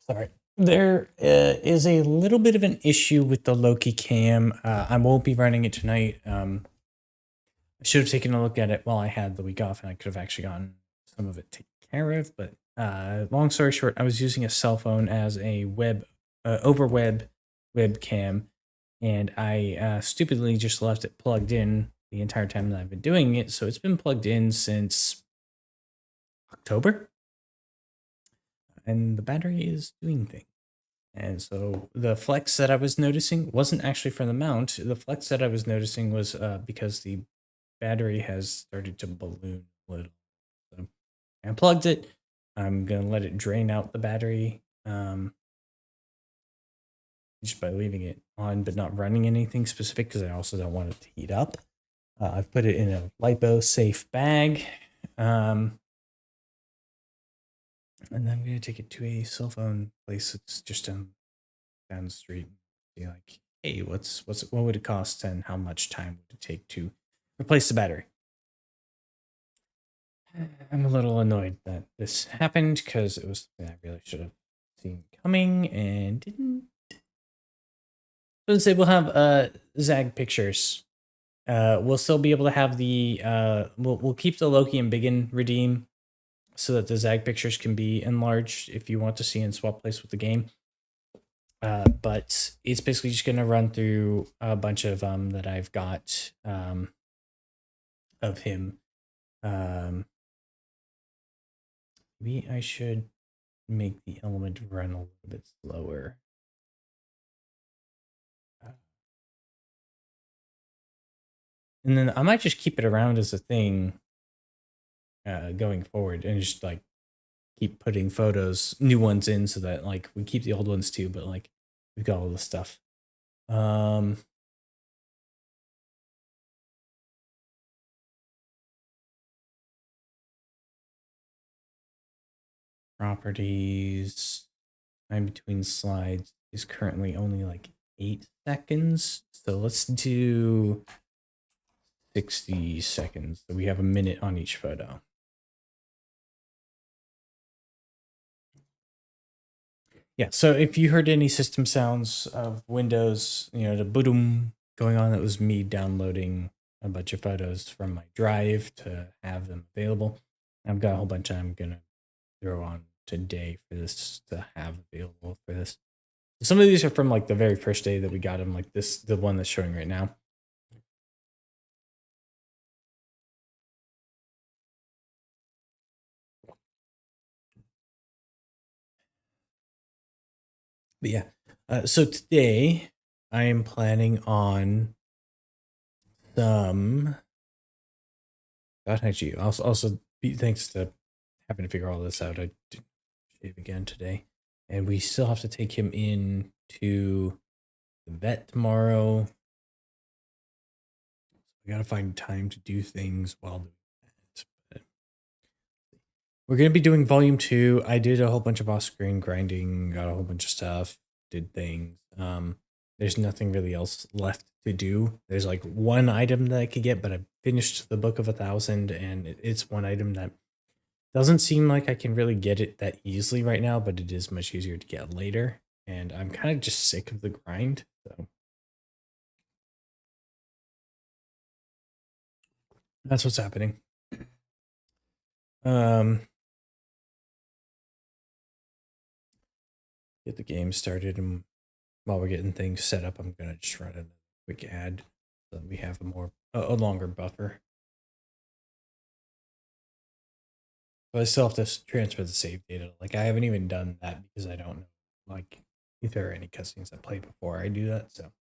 Sorry. There is a little bit of an issue with the Loki cam. I won't be running it tonight. I should have taken a look at it while I had the week off, and I could have actually gotten some of it taken care of. But long story short, I was using a cell phone as a webcam, and I stupidly just left it plugged in the entire time that I've been doing it. So it's been plugged in since October, and the battery is doing things. And so the flex that I was noticing wasn't actually from the mount. The flex that I was noticing was because the battery has started to balloon a little. So I unplugged it. I'm going to let it drain out the battery just by leaving it on, but not running anything specific because I also don't want it to heat up. I've put it in a lipo safe bag. And then I'm going to take it to a cell phone place that's just down the street and be like, hey, what would it cost and how much time would it take to replace the battery? I'm a little annoyed that this happened because it was something I really should have seen coming and didn't. Let's say we'll have Zag pictures. We'll still be able to have the we'll keep the Loki and Biggin redeem so that the Zag pictures can be enlarged if you want to see in swap place with the game. But it's basically just gonna run through a bunch of that I've got of him. Maybe I should make the element run a little bit slower. And then I might just keep it around as a thing going forward and just like keep putting photos, new ones in so that like we keep the old ones too, but like we've got all the stuff. Properties, time between slides is currently only like 8 seconds. So let's do 60 seconds. So we have a minute on each photo. Yeah, so if you heard any system sounds of Windows, the boom going on, that was me downloading a bunch of photos from my drive to have them available. I've got a whole bunch I'm going to throw on today for this to have available for this. Some of these are from like the very first day that we got them, like the one that's showing right now. But yeah, so today I am planning on some. God, actually, also thanks to having to figure all this out, I did shave again today, and we still have to take him in to the vet tomorrow. We gotta find time to do things while doing that. But we're gonna be doing volume 2. I did a whole bunch of off-screen grinding, got a whole bunch of stuff, did things. There's nothing really else left to do. There's like one item that I could get, but I finished the Book of 1,000, and it's one item that doesn't seem like I can really get it that easily right now, but it is much easier to get later. And I'm kind of just sick of the grind, so that's what's happening. Get the game started, and while we're getting things set up, I'm gonna just run a quick ad so that we have a longer buffer. But I still have to transfer the save data. Like I haven't even done that because I don't know like if there are any cutscenes that play before I do that. So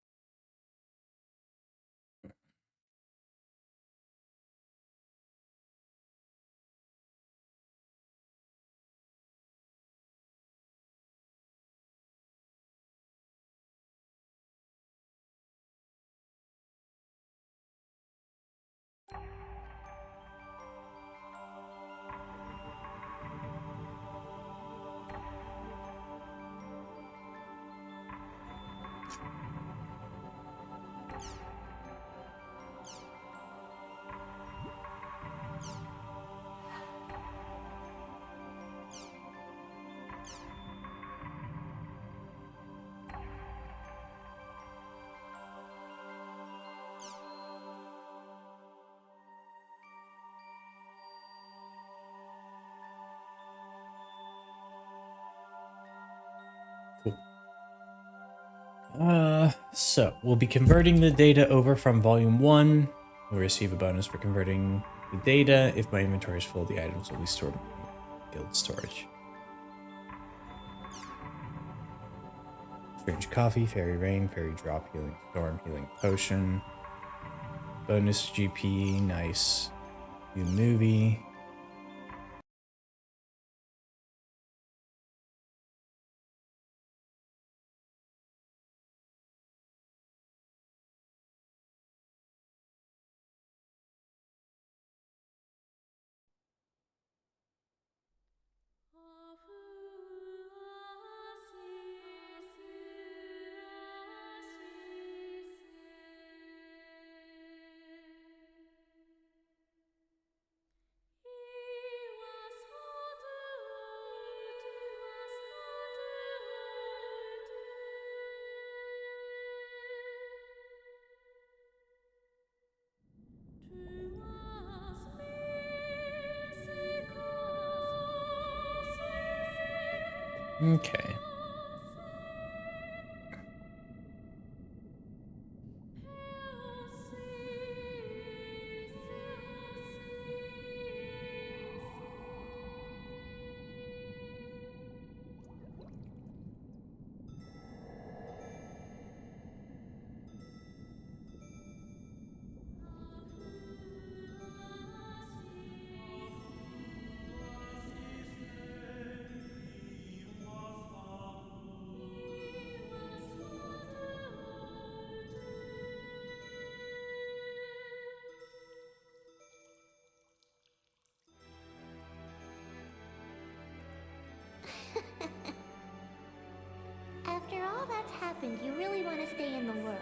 So we'll be converting the data over from volume 1. We'll receive a bonus for converting the data. If my inventory is full, the items will be stored in guild storage. Strange coffee, fairy rain, fairy drop, healing storm, healing potion. Bonus GP, nice. New movie. Okay. After all that's happened, you really want to stay in the world.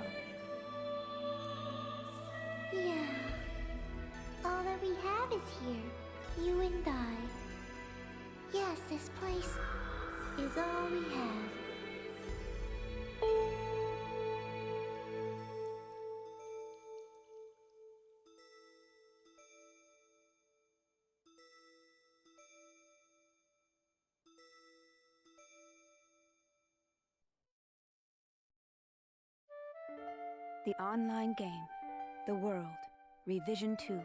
Yeah. All that we have is here. You and I. Yes, this place is all we have. The online game, The World, Revision 2.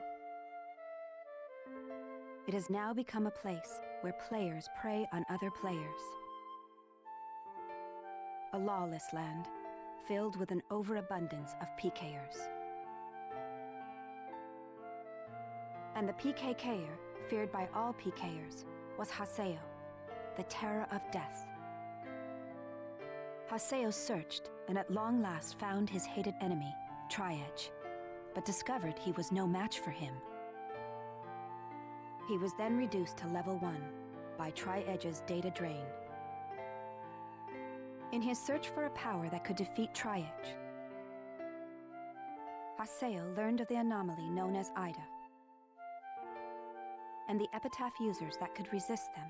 It has now become a place where players prey on other players. A lawless land, filled with an overabundance of PKers. And the PKKer, feared by all PKers, was Haseo, the terror of death. Haseo searched, and at long last found his hated enemy, Tri-Edge, but discovered he was no match for him. He was then reduced to level 1 by Tri-Edge's data drain. In his search for a power that could defeat Tri-Edge, Haseo learned of the anomaly known as Ida, and the epitaph users that could resist them.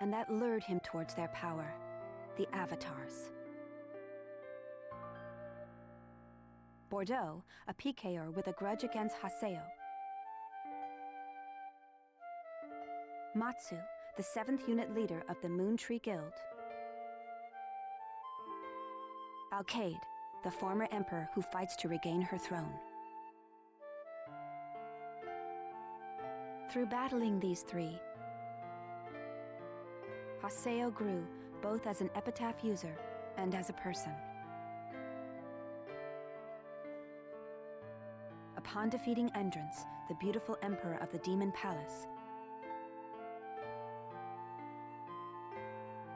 And that lured him towards their power, the Avatars. Bordeaux, a PKer with a grudge against Haseo. Matsu, the 7th unit leader of the Moon Tree Guild. Alkaid, the former emperor who fights to regain her throne. Through battling these three, Haseo grew both as an epitaph user and as a person. Upon defeating Endrance, the beautiful emperor of the Demon Palace,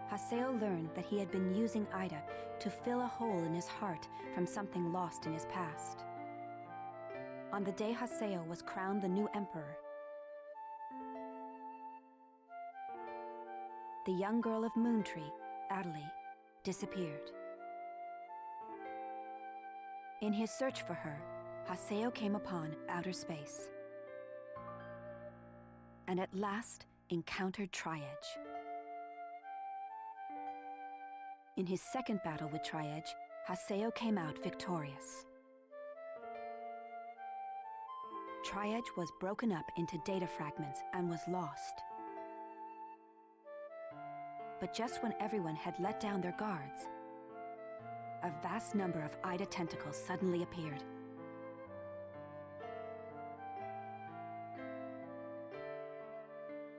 Haseo learned that he had been using Ida to fill a hole in his heart from something lost in his past. On the day Haseo was crowned the new emperor, the young girl of Moontree, Adelie, disappeared. In his search for her, Haseo came upon outer space, and at last encountered Tri-Edge. In his second battle with Tri-Edge, Haseo came out victorious. Tri-Edge was broken up into data fragments and was lost. But just when everyone had let down their guards, a vast number of Ida tentacles suddenly appeared.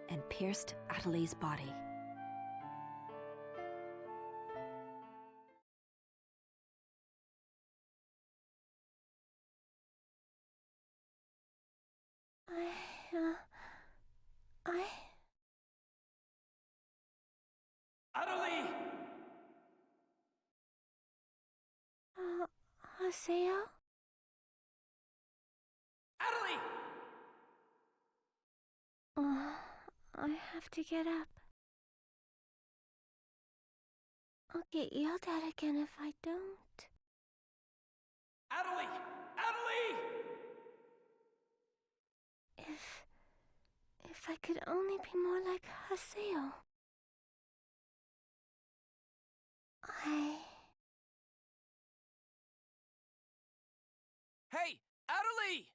And pierced Adelie's body. Adelie! Haseo? Adelie! I have to get up. I'll get yelled at again if I don't. Adelie! Adelie! If I could only be more like Haseo. Hey! Adelie!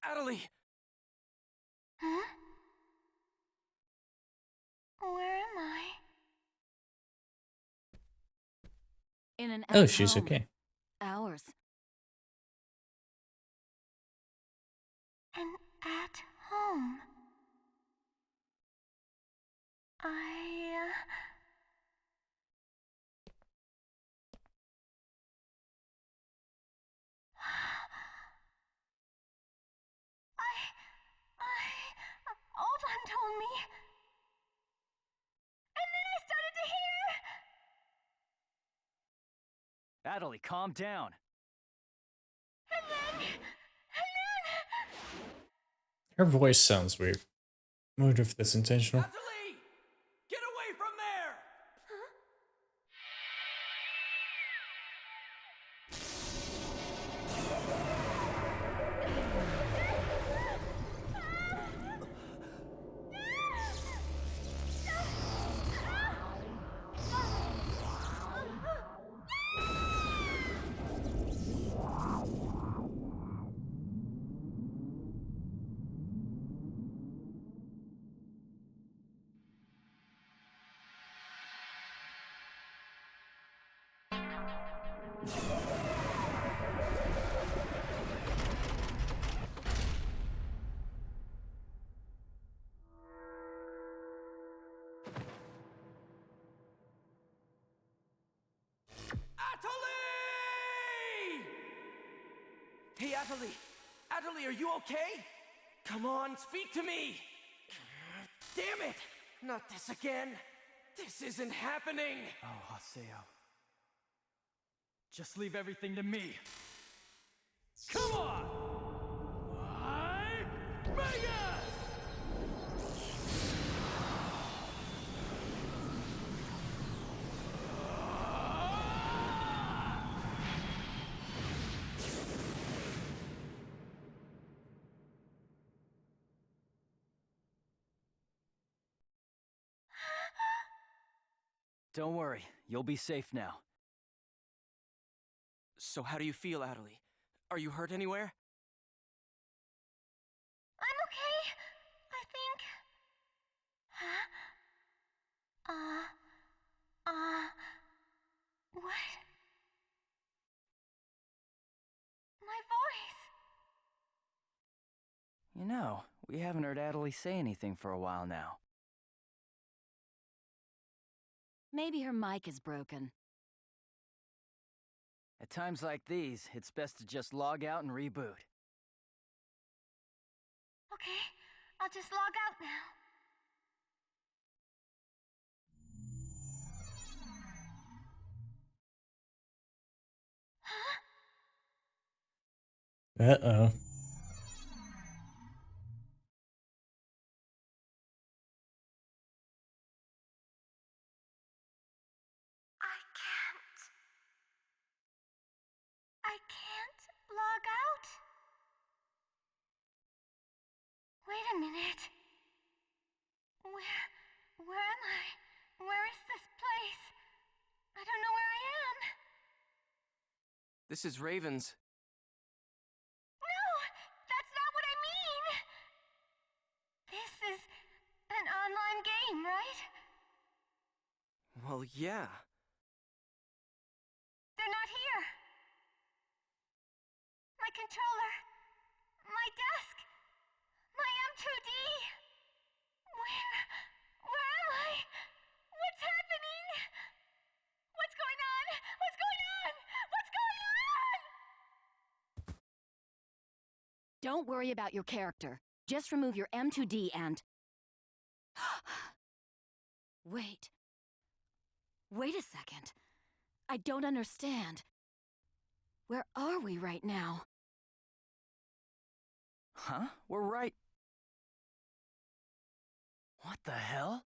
Adelie! Huh? Where am I? In an Oh, empty she's home. okay. Ours. And at home. Ovan told me. And then I started to hear. Adelie, calm down. And then. Her voice sounds weird. I wonder if that's intentional. Adelie! Get away from there! Huh? Adelie! Hey, Adelie! Adelie, are you okay? Come on, speak to me! Damn it! Not this again! This isn't happening! Oh, Haseo. Just leave everything to me. Come on! Vegas! Don't worry, you'll be safe now. So how do you feel, Adelie? Are you hurt anywhere? I'm okay, I think. Huh? What? My voice! You know, we haven't heard Adelie say anything for a while now. Maybe her mic is broken. At times like these, it's best to just log out and reboot. Okay, I'll just log out now. Huh? Uh-oh. I can't log out? Wait a minute. Where am I? Where is this place? I don't know where I am. This is Raven's. No, that's not what I mean. yeah. They're not here! My controller! My desk! My M2D! Where am I? What's happening? What's going on? What's going on? What's going on? Don't worry about your character. Just remove your M2D and... Wait. Wait a second. I don't understand. Where are we right now? Huh? We're right... What the hell?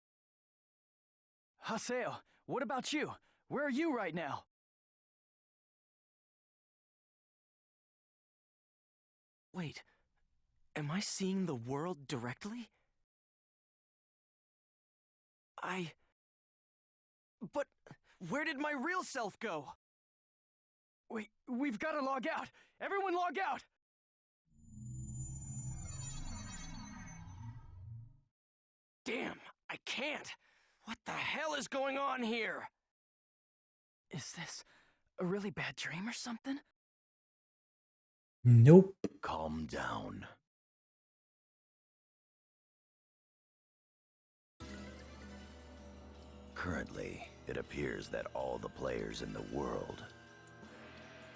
Haseo, what about you? Where are you right now? Wait, am I seeing the world directly? But where did my real self go? Wait, we've got to log out! Everyone log out! Damn, I can't! What the hell is going on here? Is this a really bad dream or something? Nope. Calm down. Currently, it appears that all the players in the world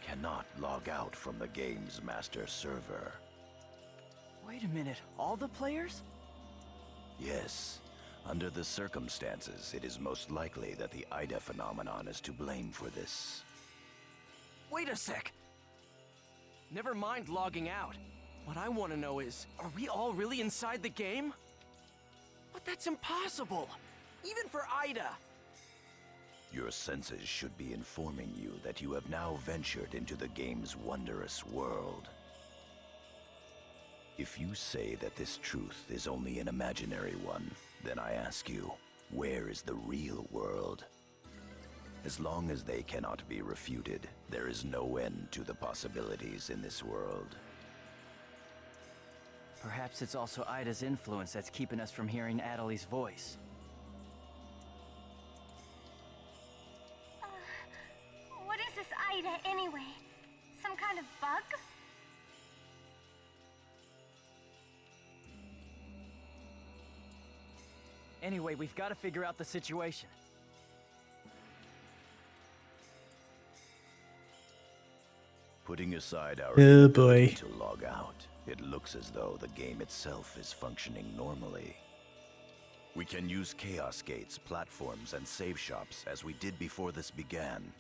cannot log out from the game's master server. Wait a minute, all the players? Yes, under the circumstances, it is most likely that the Ida phenomenon is to blame for this. Wait a sec! Never mind logging out. What I want to know is, are we all really inside the game? But that's impossible! Even for Ida! Your senses should be informing you that you have now ventured into the game's wondrous world. If you say that this truth is only an imaginary one, then I ask you, where is the real world? As long as they cannot be refuted, there is no end to the possibilities in this world. Perhaps it's also Ida's influence that's keeping us from hearing Adelie's voice. What is this Ida, anyway? Some kind of bug? Anyway, we've got to figure out the situation. Putting aside our Oh boy. inability to log out, it looks as though the game itself is functioning normally. We can use chaos gates, platforms, and save shops as we did before this began.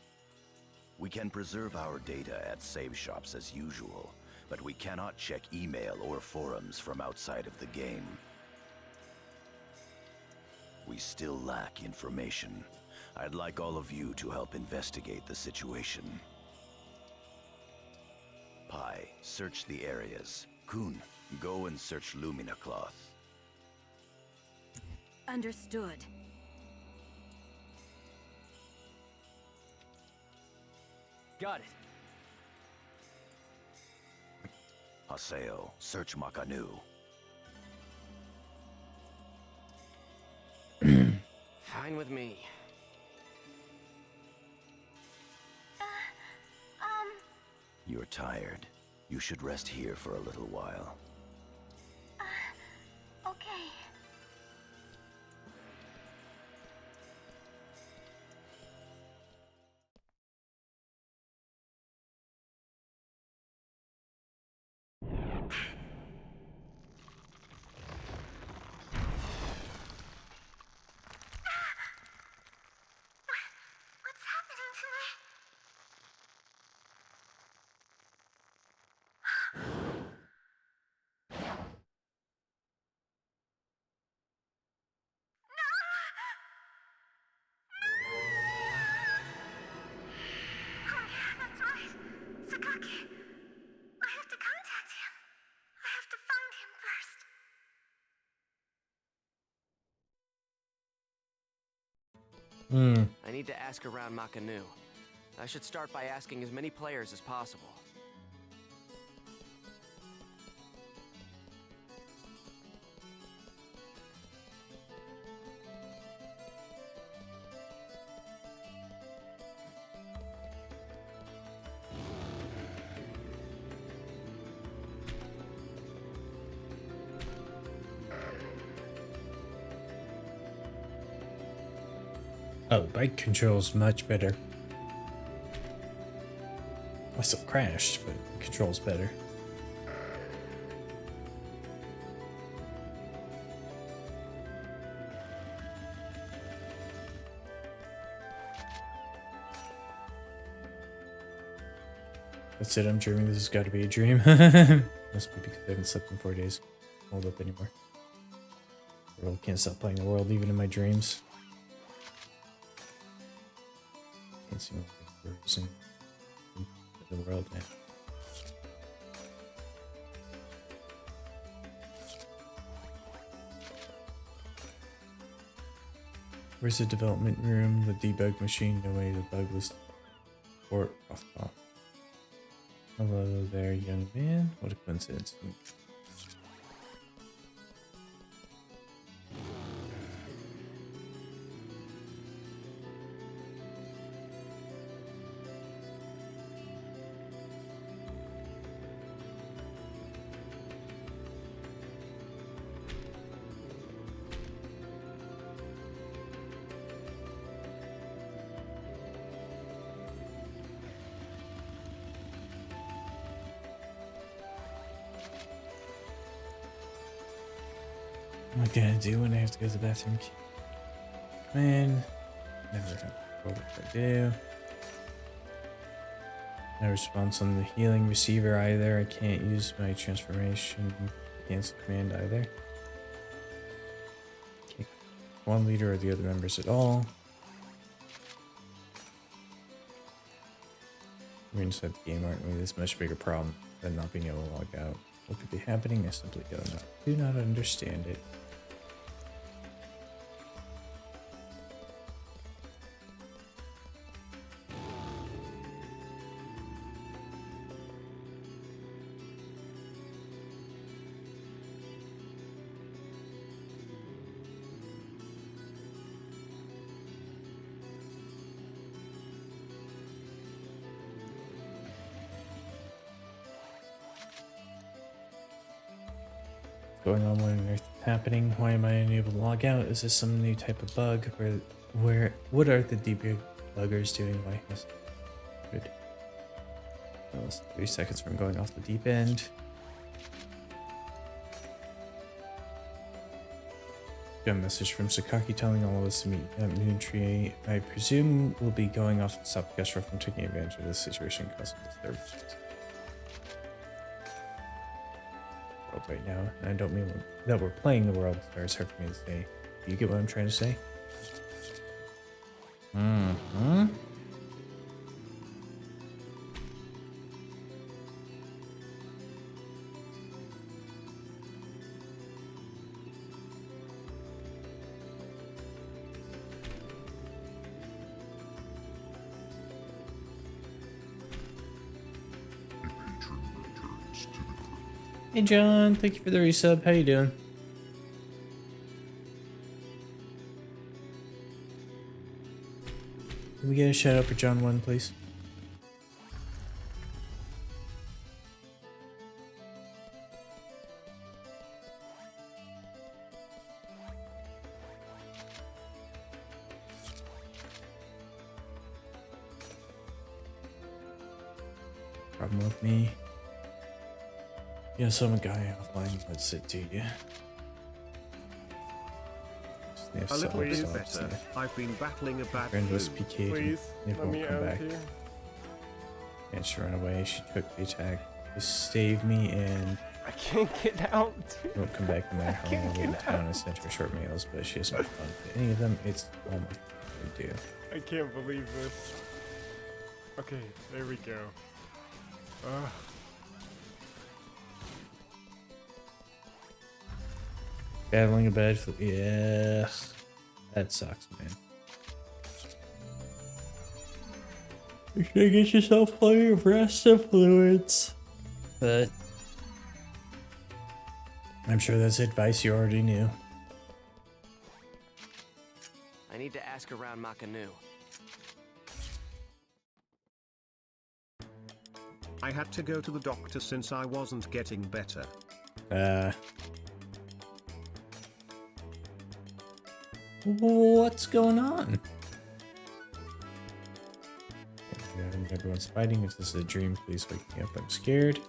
We can preserve our data at save shops as usual, but we cannot check email or forums from outside of the game. We still lack information. I'd like all of you to help investigate the situation. Pi, search the areas. Kun, go and search Lumina Cloth. Understood. Got it. Haseo, search Makanu. Fine with me. You're tired. You should rest here for a little while. Okay. What's happening to me? Oh yeah, that's right. Sakaki. I have to contact him. I have to find him first. I need to ask around Makanu. I should start by asking as many players as possible. Oh, the bike controls much better. I still crashed, but the controls better. That's it, I'm dreaming. This has got to be a dream. Must be because I haven't slept in 4 days. Hold up anymore. I really can't stop playing the world even in my dreams. Can't see what I'm in the world now. Where's the development room? The debug machine? No way, the bug was or off. Hello there, young man. What a coincidence. What can I do when I have to go to the bathroom? Come in. Never have what I do. No response on the healing receiver either. I can't use my transformation cancel command either. Can't one leader or the other members at all. We're inside the game, aren't we? This is a much bigger problem than not being able to log out. What could be happening? I simply do not understand it. Going on? What on earth is happening? Why am I unable to log out? Is this some new type of bug? What are the debuggers doing? Why is good? Well, it's 3 seconds from going off the deep end. Got a message from Sakaki telling all of us to meet at Moon Tree. I presume we'll be going off to stop Geshra from taking advantage of this situation causing disturbances. Right now, and I don't mean that we're playing the world. It's hard for me to say. Do you get what I'm trying to say? Mm-hmm. Hey John, thank you for the resub. How you doing? Can we get a shout out for John 1, please? Problem with me. Yeah, so I'm a guy offline. Let's sit to you. A little bit better. I've been battling a bad friend was flu. PK'd. Please, Never let won't me come out back. here. And she ran away. She took the attack to save me and I can't get out. won't come back no matter how long I live in town. I sent her short mails, but she hasn't responded to any of them. It's almost to do. I can't believe this. Okay, there we go. Battling a bad flu. Yeah. That sucks, man. You should get yourself plenty of rest and fluids. But I'm sure that's advice you already knew. I need to ask around Makanu. I had to go to the doctor since I wasn't getting better. What's going on? think everyone's fighting. If this is a dream, please wake me up. I'm scared.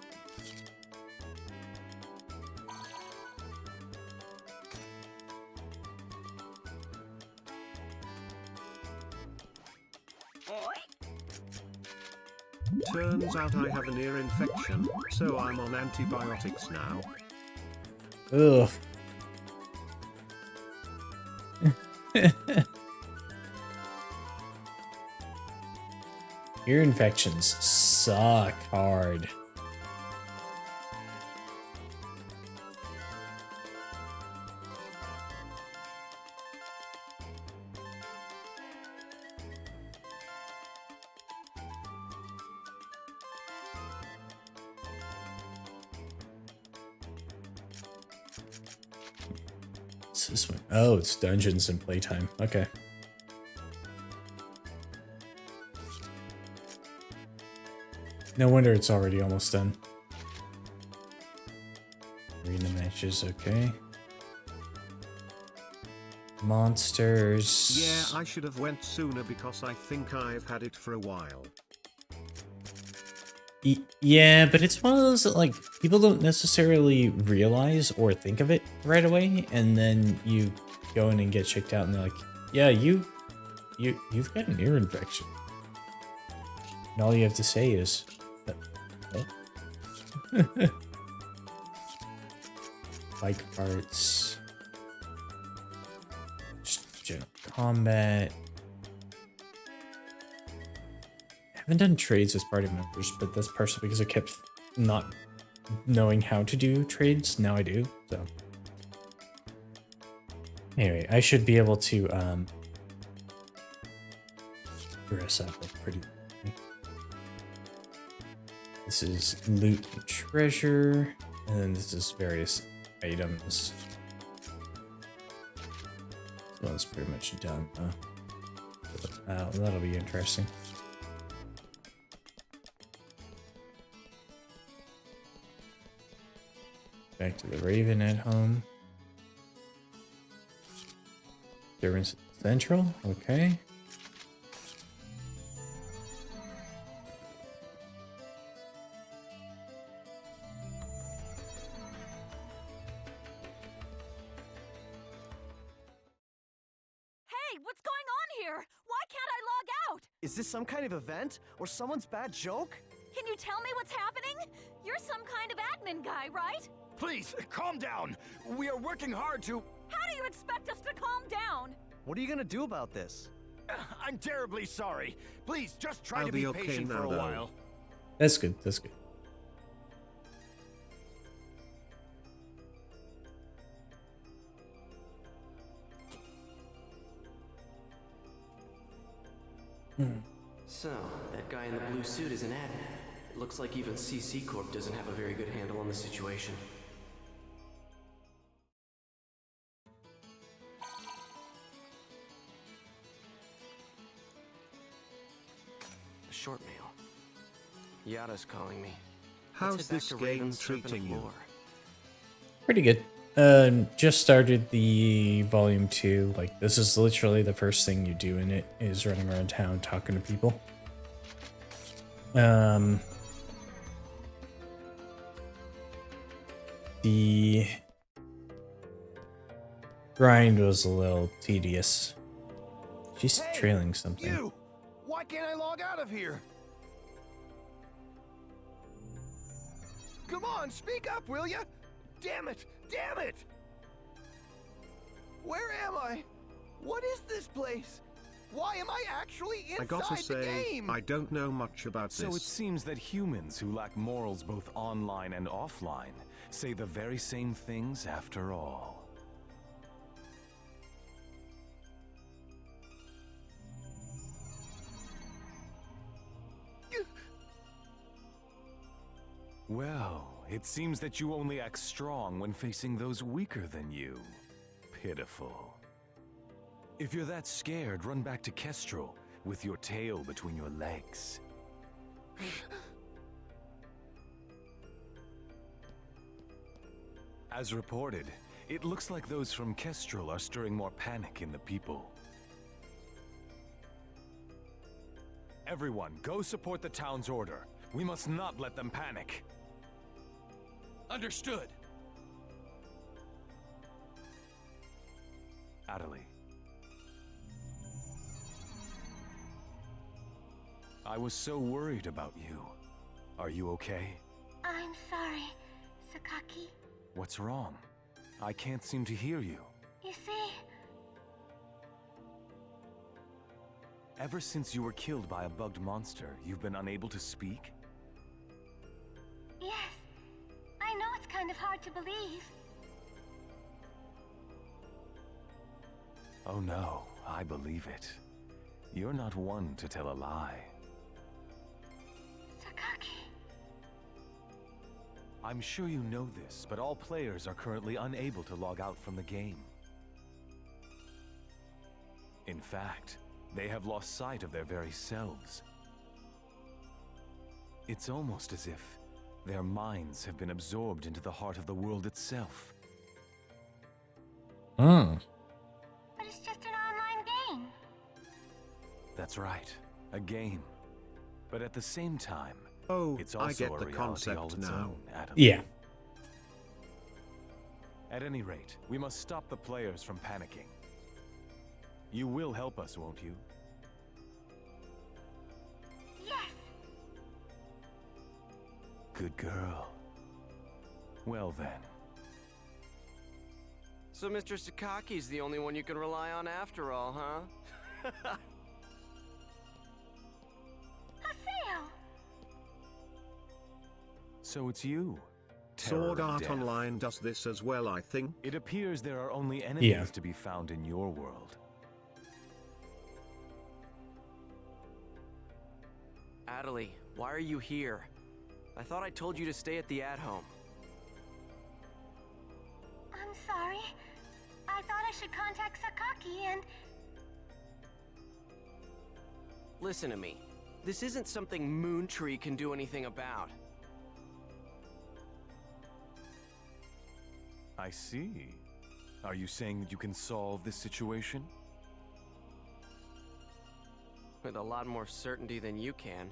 Turns out I have an ear infection, so I'm on antibiotics now. Ugh. Ear infections suck hard. What's this one? Oh, it's Dungeons and Playtime. Okay. No wonder it's already almost done. Arena matches, okay. Monsters. Yeah, I should have went sooner because I think I've had it for a while. Yeah, but it's one of those that, like, people don't necessarily realize or think of it right away, and then you go in and get checked out and they're like, yeah, you've got an ear infection. And all you have to say is, what? Bike parts. Just general combat. I haven't done trades with party members, but that's partially because I kept not knowing how to do trades. Now I do, so. Anyway, I should be able to dress up like pretty. This is loot and treasure, and then this is various items. This one's pretty much done. That'll be interesting. Back to the Raven at home. Servants Central, okay. Hey, what's going on here? Why can't I log out? Is this some kind of event or someone's bad joke? Can you tell me what's happening? You're some kind of admin guy, right? Please, calm down. We are working hard to... How do you expect us to calm down? What are you gonna do about this? I'm terribly sorry. Please, just try I'll to be be okay patient for now, a though. while. That's good, that's good. So, that guy in the blue suit is an admin. It looks like even CC Corp doesn't have a very good handle on the situation. A short mail. Yada's calling me. How's Let's head back this to game Raven's Serpent treating you? Floor. Pretty good. Just started the volume 2. Like, this is literally the first thing you do in it, is running around town talking to people. The grind was a little tedious. She's Hey, trailing something. You! Why can't I log out of here? Come on, speak up, will ya? Damn it! Damn it! Where am I? What is this place? Why am I actually I gotta inside the say, game? I don't know much about So it this. seems that humans who lack morals both online and offline say the very same things after all. Well, it seems that you only act strong when facing those weaker than you. Pitiful. If you're that scared, run back to Kestrel with your tail between your legs. As reported, it looks like those from Kestrel are stirring more panic in the people. Everyone, go support the town's order. We must not let them panic. Understood. Adelie. I was so worried about you. Are you okay? I'm sorry, Sakaki. What's wrong? I can't seem to hear you. You see, Ever since you were killed by a bugged monster, you've been unable to speak? yes, I know it's kind of hard to believe. Oh no, I believe it. You're not one to tell a lie. Sakaki. I'm sure you know this, but all players are currently unable to log out from the game. In fact, they have lost sight of their very selves. It's almost as if their minds have been absorbed into the heart of the world itself. But it's just an online game. That's right, a game. But at the same time, Oh, it's I also get a the reality concept all its now. own, Adam. Yeah. At any rate, we must stop the players from panicking. You will help us, won't you? Yes. Good girl. Well then. So Mr. Sakaki's the only one you can rely on after all, huh? Haseo. So it's you. Terror Sword of Art Death. Online does this as well, I think. It appears there are only enemies Yeah. to be found in your world. Adelie, why are you here? I thought I told you to stay at the at-home. I'm sorry. I thought I should contact Sakaki and... Listen to me. This isn't something Moontree can do anything about. I see. Are you saying that you can solve this situation? With a lot more certainty than you can.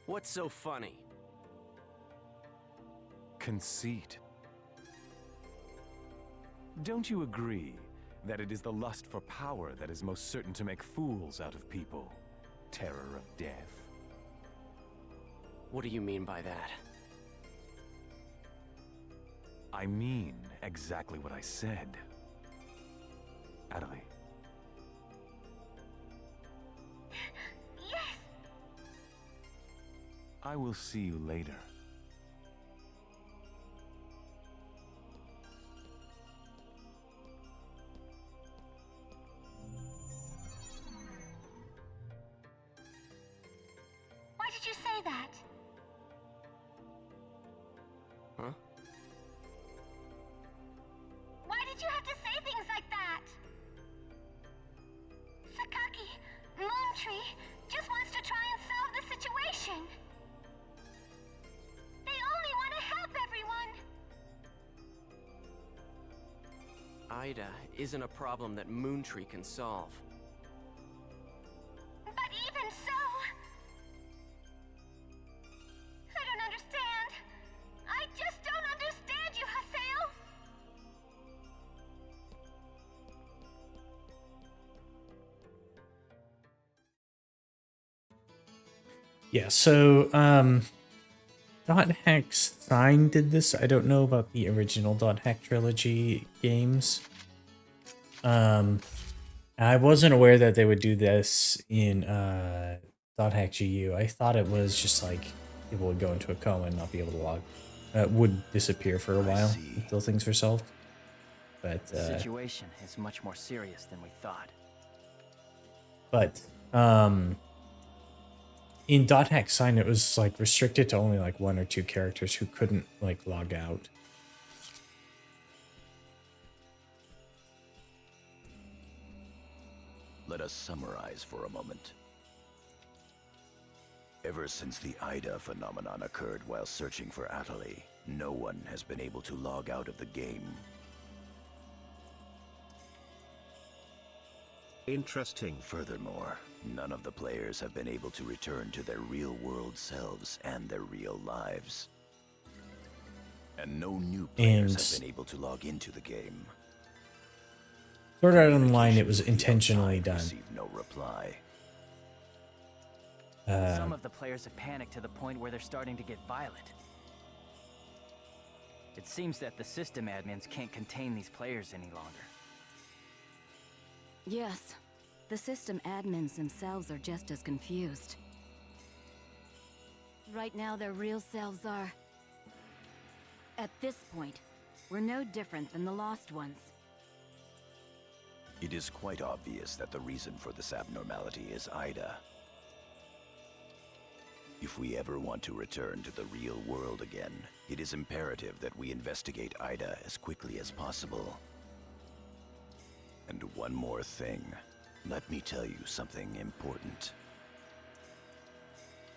What's so funny? Conceit. Don't you agree that it is the lust for power that is most certain to make fools out of people? Terror of death. What do you mean by that? I mean exactly what I said. Adelie. Yes. I will see you later. Why did you say that? Huh? Why did you have to say things like that? Sakaki, Moontree, just wants to try and solve the situation. They only want to help everyone. Ida isn't a problem that Moontree can solve. But even so... I don't understand. I just don't understand you, Haseo. Yeah, so Dot Hack Sign did this. I don't know about the original Dot Hack trilogy games. I wasn't aware that they would do this in Dot Hack GU. I thought it was just like people would go into a coma and not be able to log. Would disappear for a while until things were solved. But The situation is much more serious than we thought. But in Dot Hack Sign, it was like restricted to only like 1 or 2 characters who couldn't like log out. Let us summarize for a moment. Ever since the Ida phenomenon occurred while searching for Adelie, no one has been able to log out of the game. Interesting. Furthermore, none of the players have been able to return to their real-world selves and their real lives. And no new players have been able to log into the game. Sword Art Online, it was intentionally done. Received no reply. Some of the players have panicked to the point where they're starting to get violent. It seems that the system admins can't contain these players any longer. Yes, the system admins themselves are just as confused. Right now, their real selves are... At this point, we're no different than the Lost Ones. It is quite obvious that the reason for this abnormality is Ida. If we ever want to return to the real world again, it is imperative that we investigate Ida as quickly as possible. And one more thing. Let me tell you something important.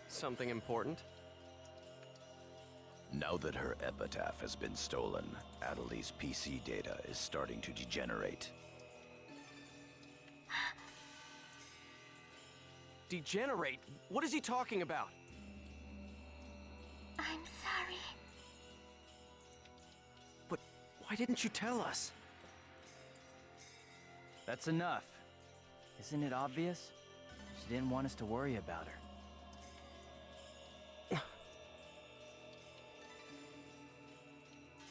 Something important? Now that her epitaph has been stolen, Adeli's PC data is starting to degenerate. Degenerate? What is he talking about? I'm sorry. But why didn't you tell us? That's enough. Isn't it obvious? She didn't want us to worry about her.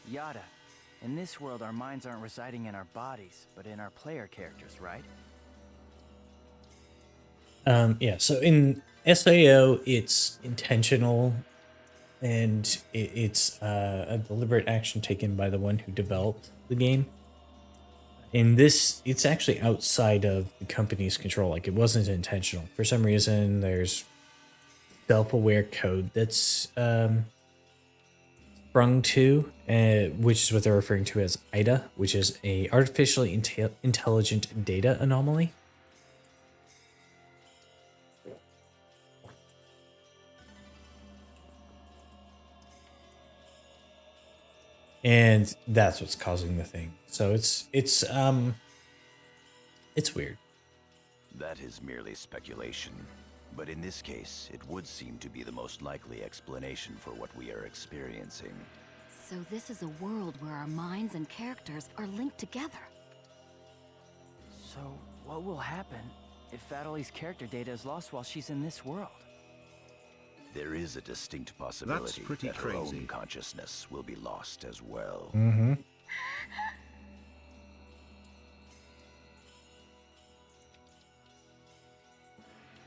Yada, in this world our minds aren't residing in our bodies, but in our player characters, right? Yeah, so in SAO, it's intentional, and it's a deliberate action taken by the one who developed the game. In this, it's actually outside of the company's control. Like, it wasn't intentional. For some reason, there's self-aware code that's sprung to, which is what they're referring to as IDA, which is a artificially intelligent data anomaly. And that's what's causing the thing. So it's weird. That is merely speculation. But in this case, it would seem to be the most likely explanation for what we are experiencing. So this is a world where our minds and characters are linked together. So, what will happen if Adeli's character data is lost while she's in this world? There is a distinct possibility that her own consciousness will be lost as well. Mm-hmm.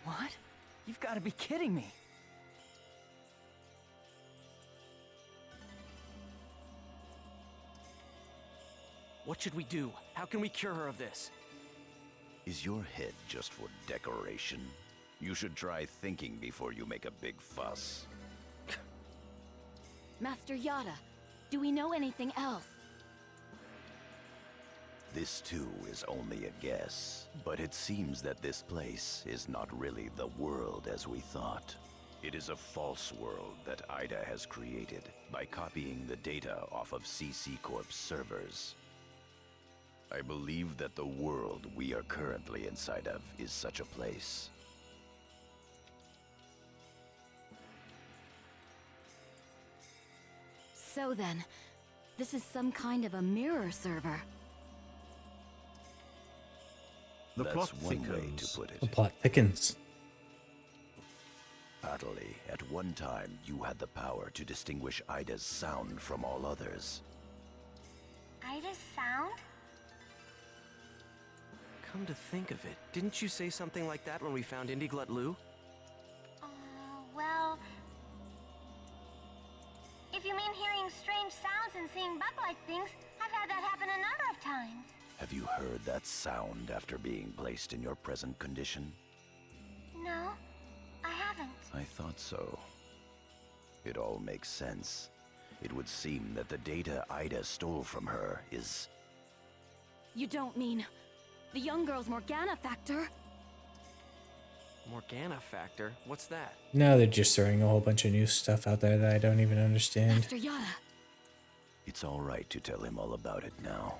What? You've got to be kidding me. What should we do? How can we cure her of this? Is your head just for decoration? You should try thinking before you make a big fuss. Master Yada, do we know anything else? This too is only a guess, but it seems that this place is not really the world as we thought. It is a false world that Ida has created by copying the data off of CC Corp's servers. I believe that the world we are currently inside of is such a place. So then, this is some kind of a mirror server. That's one way to put it. The plot thickens. Adeli, at one time you had the power to distinguish Ida's sound from all others. Ida's sound? Come to think of it, didn't you say something like that when we found Indiglut Lu? Well... If you mean hearing strange sounds and seeing bug-like things, I've had that happen a number of times. Have you heard that sound after being placed in your present condition? No, I haven't. I thought so. It all makes sense. It would seem that the data Ida stole from her is... You don't mean the young girl's Morgana factor? Morgana factor? What's that? No, they're just throwing a whole bunch of new stuff out there that I don't even understand. Master Yada. It's all right to tell him all about it now.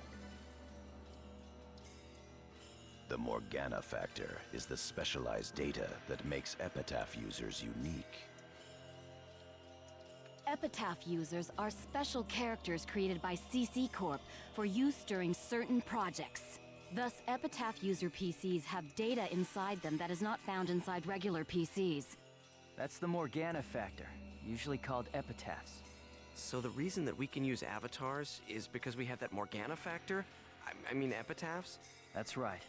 The Morgana factor is the specialized data that makes Epitaph users unique. Epitaph users are special characters created by CC Corp for use during certain projects. Thus, Epitaph user PCs have data inside them that is not found inside regular PCs. That's the Morgana factor, usually called epitaphs. So the reason that we can use avatars is because we have that Morgana factor? I mean epitaphs? That's right.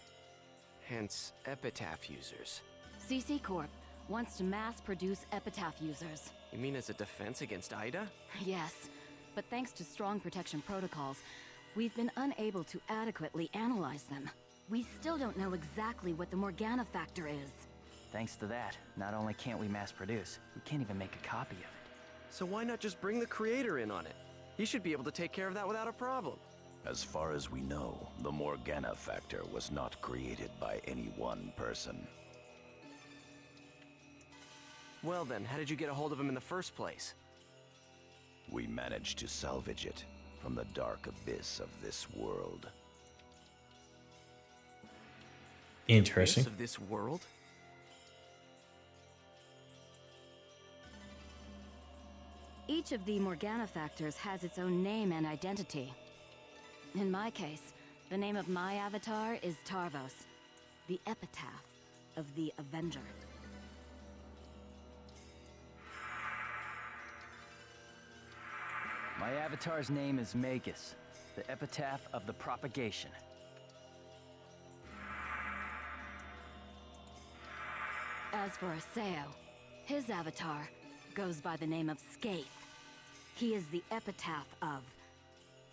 Hence, epitaph users. CC Corp wants to mass produce Epitaph users. You mean as a defense against Ida? Yes, but thanks to strong protection protocols, we've been unable to adequately analyze them. We still don't know exactly what the Morgana factor is. Thanks to that, not only can't we mass produce, we can't even make a copy of it. So why not just bring the creator in on it? He should be able to take care of that without a problem. As far as we know, the Morgana factor was not created by any one person. Well then, how did you get a hold of him in the first place? We managed to salvage it from the dark abyss of this world. Interesting. Abyss of this world? Each of the Morgana factors has its own name and identity. In my case, the name of my avatar is Tarvos, the epitaph of the Avenger. My avatar's name is Magus, the epitaph of the propagation. As for Aseo, his avatar goes by the name of Scathe. He is the epitaph of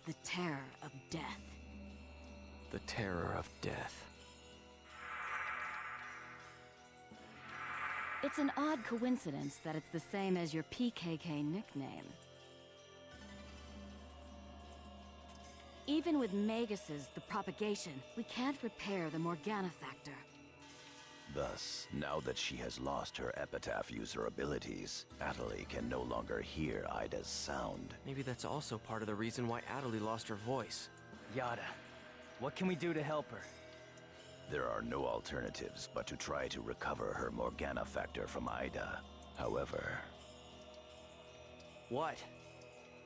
the terror of death. The terror of death. It's an odd coincidence that it's the same as your PKK nickname. Even with Magus's The Propagation, we can't repair the Morgana factor. Thus, now that she has lost her epitaph user abilities, Atali can no longer hear Ida's sound. Maybe that's also part of the reason why Atali lost her voice. Yada, what can we do to help her? There are no alternatives but to try to recover her Morgana factor from Ida. However... What?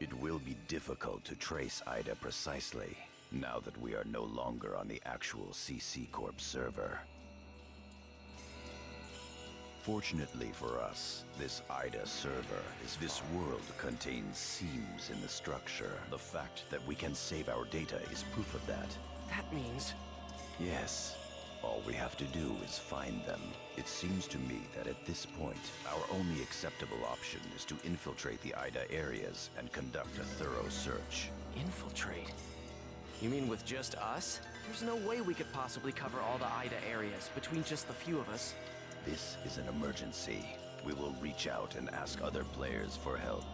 It will be difficult to trace Ida precisely, now that we are no longer on the actual CC Corp server. Fortunately for us, this Ida server this world contains seams in the structure. The fact that we can save our data is proof of that. That means... Yes. All we have to do is find them. It seems to me that at this point, our only acceptable option is to infiltrate the Ida areas and conduct a thorough search. Infiltrate? You mean with just us? There's no way we could possibly cover all the Ida areas between just the few of us. This is an emergency. We will reach out and ask other players for help.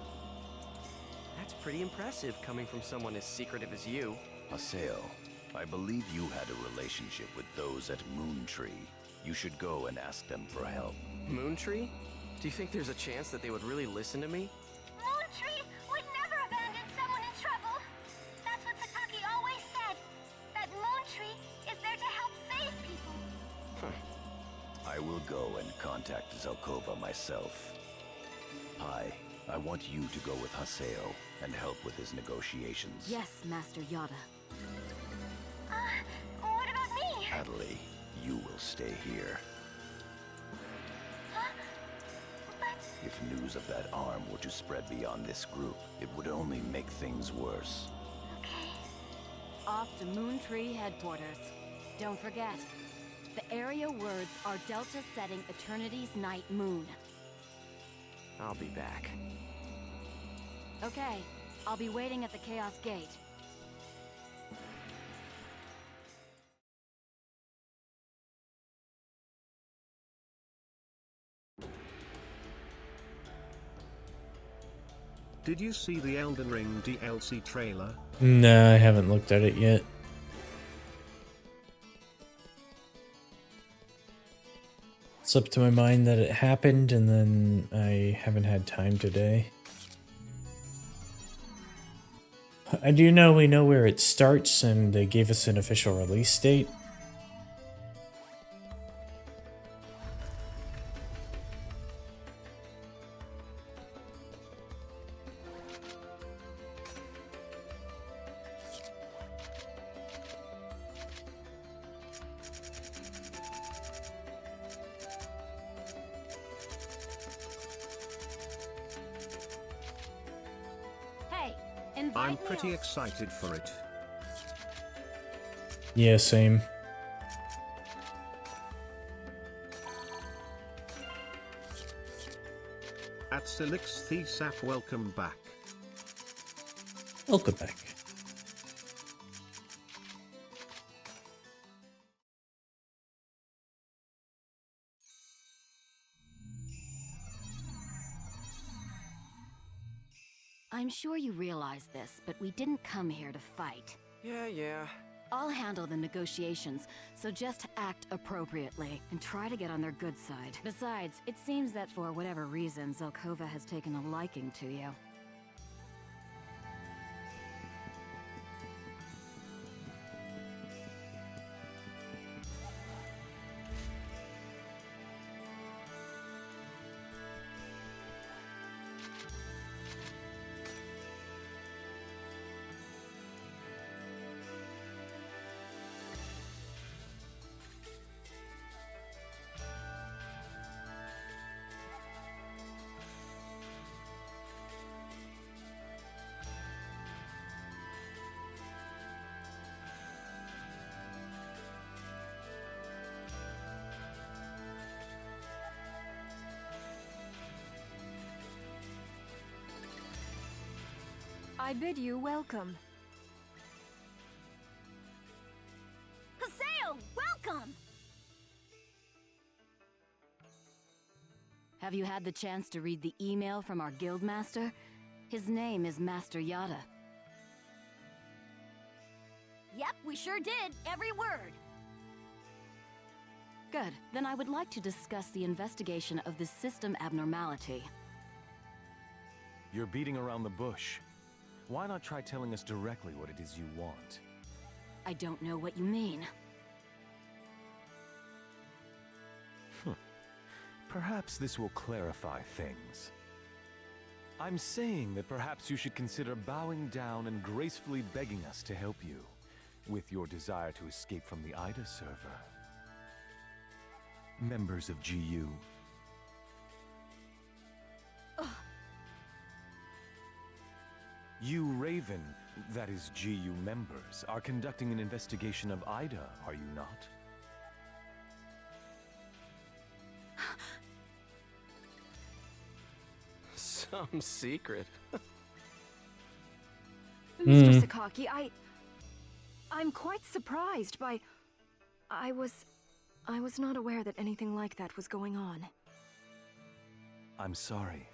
That's pretty impressive coming from someone as secretive as you. Haseo, I believe you had a relationship with those at Moontree. You should go and ask them for help. Moontree? Do you think there's a chance that they would really listen to me? Moontree would never abandon someone in trouble. That's what Sataki always said. That Moontree is there to help save people. I will go and contact Zelkova myself. Pi, I want you to go with Haseo and help with his negotiations. Yes, Master Yada. What about me? Atali, you will stay here. But If news of that arm were to spread beyond this group, it would only make things worse. okay. Off to Moontree headquarters. Don't forget, the area words are Delta setting Eternity's night moon. I'll be back. Okay, I'll be waiting at the Chaos Gate. Did you see the Elden Ring DLC trailer? No, I haven't looked at it yet. Slipped to my mind that it happened, and then I haven't had time today. I do know we know where it starts, and they gave us an official release date. I'm pretty excited for it. Yeah, same. At Silix Thesap, welcome back. Welcome back. I'm sure you realize this, but we didn't come here to fight. Yeah. I'll handle the negotiations, so just act appropriately and try to get on their good side. Besides, it seems that for whatever reason, Zelkova has taken a liking to you. I bid you welcome. Haseo, welcome! Have you had the chance to read the email from our guildmaster? His name is Master Yada. Yep, we sure did. Every word. Good. Then I would like to discuss the investigation of this system abnormality. You're beating around the bush. Why not try telling us directly what it is you want? I don't know what you mean. Perhaps this will clarify things. I'm saying that perhaps you should consider bowing down and gracefully begging us to help you with your desire to escape from the Ida server. Members of GU. You Raven, that is GU members, are conducting an investigation of Ida, are you not? Some secret. Mr. Sakaki, I'm quite surprised by... I was not aware that anything like that was going on. I'm sorry.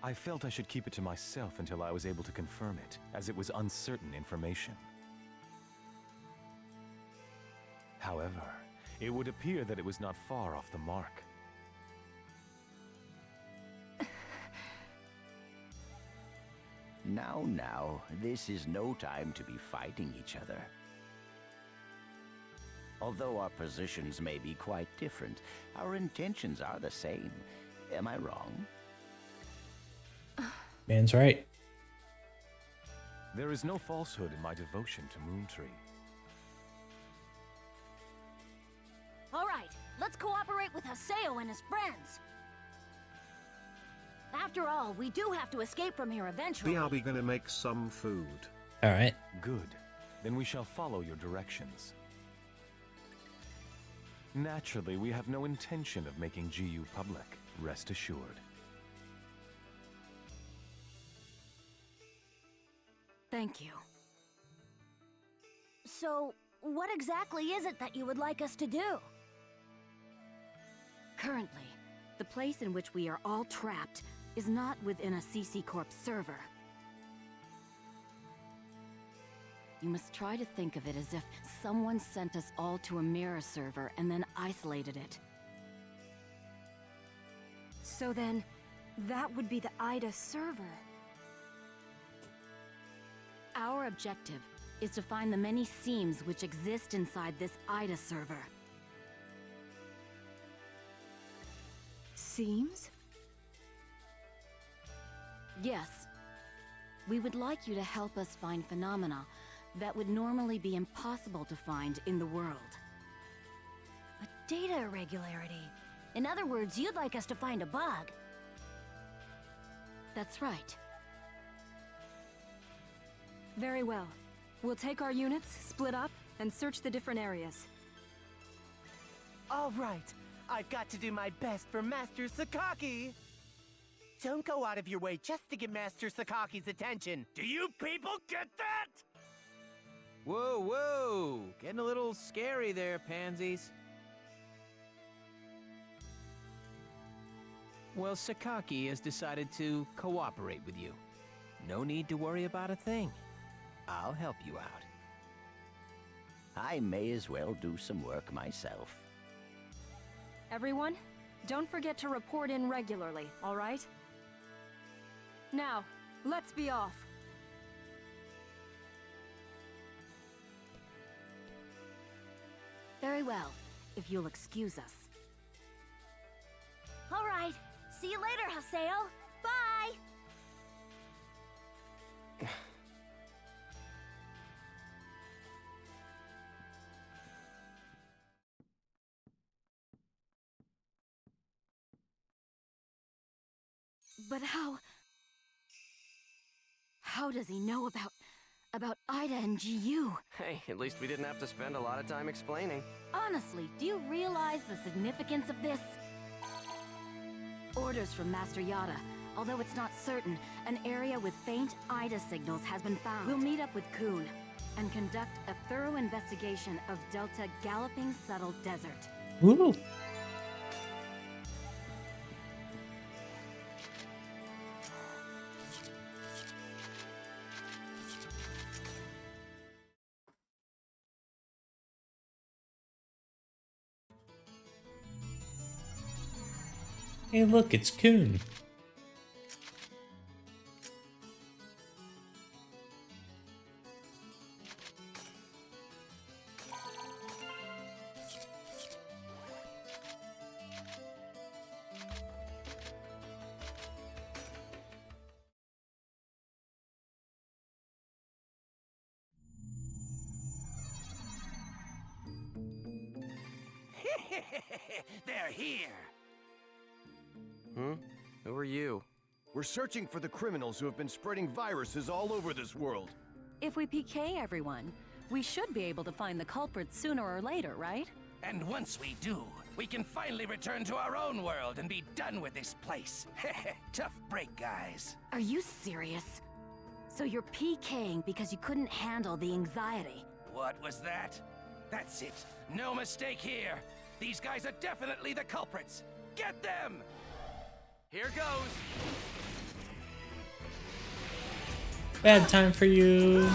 I felt I should keep it to myself until I was able to confirm it, as it was uncertain information. However, it would appear that it was not far off the mark. Now, this is no time to be fighting each other. Although our positions may be quite different, our intentions are the same. Am I wrong? Man's right. There is no falsehood in my devotion to Moontree. All right, let's cooperate with Haseo and his friends. After all, we do have to escape from here eventually. We are gonna make some food. Alright. Good. Then we shall follow your directions. Naturally, we have no intention of making GU public, rest assured. Thank you. So, what exactly is it that you would like us to do? Currently, the place in which we are all trapped is not within a CC Corp server. You must try to think of it as if someone sent us all to a mirror server and then isolated it. So then, that would be the Ida server. Our objective is to find the many seams which exist inside this Ida server. Seams? Yes. We would like you to help us find phenomena that would normally be impossible to find in the world. A data irregularity. In other words, you'd like us to find a bug. That's right. Very well. We'll take our units, split up, and search the different areas. All right. I've got to do my best for Master Sakaki. Don't go out of your way just to get Master Sakaki's attention. Do you people get that? Whoa, whoa! Getting a little scary there, pansies. Well, Sakaki has decided to cooperate with you. No need to worry about a thing. I'll help you out. I may as well do some work myself. Everyone, don't forget to report in regularly, all right? Now, let's be off. Very well, if you'll excuse us. All right. See you later, Haseo. Bye! But how does he know about Ida and GU? Hey, at least we didn't have to spend a lot of time explaining. Honestly, do you realize the significance of this? Orders from Master Yada. Although it's not certain, an area with faint Ida signals has been found. We'll meet up with Kuhn and conduct a thorough investigation of Delta Galloping Settled Desert. Ooh. Hey, look, it's Kuhn. They're here. Who are you? We're searching for the criminals who have been spreading viruses all over this world. If we PK everyone, we should be able to find the culprits sooner or later, right? And once we do, we can finally return to our own world and be done with this place. Tough break, guys. Are you serious? So you're PKing because you couldn't handle the anxiety? What was that? That's it. No mistake here. These guys are definitely the culprits. Get them! Here goes. Bad time for you.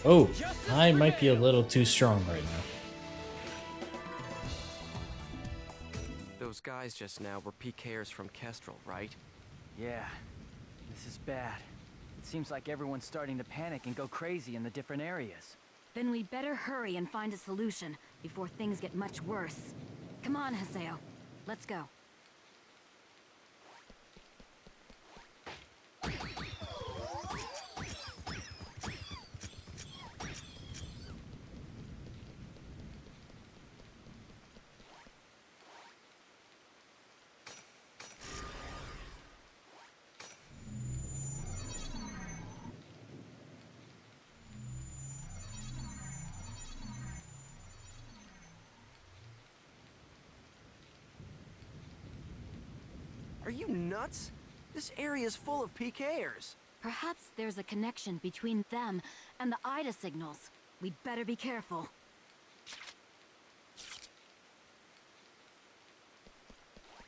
Oh, I might be a little too strong right now. Those guys just now were PKers from Kestrel, right? Yeah, this is bad. It seems like everyone's starting to panic and go crazy in the different areas. Then we'd better hurry and find a solution before things get much worse. Come on, Haseo. Let's go. Are you nuts? This area is full of PKers. Perhaps there's a connection between them and the Ida signals. We'd better be careful.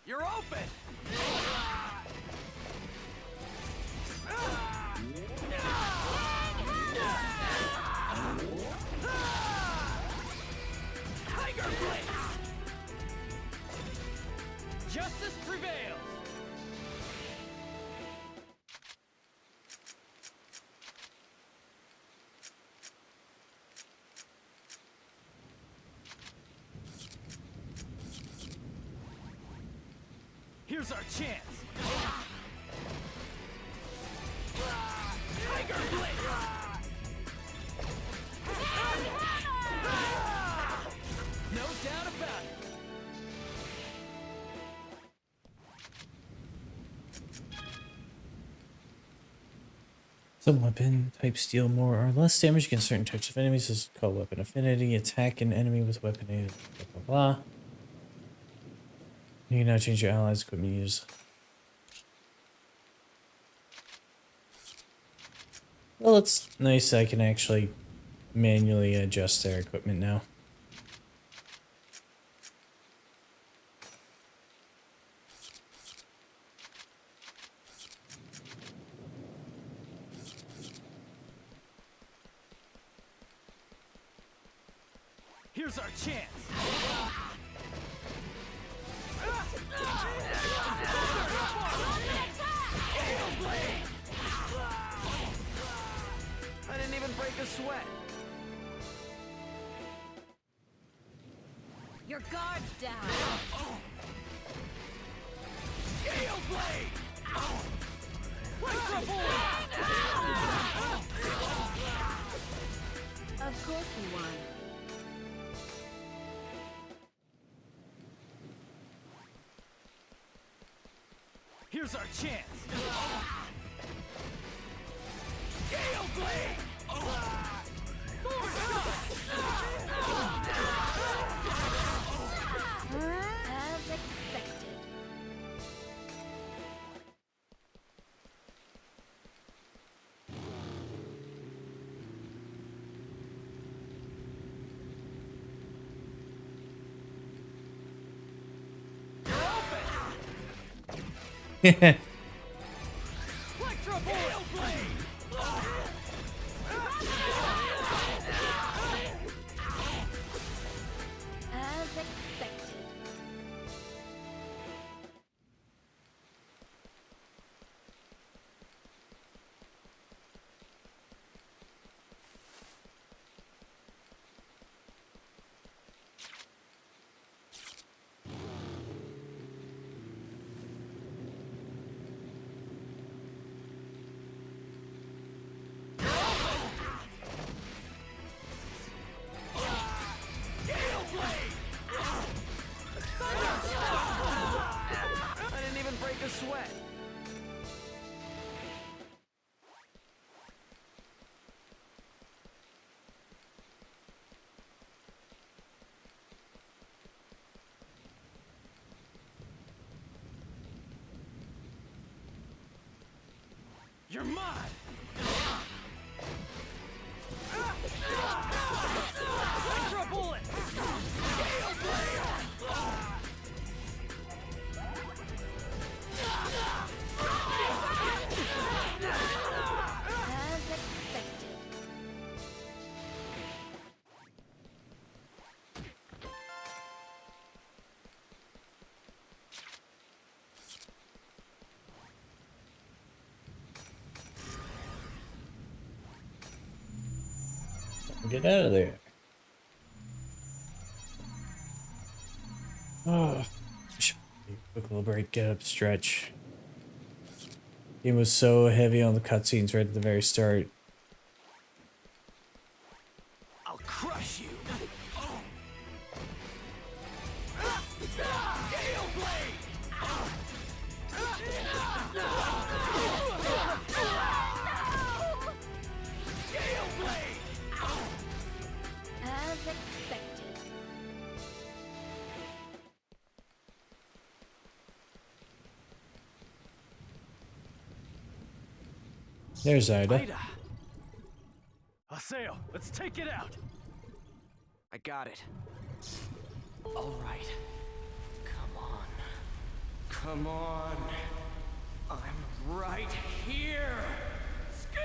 You're open! Tiger Blitz! Justice prevails! Here's our chance! Tiger Blitz! No doubt about it! Some weapon type deal more or less damage against certain types of enemies. This is called weapon affinity. Attack an enemy with weapon A. Blah blah blah. You can now change your allies' equipment use. Well, it's nice I can actually manually adjust their equipment now. Here's our chance. I didn't even break a sweat. Your guard's down. Gale Blade! Of course we won. Here's our chance. Gale Blade! As expected. As expected. I didn't even break a sweat. You're mine! Extra bullet! Gale Blade! As expected. Get out of there. Oh, quick little break, get up, stretch. Game was so heavy on the cutscenes right at the very start. I'll crush you! Gale Blade! Gale Blade! As expected. There's Ida. Ida! Aseo, let's take it out! I got it. All right. Come on. Come on. I'm right here! Skate!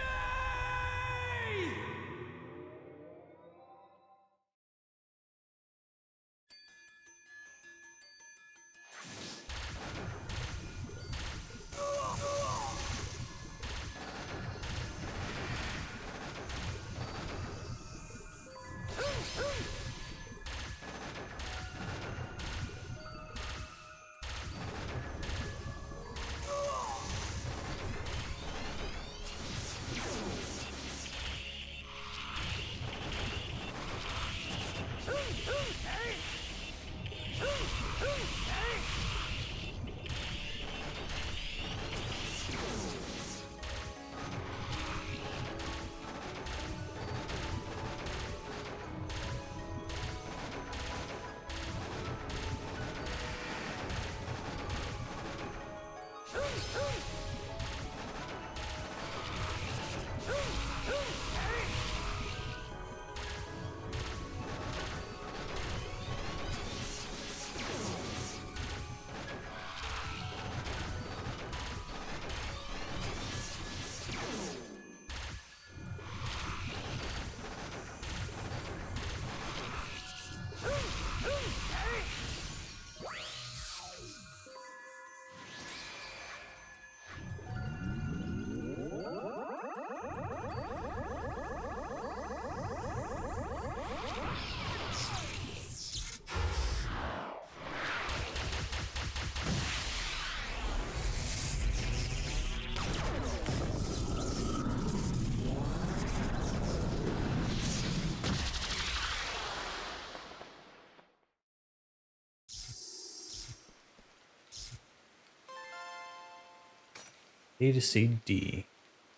A to C D.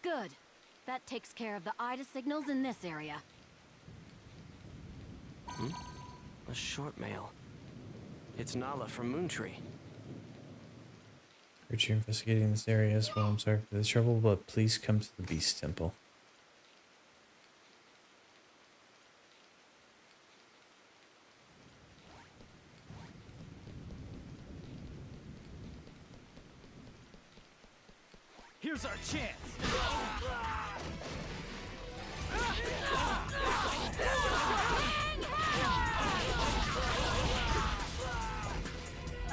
Good. That takes care of the IDA signals in this area. A short mail. It's Nala from Moontree. Heard you're investigating this area as well. I'm sorry for the trouble, but please come to the Beast Temple. Here's our chance.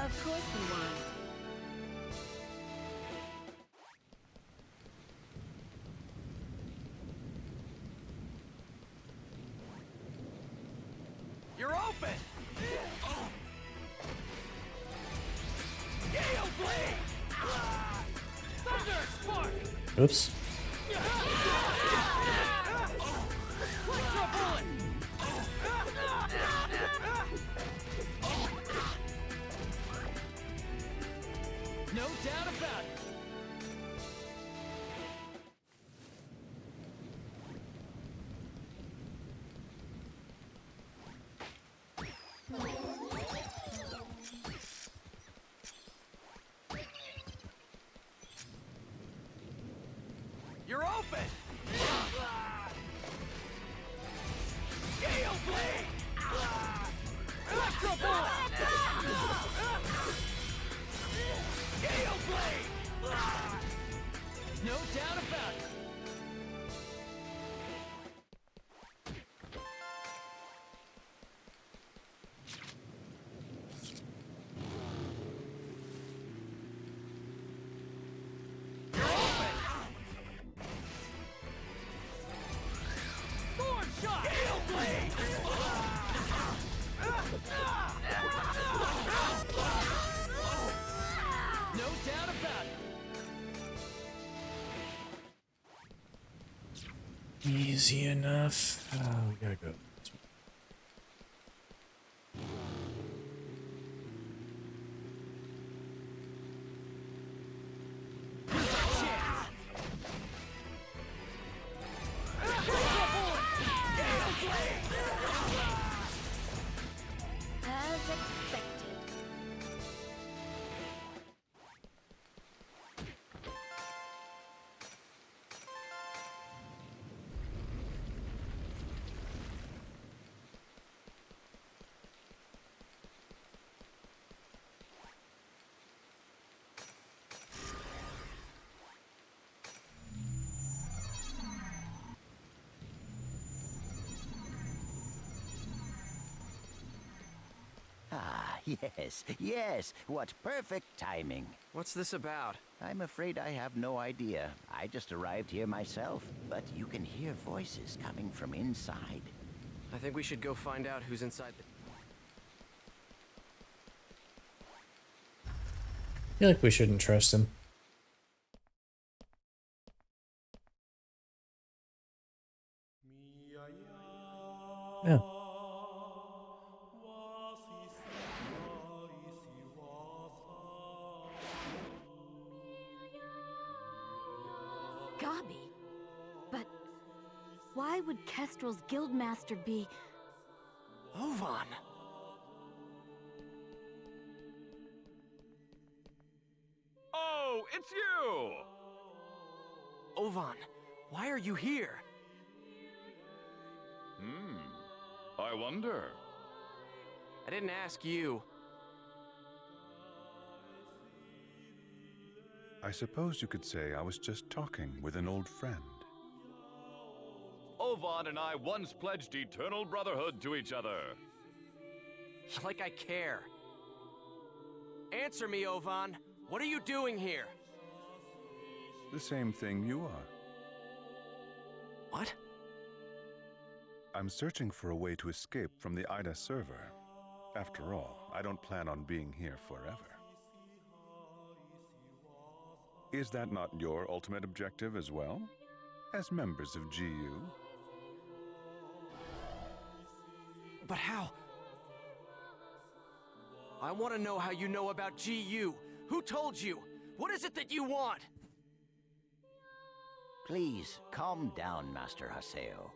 Of course we won. You're open. Gale Blade. Thunder Spark. Oops. No doubt about it. You're open. Gale Blade. Electro Bullet. Gale Blade. No doubt about it. Thorn Shot. Gale Blade. No doubt about it. Easy enough. Oh, we gotta go. As expected. Ah, yes, yes. What perfect timing. What's this about? I'm afraid I have no idea. I just arrived here myself, but you can hear voices coming from inside. I think we should go find out who's inside the... I feel like we shouldn't trust him. Yeah. Gabi? But why would Kestrel's guildmaster be... Ovan! Oh, it's it's you! Ovan, why are you here? I wonder. I didn't ask you. I suppose you could say I was just talking with an old friend. Ovan and I once pledged eternal brotherhood to each other. Like I care. Answer me, Ovan. What are you doing here? The same thing you are. What? I'm searching for a way to escape from the Ida server. After all, I don't plan on being here forever. Is that not your ultimate objective as well? As members of GU? But how? I want to know how you know about GU. Who told you? What is it that you want? Please, calm down, Master Haseo.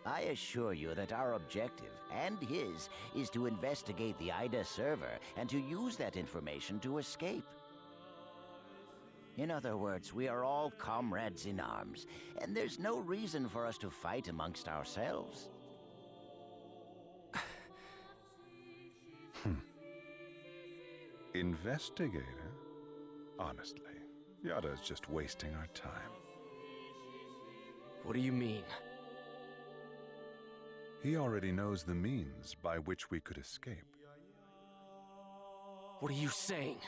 I assure you that our objective, and his, is to investigate the Ida server and to use that information to escape. In other words, we are all comrades in arms, and there's no reason for us to fight amongst ourselves. Investigator? Honestly, Yada is just wasting our time. What do you mean? He already knows the means by which we could escape. What are you saying?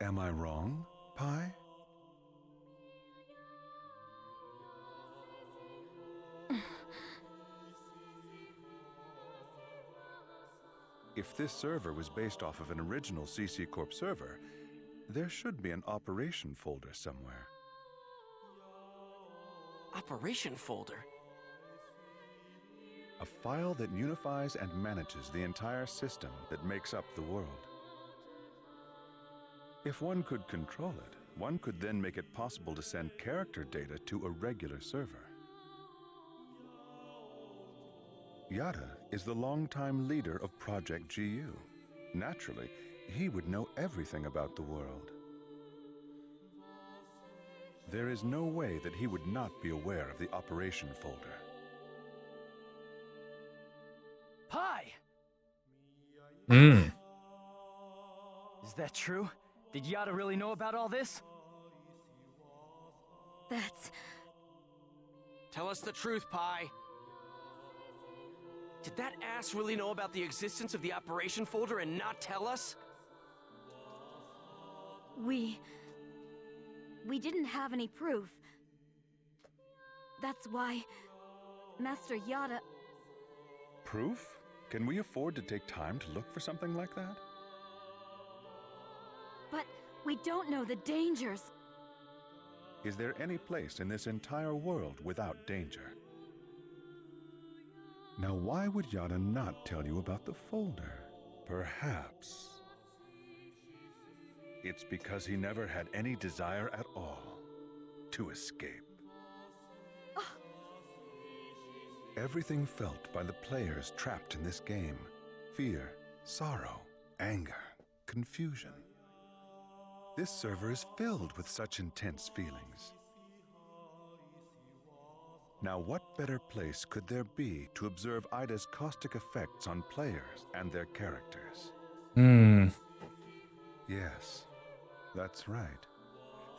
Am I wrong, Pi? If this server was based off of an original CC Corp server, there should be an operation folder somewhere. Operation folder? A file that unifies and manages the entire system that makes up the world. If one could control it, one could then make it possible to send character data to a regular server. Yada is the longtime leader of Project GU. Naturally, he would know everything about the world. There is no way that he would not be aware of the operation folder. Pi! Hmm. Is that true? Did Yada really know about all this? That's... Tell us the truth, Pi. Did that ass really know about the existence of the operation folder and not tell us? We didn't have any proof. That's why Master Yada... Proof? Can we afford to take time to look for something like that? But we don't know the dangers. Is there any place in this entire world without danger? Now, why would Yada not tell you about the folder? Perhaps it's because he never had any desire at all to escape. Everything felt by the players trapped in this game. Fear, sorrow, anger, confusion. This server is filled with such intense feelings. Now, what better place could there be to observe Ida's caustic effects on players and their characters? Yes, that's right.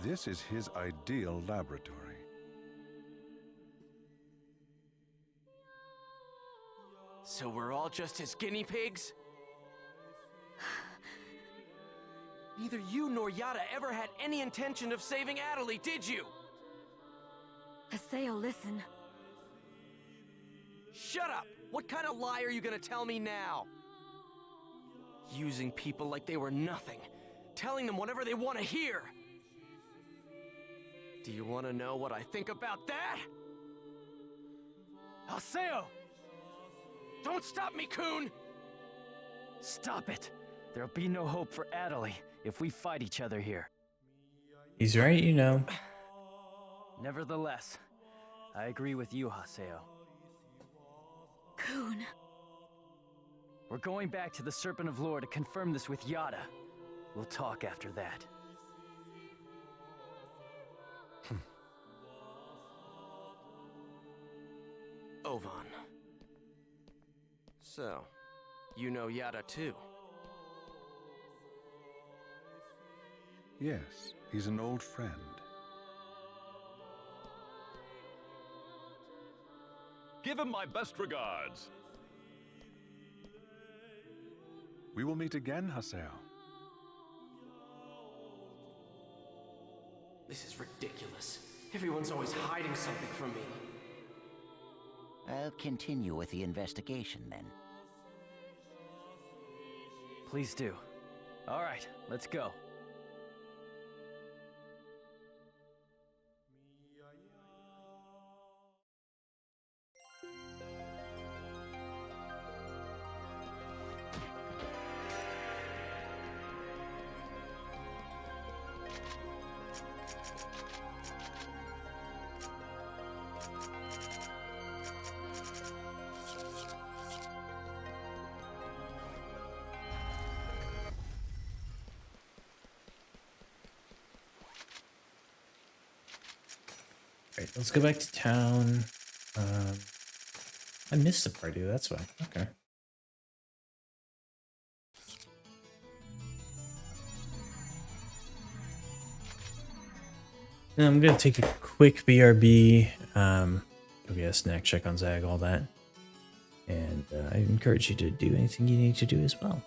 This is his ideal laboratory. So we're all just his guinea pigs? Neither you nor Yada ever had any intention of saving Adelie, did you? Haseo, listen. Shut up! What kind of lie are you gonna tell me now? Using people like they were nothing. Telling them whatever they want to hear. Do you want to know what I think about that? Haseo! Don't stop me, Coon! Stop it! There'll be no hope for Adelie if we fight each other here. He's right, you know. Nevertheless, I agree with you, Haseo. Coon. We're going back to the Serpent of Lore to confirm this with Yada. We'll talk after that. Ovan. So, you know Yada too? Yes, he's an old friend. Give him my best regards. We will meet again, Haseo. This is ridiculous. Everyone's always hiding something from me. I'll continue with the investigation then. Please do. All right, let's go. Right, let's go back to town. I missed the party, that's why. Okay. Now I'm gonna take a quick BRB, go get a snack, check on Zag, all that. And I encourage you to do anything you need to do as well.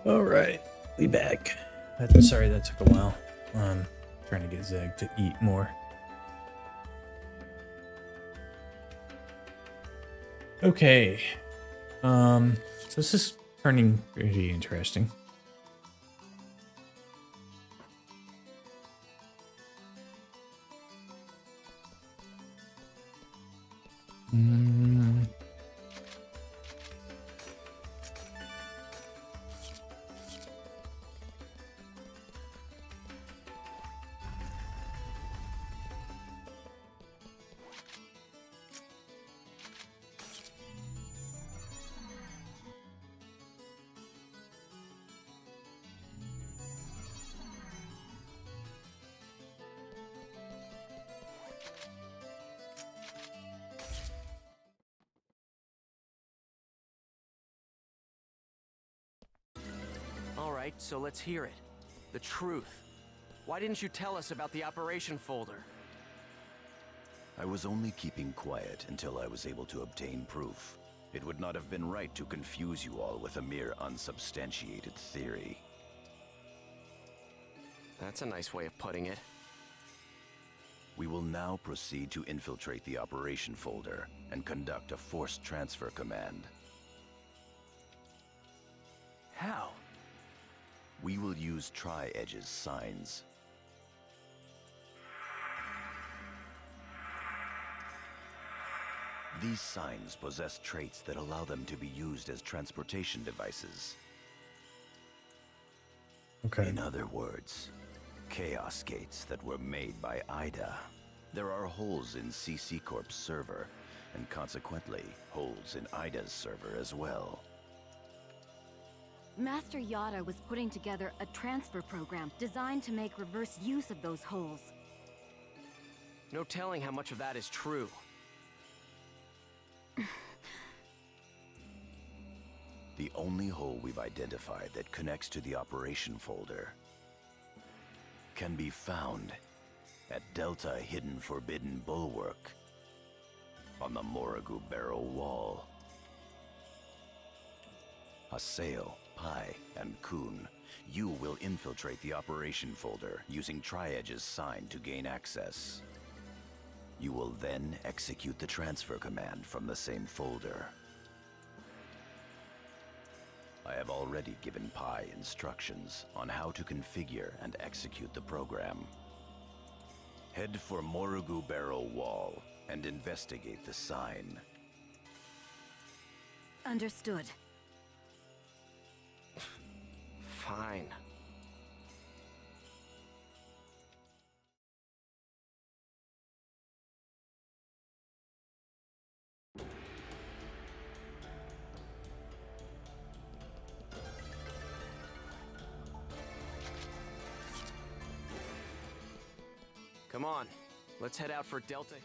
All right, we back. Sorry that took a while. Trying to get Zeg to eat more. Okay. So this is turning pretty interesting. Alright, so let's hear it. The truth. Why didn't you tell us about the operation folder? I was only keeping quiet until I was able to obtain proof. It would not have been right to confuse you all with a mere unsubstantiated theory. That's a nice way of putting it. We will now proceed to infiltrate the operation folder and conduct a forced transfer command. How? We will use Tri-Edge's signs. These signs possess traits that allow them to be used as transportation devices. Okay. In other words, Chaos Gates that were made by Ida. There are holes in CC Corp's server, and consequently, holes in Ida's server as well. Master Yada was putting together a transfer program designed to make reverse use of those holes. No telling how much of that is true. The only hole we've identified that connects to the operation folder can be found at Delta Hidden Forbidden Bulwark on the Morrigu Barrow Wall. Haseo, Pai, and Kun, you will infiltrate the operation folder using Tri-Edge's sign to gain access. You will then execute the transfer command from the same folder. I have already given Pai instructions on how to configure and execute the program. Head for Morrigu Barrow Wall and investigate the sign. Understood. Fine. Come on, let's head out for Delta.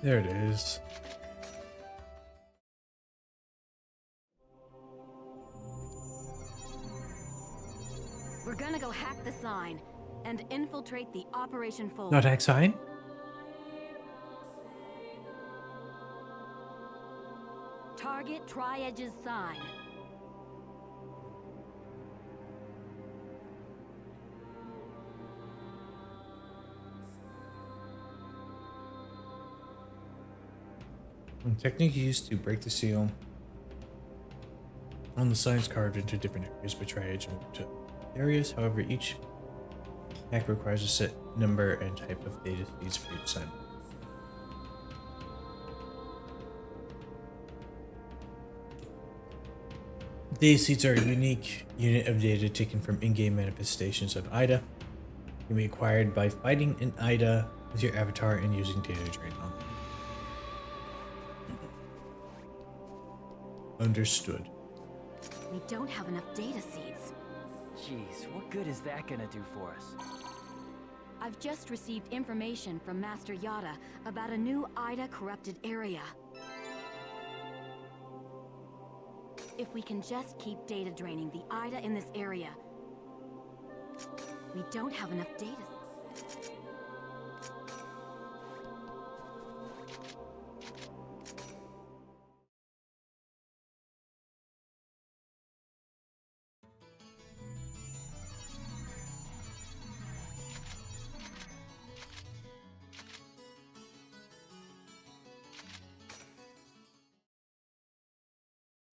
There it is. We're gonna go hack the sign and infiltrate the operation folder. Not hack sign? Target Tri-Edge's sign. Technique used to break the seal on the signs carved into different areas by Tri-Edge to areas. However, each hack requires a set number and type of data feeds for each sign. Data seeds are a unique unit of data taken from in-game manifestations of Ida. Can be acquired by fighting an Ida with your avatar and using data drain on them. Understood. We don't have enough data seeds. Jeez, what good is that gonna do for us? I've just received information from Master Yada about a new Ida corrupted area. If we can just keep data draining the Ida in this area, we don't have enough data.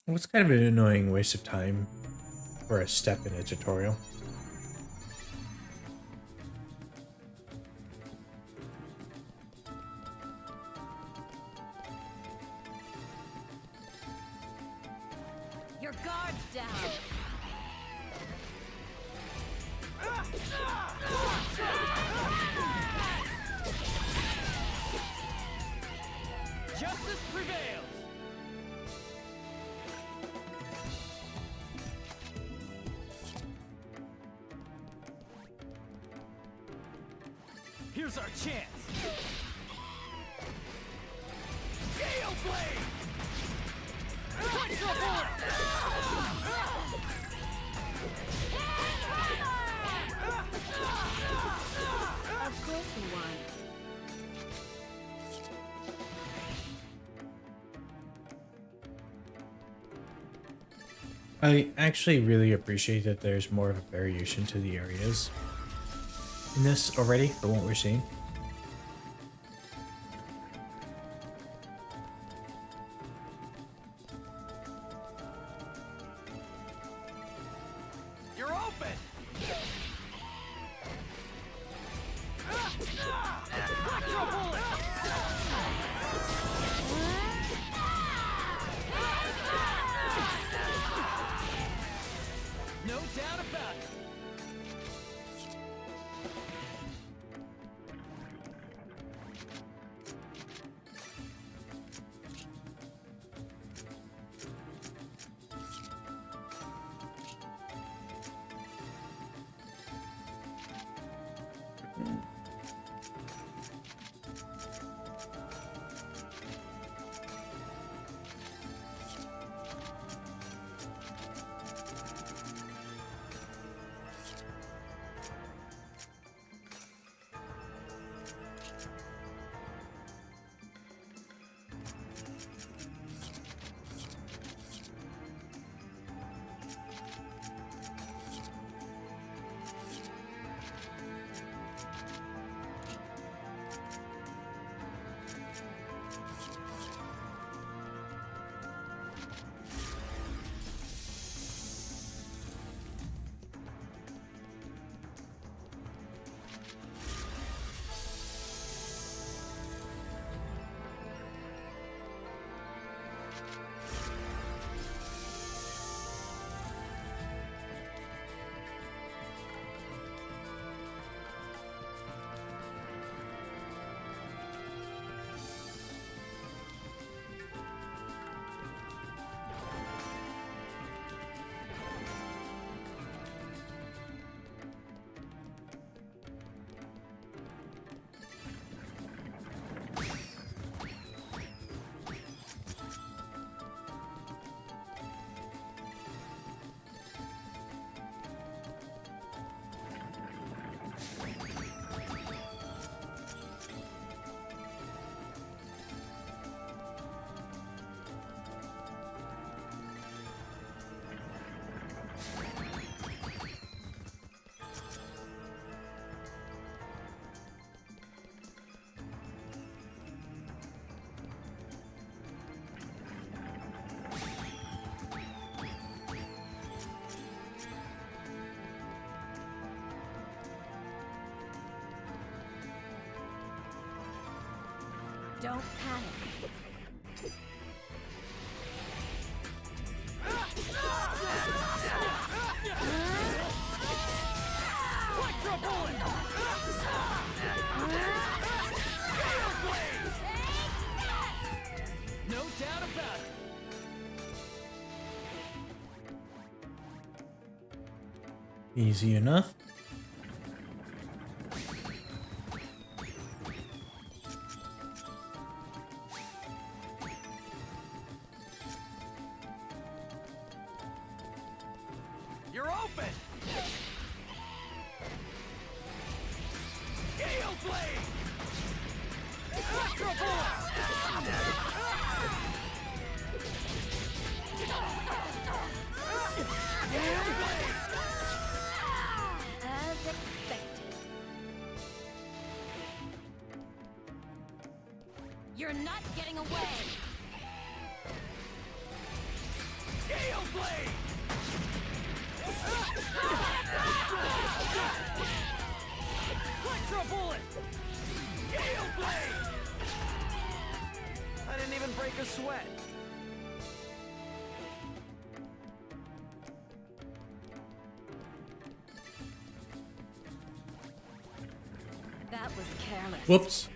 Well, it's kind of an annoying waste of time for a step in a tutorial. Your guard's down! Justice prevails! Here's our chance! Gale Blade! Punch your bullet! Of course we won. I actually really appreciate that there's more of a variation to the areas in this already for what we're seeing. You're open! Electro bullet! No doubt about it! Don't panic. Electro bullet! Gale Blade! No doubt about it! Easy enough. You're open! Gale Blade! Electro Gale Blade! As expected. You're not getting away! Gale Blade! Electro Bullet! Gale Blade! I didn't even break a sweat. That was careless. Whoops.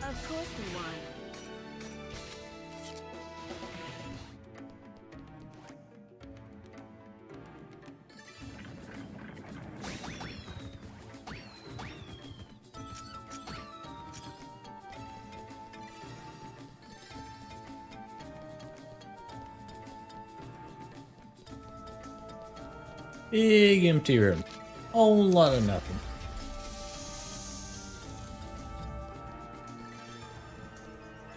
Of course we won. Big empty room. Whole lot of nothing.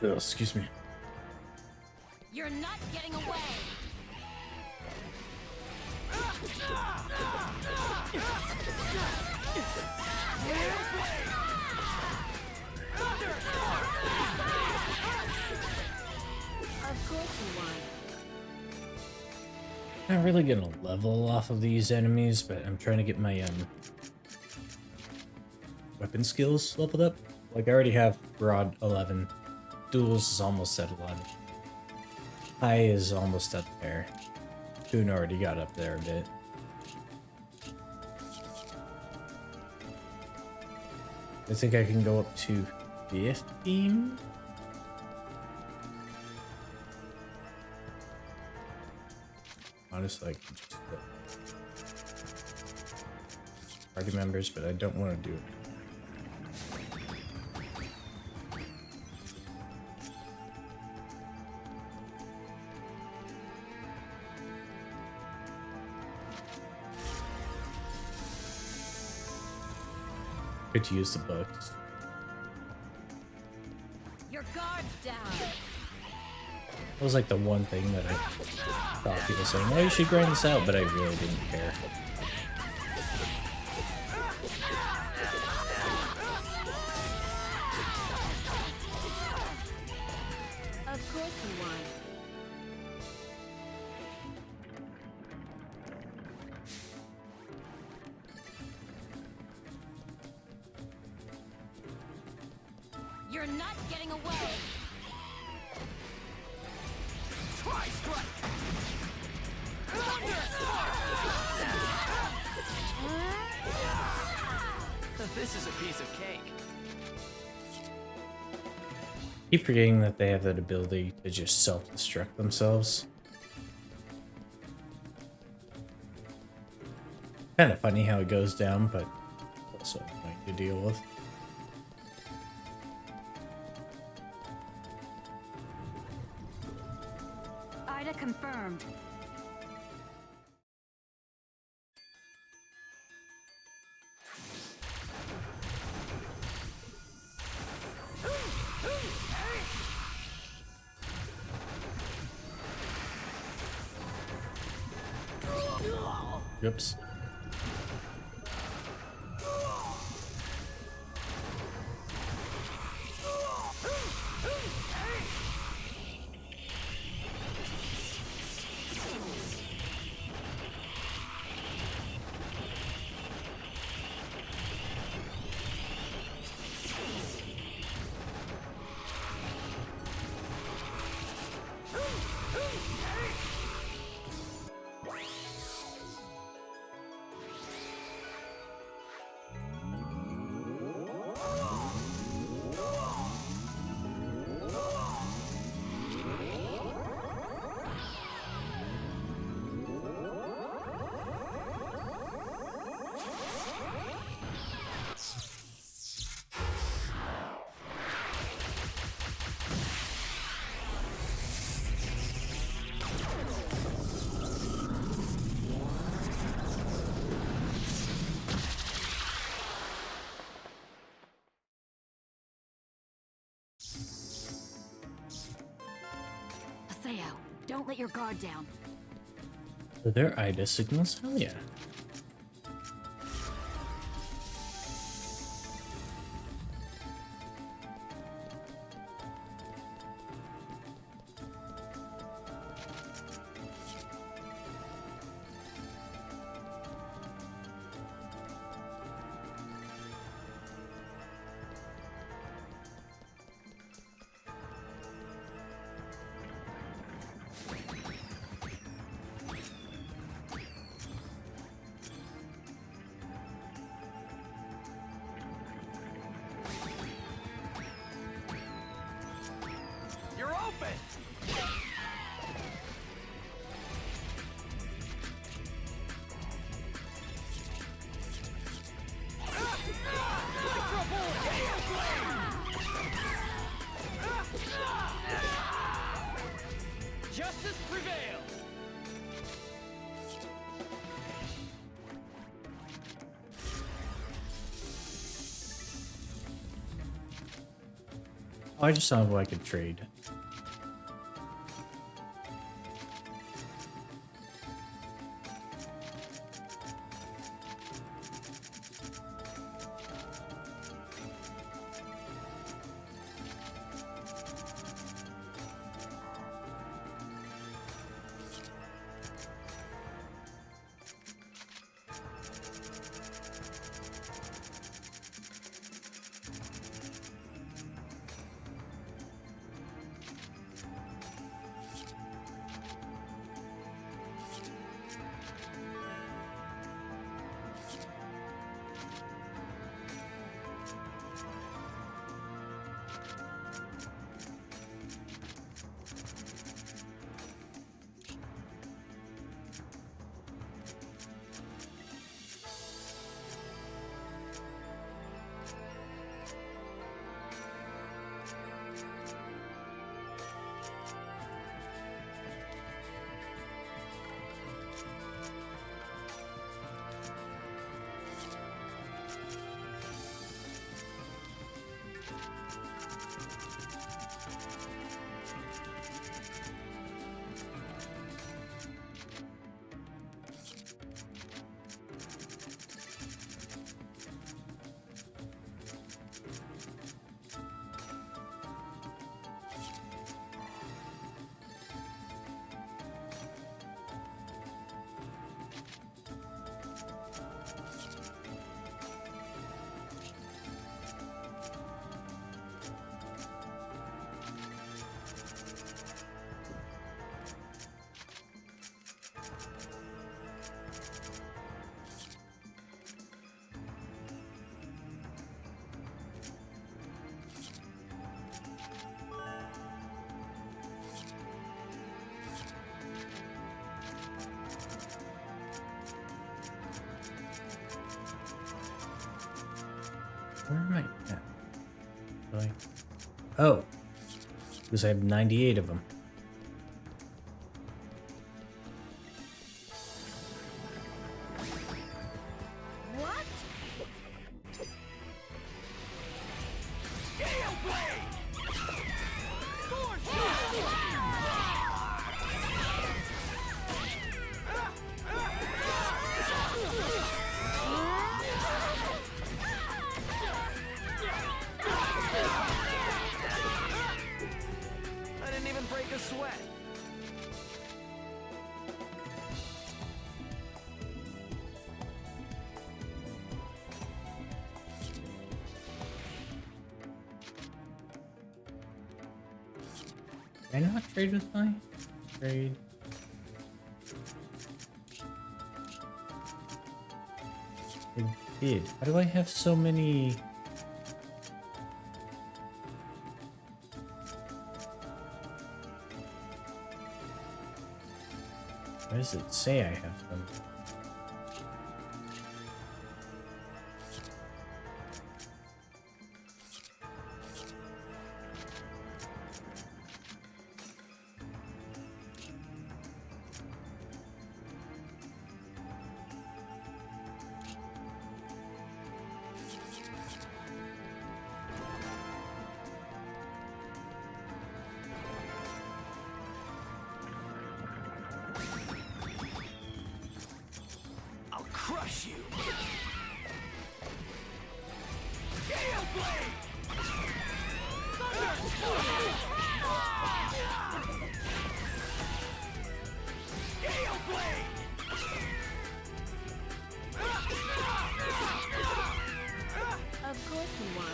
Oh, excuse me. You're not getting away! Of course we won. Not really gonna level off of these enemies, but I'm trying to get my weapon skills leveled up. Like I already have broad 11. Duels is almost at 11. High is almost up there. Toon already got up there a bit. I think I can go up to 15. Honestly, I can just put party members, but I don't want to do it. Good to use the books. Your guard's down. That was like the one thing that I thought people saying, oh, you should grind this out, but I really didn't care. Of course we won. You're not getting away! Tri-Strike! This is a piece of cake. Keep forgetting that they have that ability to just self-destruct themselves. Kind of funny how it goes down, but also annoying to deal with. Ida confirmed. Oops. Don't let your guard down. Are there IDA signals? Hell yeah. You're open! Justice prevails! Oh, I just saw who I could trade. Where am I at? Really? Oh, because I have 98 of them. What? Gale Blade! Force I didn't even break a sweat. Did I not trade with my trade? I did. How do I have so many? Why does it say I have them? Of course we won.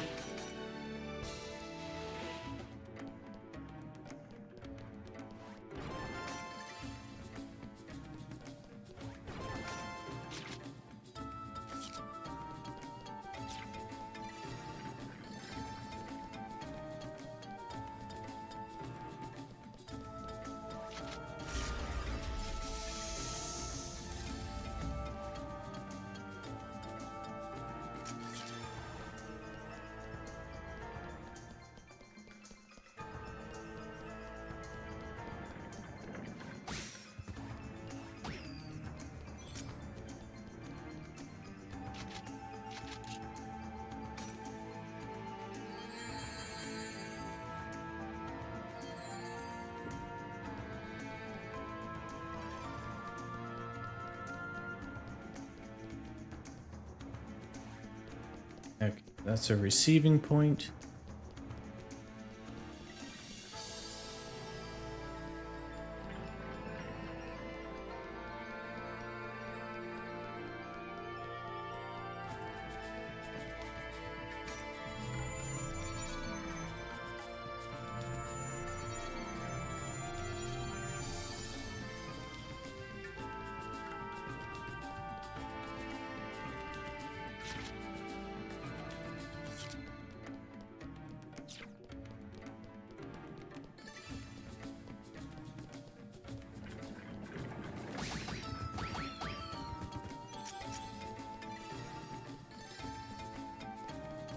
Okay, that's a receiving point.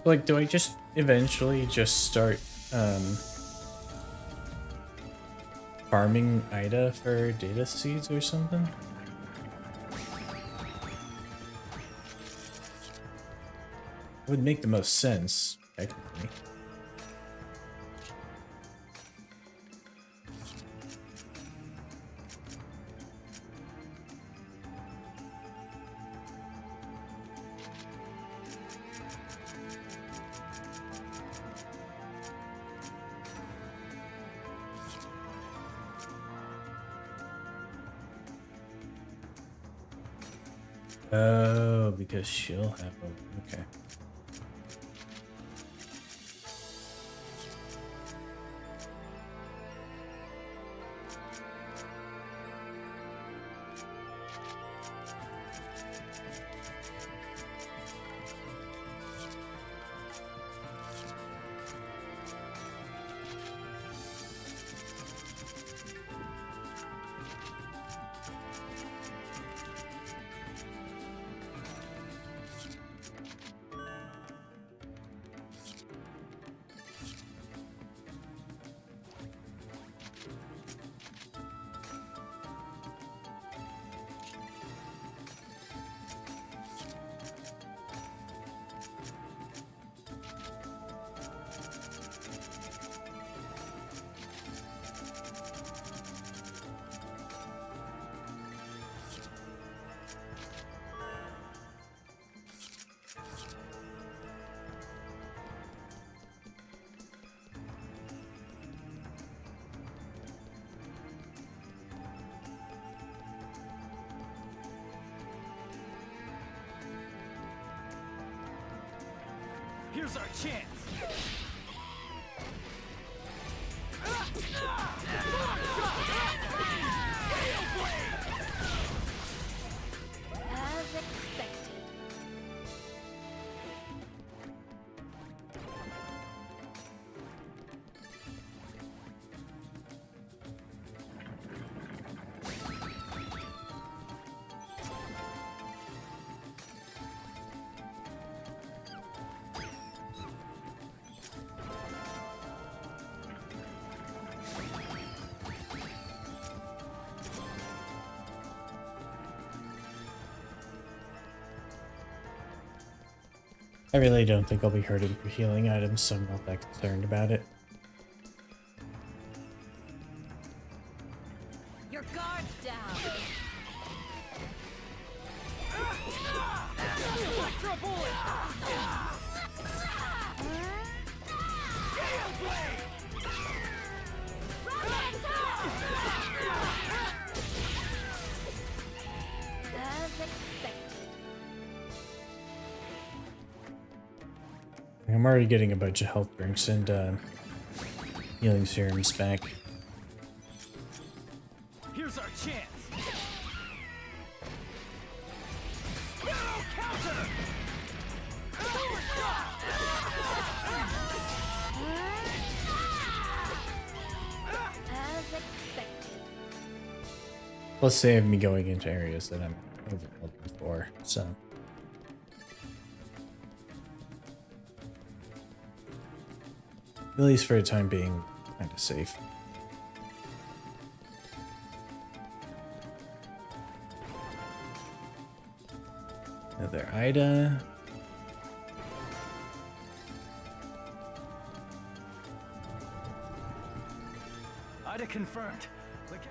Like, do I just eventually just start farming Ida for data seeds or something? Would make the most sense, technically. Oh, because she'll have a... Okay. Here's our chance. As expected. I really don't think I'll be hurting for healing items, so I'm not that concerned about it. Your guard's down. Electro bullet! expected. I'm already getting a bunch of health drinks and healing serums back. Here's our chance. Counter! As expected. Plus, they have me going into areas that I'm overlooked before, so. At least for the time being, kind of safe. Another Ida. Ida confirmed. Look out.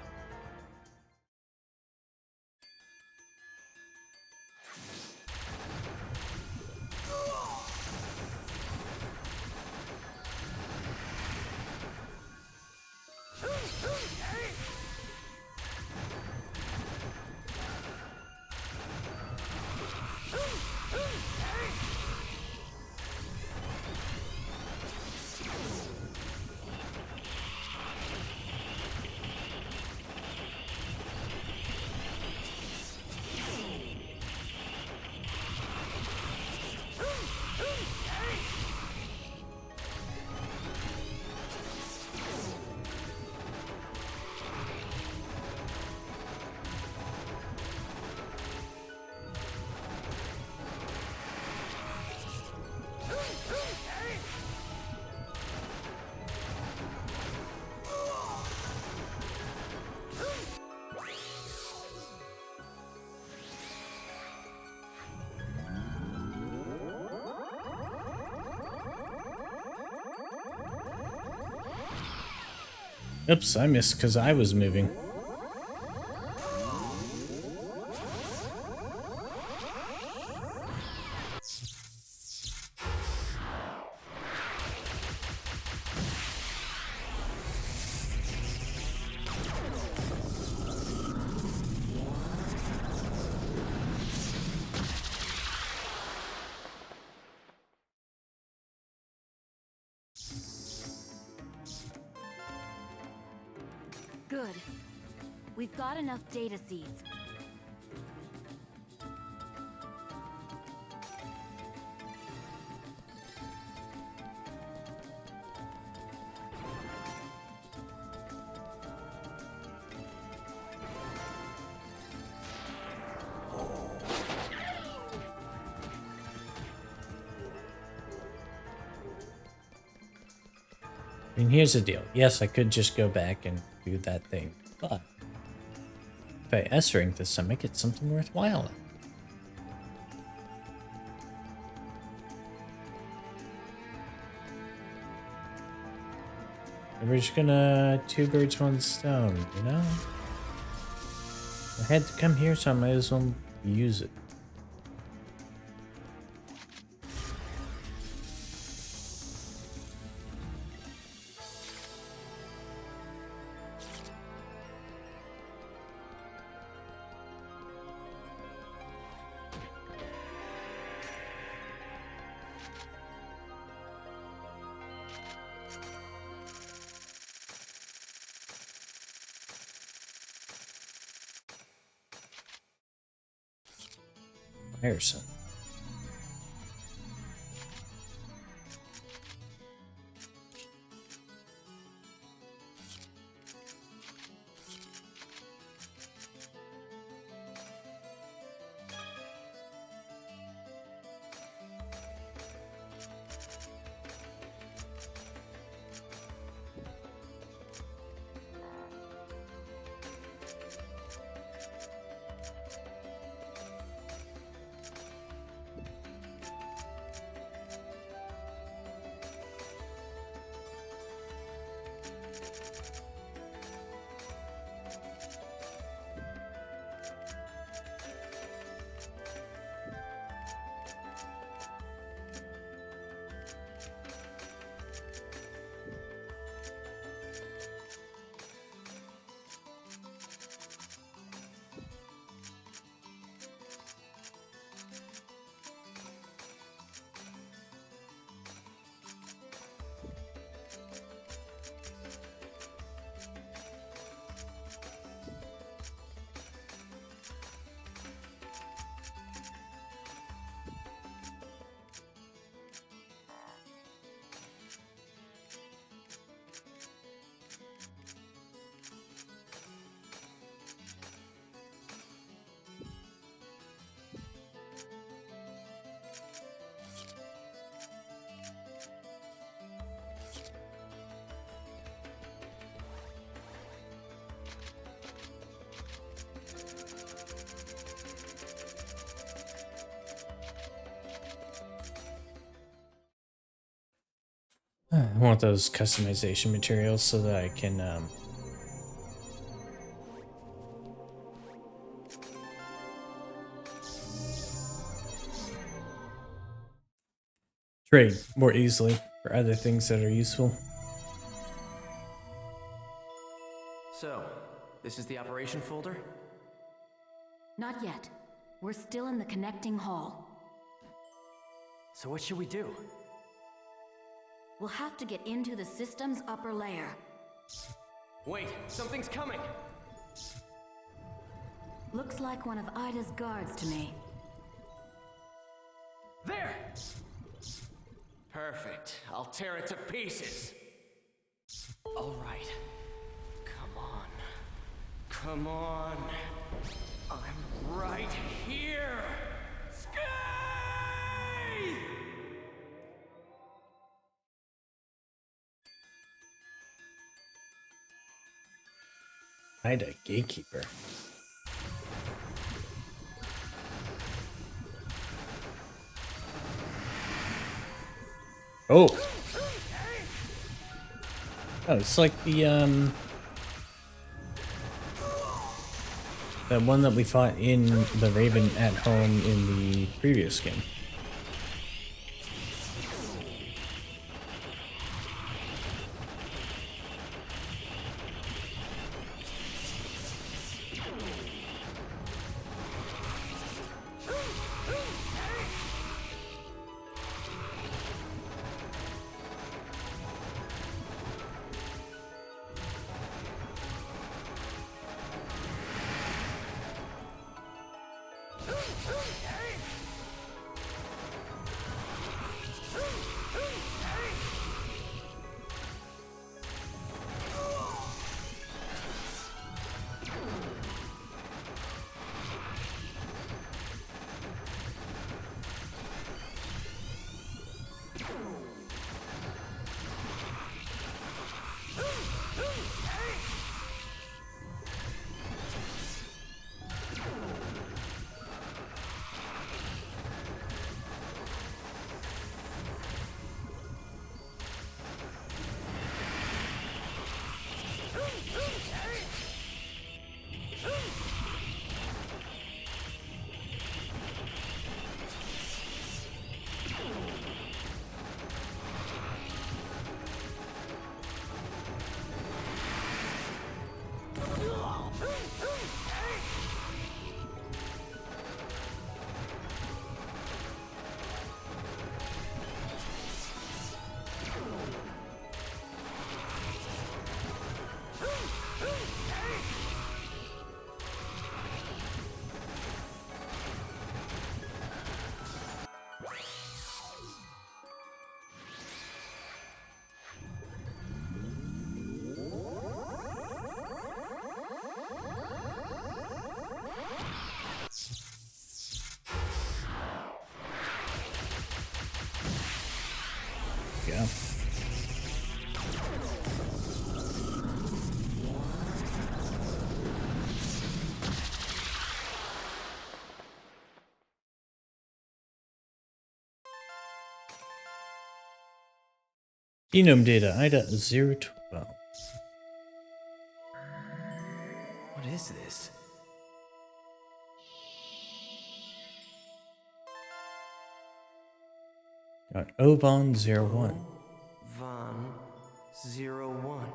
Oops, I missed because I was moving. Good. We've got enough data seeds. I mean, here's the deal. Yes, I could just go back and do that thing, but if I S-rank this, I might get something worthwhile. And we're just gonna two birds, one stone, you know? I had to come here, so I might as well use it. Harrison. I want those customization materials so that I can trade more easily for other things that are useful. So, this is the operation folder? Not yet. We're still in the connecting hall. So what should we do? We'll have to get into the system's upper layer. Wait, something's coming! Looks like one of Ida's guards to me. There! Perfect. I'll tear it to pieces. All right. Come on. Come on. I'm right here! Sky! Ida Gatekeeper. Oh. Oh, it's like the one that we fought in the Raven at Home in the previous game. Yeah. Genome data, IDA 012. What is this? Got Ovan 01. Von 01.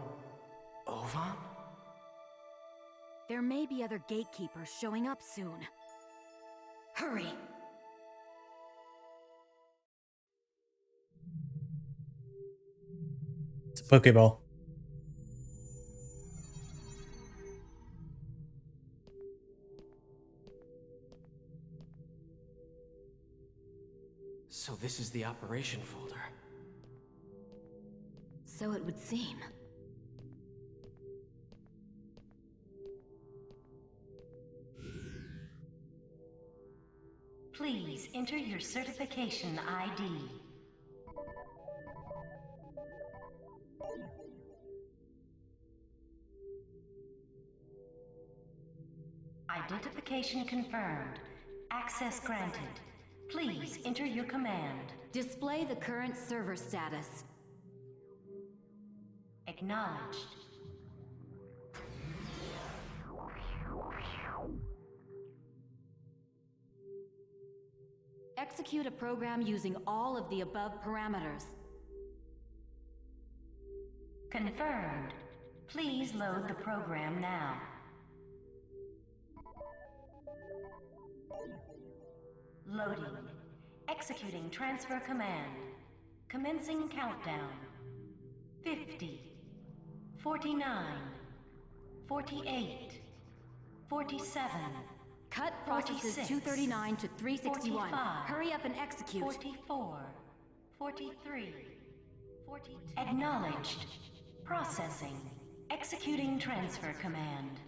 Ovan? There may be other gatekeepers showing up soon. Hurry! It's a Pokeball. So this is the operation folder. So it would seem. Please enter your certification ID. Identification confirmed. Access granted. Please enter your command. Display the current server status. Acknowledged. Execute a program using all of the above parameters. Confirmed. Please load the program now. Loading. Executing transfer command. Commencing countdown. 50. 49. 48. 47. Cut processes 46, 239 to 361. 45, Hurry up and execute. 44. 43. 42. Acknowledged. Processing. Executing transfer command.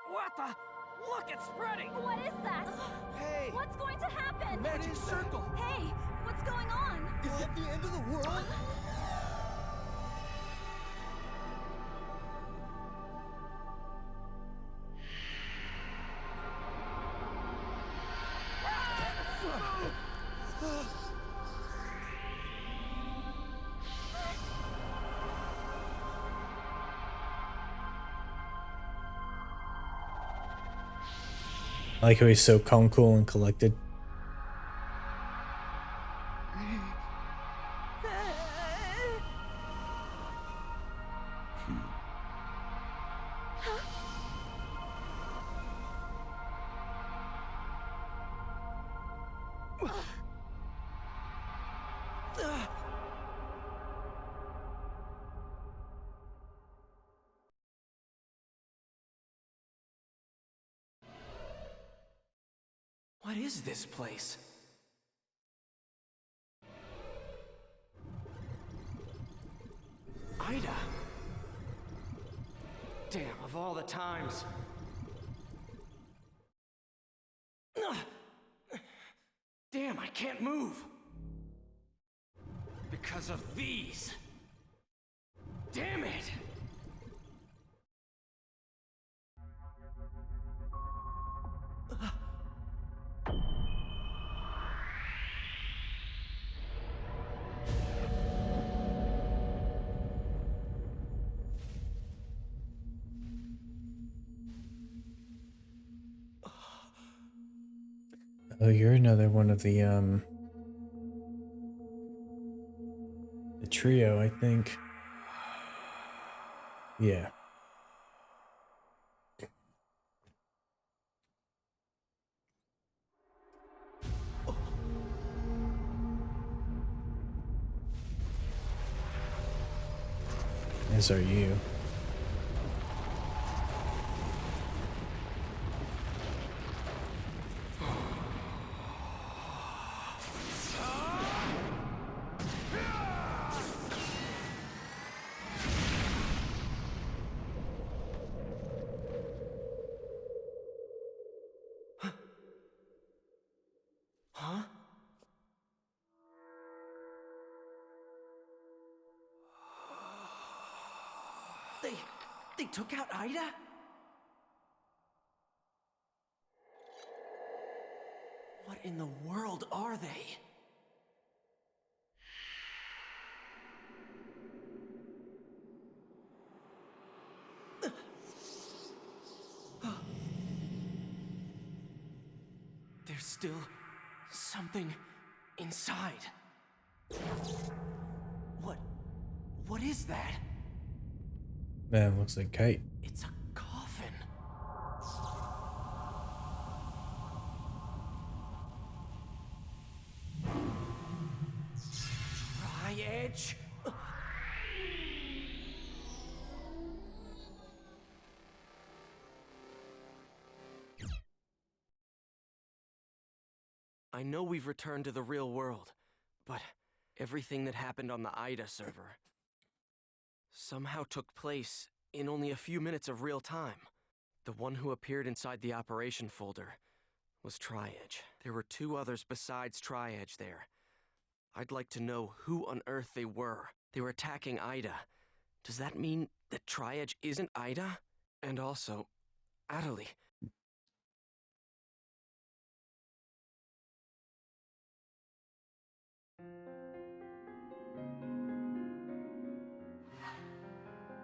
What the? Look, it's spreading! What is that? Hey! What's going to happen? Magic circle! Hey, what's going on? Is it the end of the world? I like how he's so calm, cool, and collected. What is this place? Ida? Damn, of all the times. Ugh. Damn, I can't move. Because of these. Damn it! Oh, you're another one of the trio, I think. Yeah. As are you. Huh? They took out Ida? What in the world are they? There's still something inside. What is that? Man, looks like Kite. It's a coffin. Tri-Edge? I know we've returned to the real world, but everything that happened on the Ida server somehow took place in only a few minutes of real time. The one who appeared inside the operation folder was Tri-Edge. There were 2 others besides Tri-Edge there. I'd like to know who on earth they were. They were attacking Ida. Does that mean that Tri-Edge isn't Ida? And also, Adelie.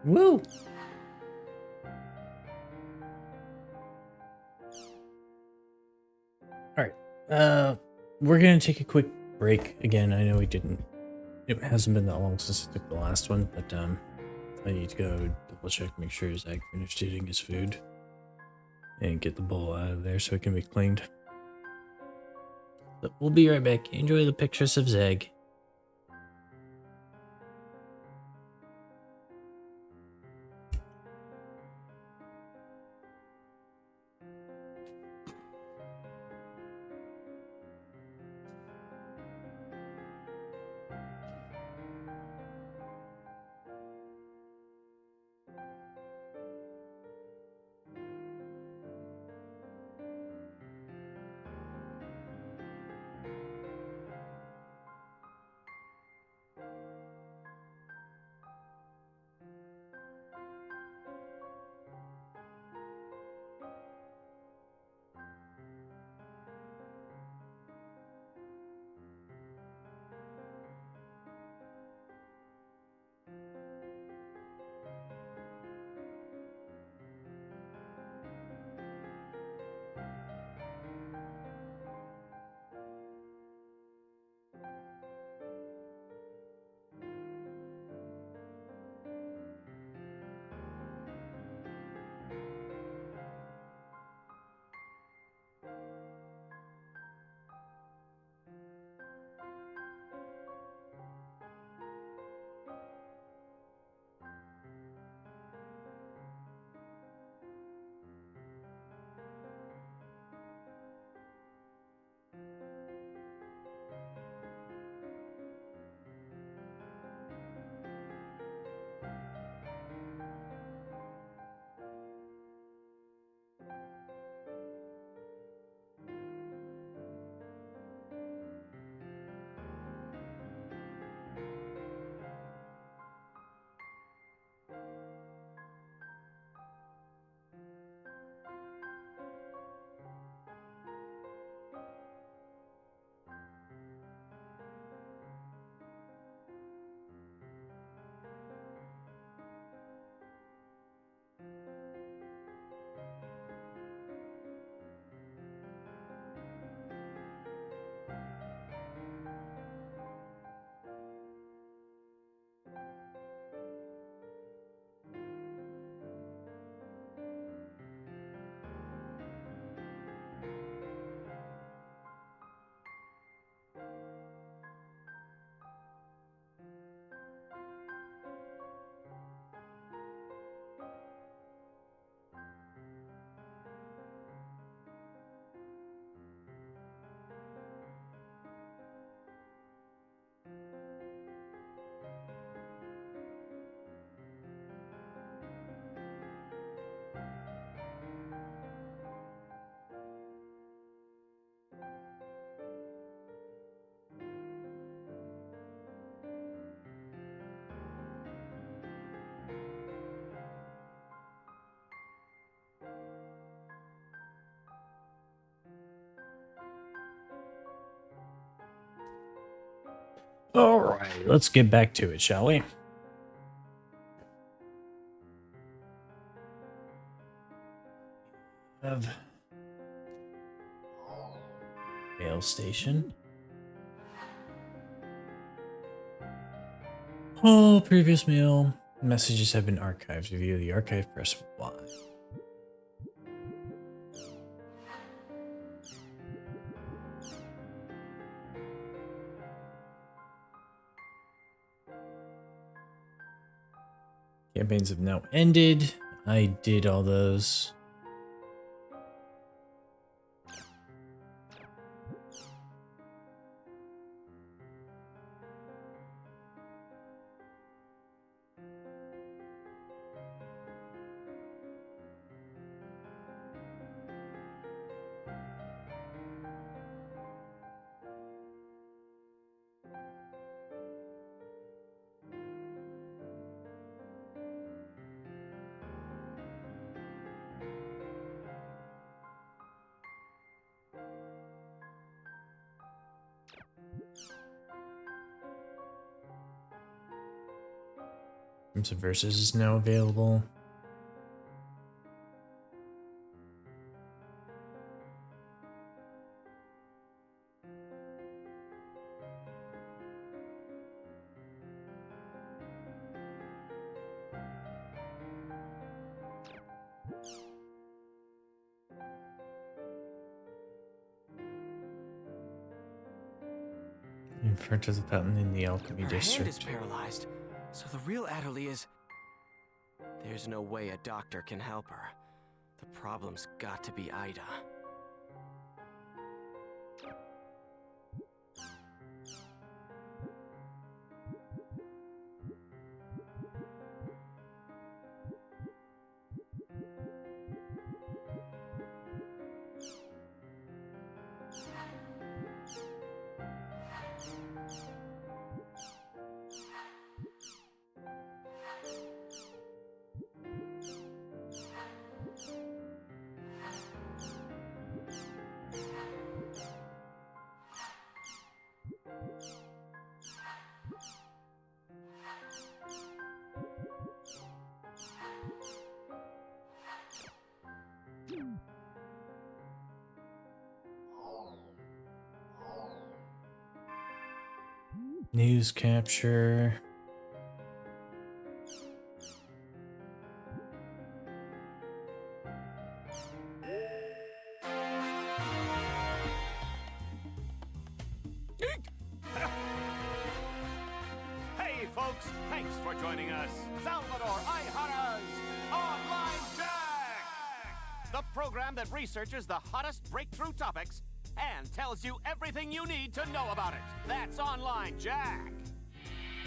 Woo! Alright. We're gonna take a quick break again. I know we didn't. It hasn't been that long since I took the last one, but I need to go double check, make sure Zach finished eating his food. And get the bowl out of there so it can be cleaned. But we'll be right back. Enjoy the pictures of Zeg. Alright, let's get back to it, shall we? Have mail station. Oh, previous mail. Messages have been archived. To view the archive, press Y. Campaigns have now ended. I did all those. Crimson Versus is now available. In front of the fountain in the Alchemy Her District. hand is paralyzed, so the real Adderley is... There's no way a doctor can help her. The problem's got to be Ida. News capture. Hey folks, thanks for joining us. Salvador Ihara's Online Jack! The program that researches the hottest breakthrough topics and tells you everything you need to know about it. That's Online Jack.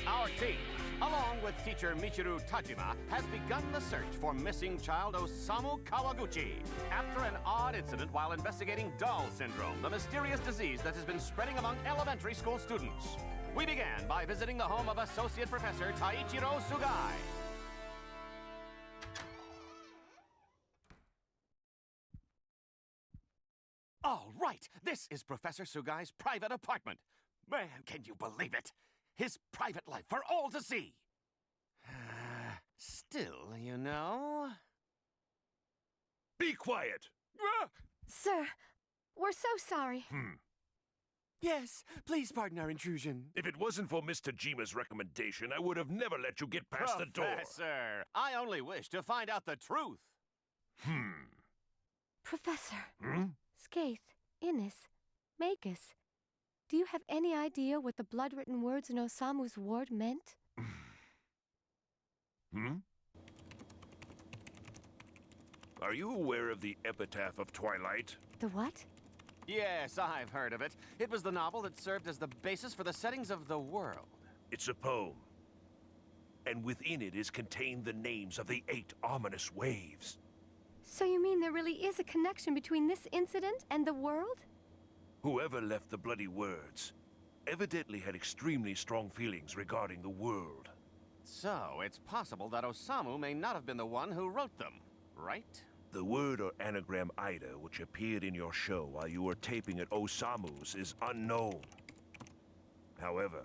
Our team, along with teacher Michiru Tajima, has begun the search for missing child Osamu Kawaguchi after an odd incident while investigating Doll Syndrome, the mysterious disease that has been spreading among elementary school students. We began by visiting the home of Associate Professor Taichiro Sugai. All right, this is Professor Sugai's private apartment. Man, can you believe it? His private life for all to see. Still, you know... Be quiet! Sir, we're so sorry. Yes, please pardon our intrusion. If it wasn't for Mr. Jima's recommendation, I would have never let you get past the door. Professor, I only wish to find out the truth. Professor, Skaith, Innis, Magus, do you have any idea what the blood-written words in Osamu's ward meant? Are you aware of the epitaph of Twilight? The what? Yes, I've heard of it. It was the novel that served as the basis for the settings of the world. It's a poem. And within it is contained the names of the 8 ominous waves. So you mean there really is a connection between this incident and the world? Whoever left the bloody words evidently had extremely strong feelings regarding the world. So, it's possible that Osamu may not have been the one who wrote them, right? The word or anagram Ida, which appeared in your show while you were taping at Osamu's, is unknown. However,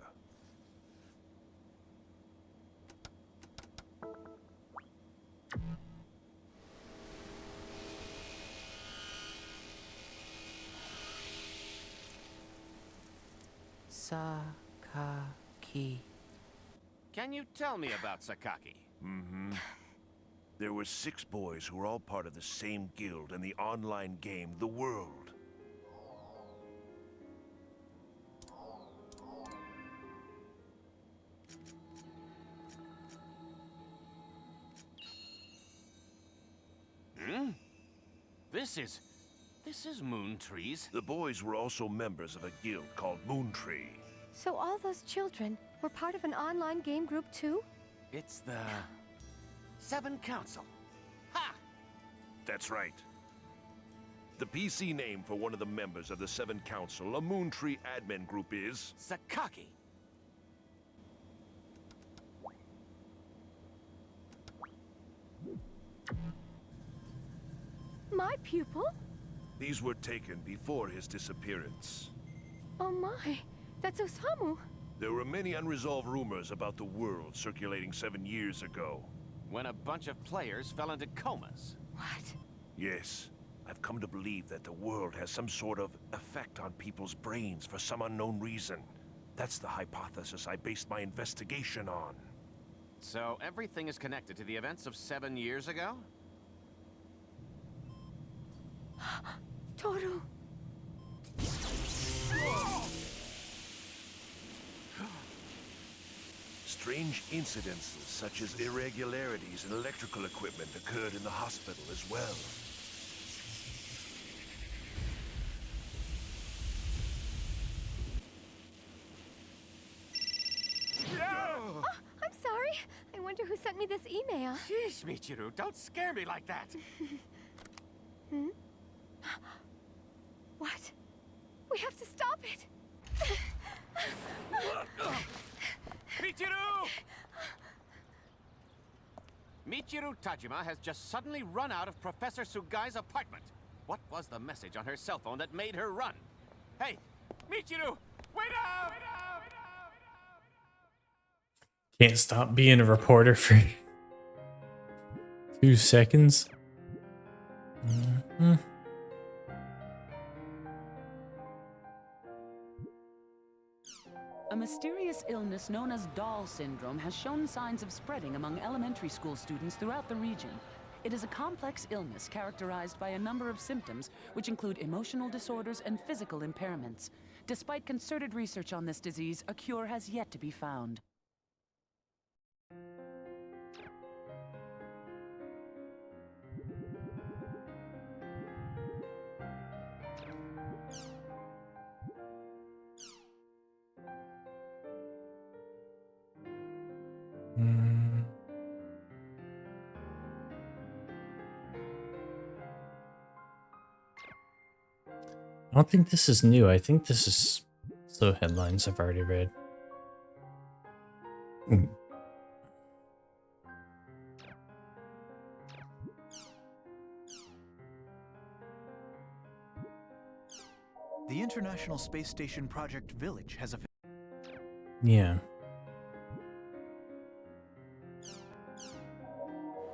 Sakaki. Can you tell me about Sakaki? There were 6 boys who were all part of the same guild in the online game, The World. This is Moon Trees. The boys were also members of a guild called Moontree. So all those children were part of an online game group too? It's the... Seven Council. Ha! That's right. The PC name for one of the members of the 7 Council, a Moontree admin group, is... Sakaki. My pupil? These were taken before his disappearance. Oh my, that's Osamu. There were many unresolved rumors about the world circulating 7 years ago. When a bunch of players fell into comas. What? Yes. I've come to believe that the world has some sort of effect on people's brains for some unknown reason. That's the hypothesis I based my investigation on. So everything is connected to the events of 7 years ago? Toru! Strange incidences such as irregularities in electrical equipment occurred in the hospital as well. Oh, I'm sorry. I wonder who sent me this email. Sheesh, Michiru, don't scare me like that. Hmm? What? We have to stop it. Michiru! Michiru Tajima has just suddenly run out of Professor Sugai's apartment. What was the message on her cell phone that made her run? Hey, Michiru, wait up! Can't stop being a reporter for 2 seconds. A mysterious illness known as Doll syndrome has shown signs of spreading among elementary school students throughout the region. It is a complex illness characterized by a number of symptoms, which include emotional disorders and physical impairments. Despite concerted research on this disease, a cure has yet to be found. I don't think this is new. I think this is slow headlines I've already read. The International Space Station Project Village has a... Yeah.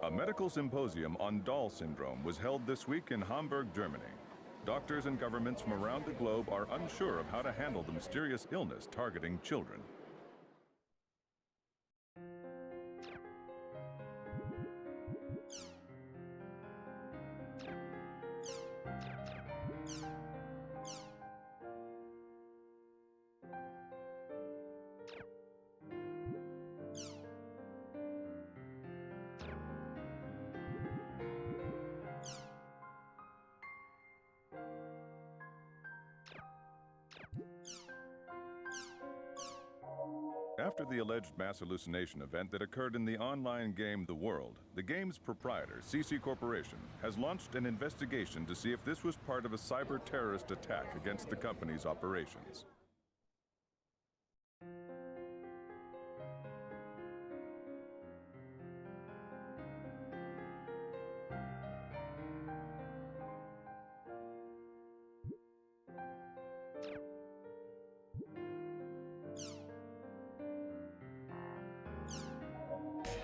A medical symposium on Doll syndrome was held this week in Hamburg, Germany. Doctors and governments from around the globe are unsure of how to handle the mysterious illness targeting children. After the alleged mass hallucination event that occurred in the online game The World, the game's proprietor, CC Corporation, has launched an investigation to see if this was part of a cyber-terrorist attack against the company's operations.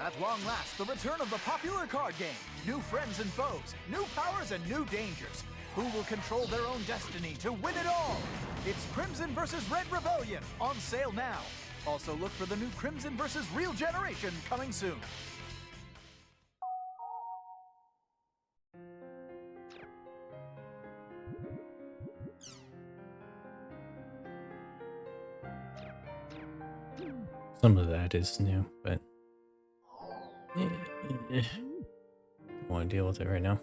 At long last, the return of the popular card game. New friends and foes, new powers and new dangers. Who will control their own destiny to win it all? It's Crimson vs. Red Rebellion, on sale now. Also look for the new Crimson vs. Real Generation coming soon. Some of that is new, but don't want to deal with it right now.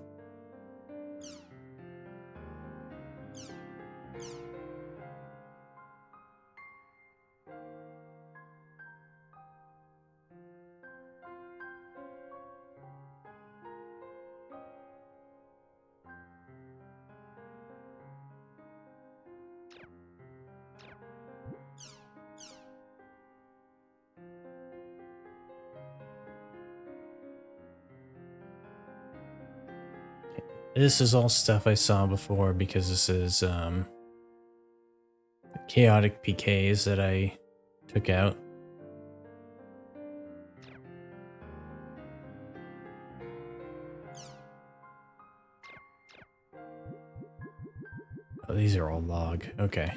This is all stuff I saw before because this is chaotic PKs that I took out. Oh, these are all log. Okay.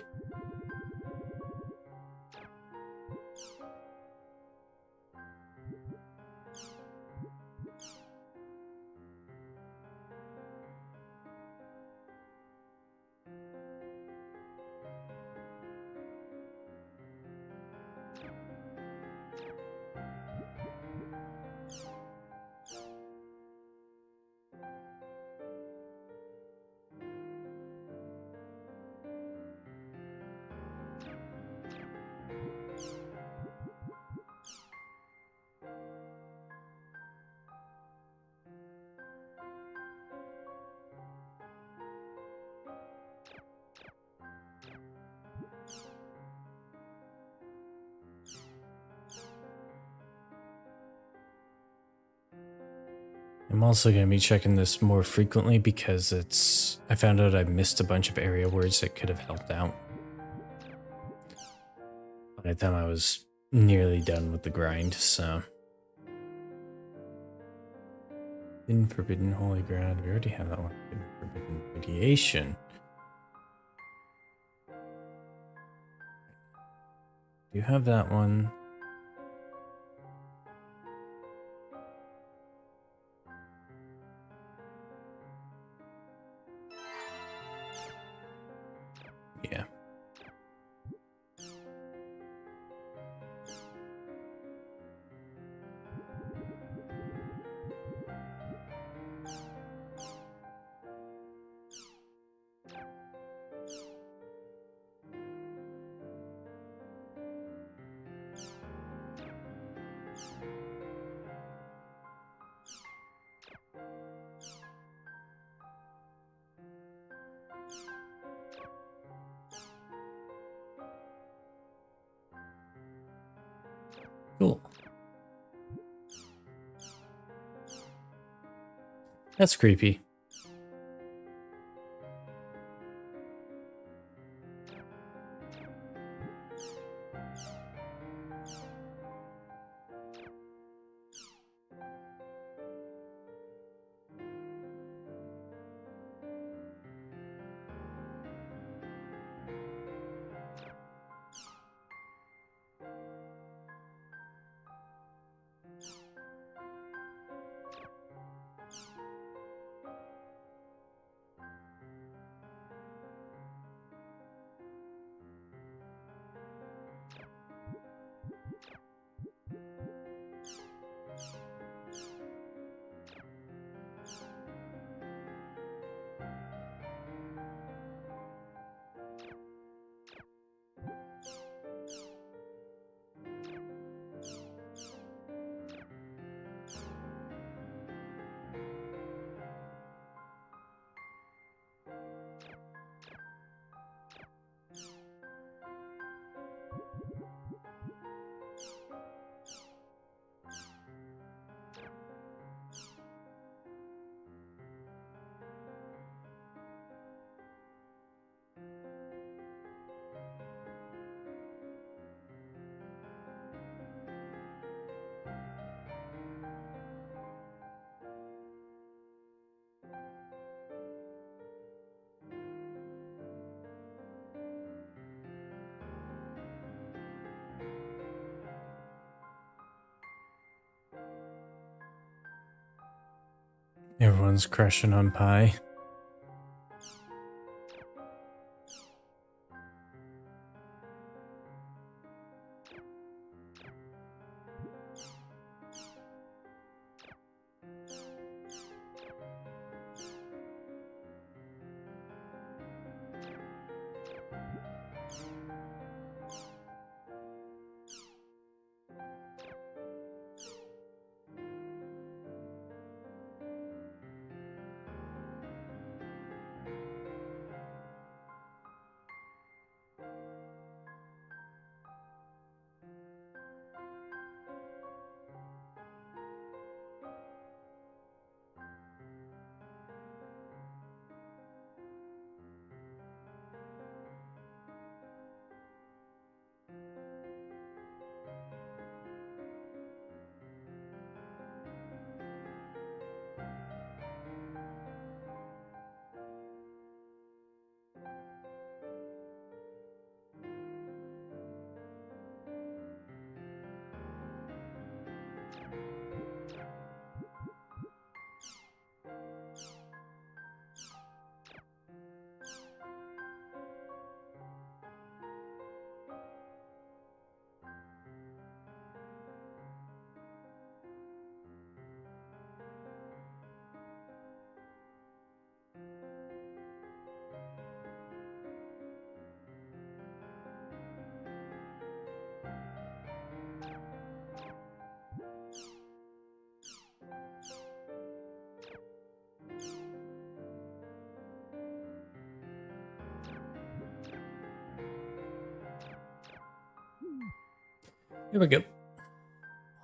I'm also going to be checking this more frequently because I found out I missed a bunch of area words that could have helped out. By the time I was nearly done with the grind, so. Hidden Forbidden Holy Ground, we already have that one. Hidden Forbidden Radiation. You have that one. Yeah. Cool. That's creepy. Everyone's crushing on pie. Here we go.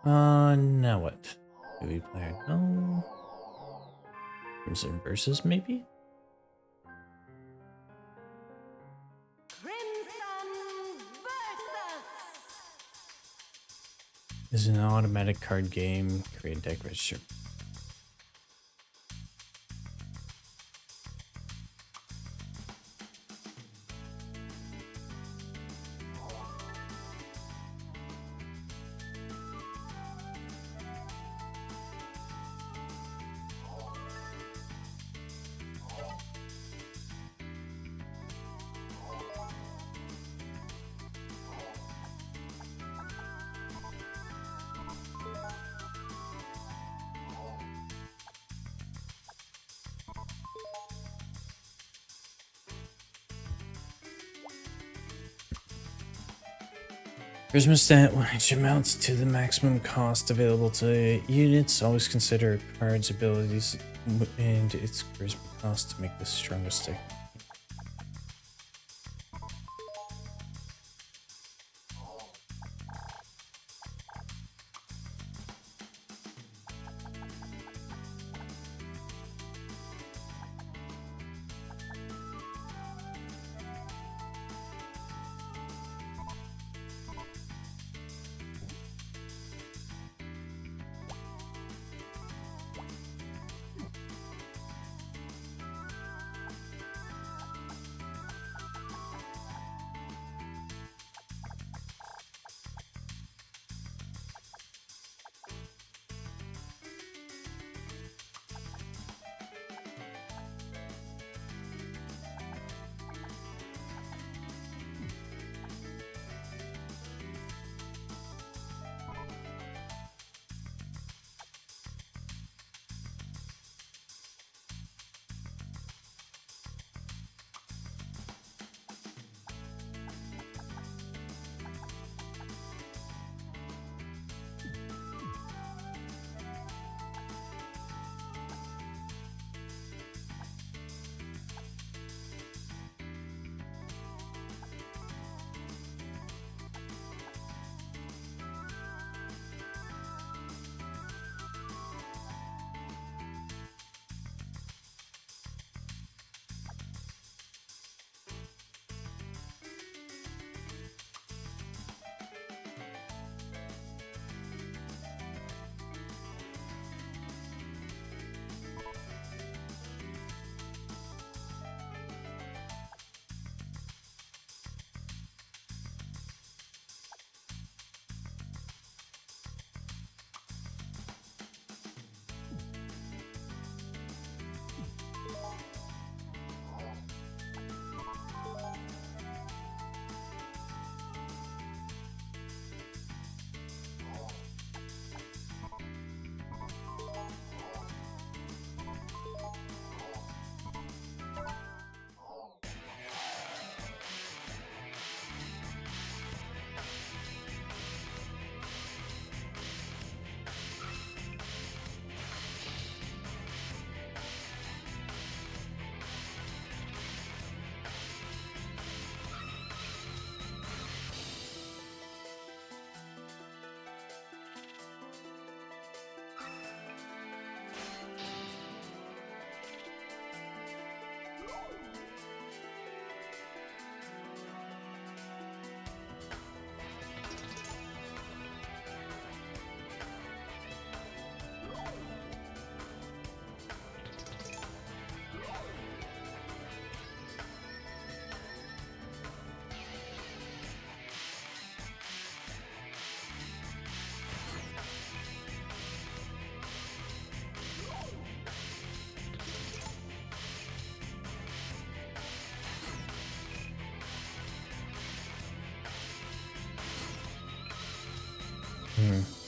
Now what? Do we play? No. Crimson versus maybe? This is an automatic card game. Create deck register. Charisma stat, which amounts to the maximum cost available to units. Always consider a card's abilities and its charisma cost to make the strongest deck.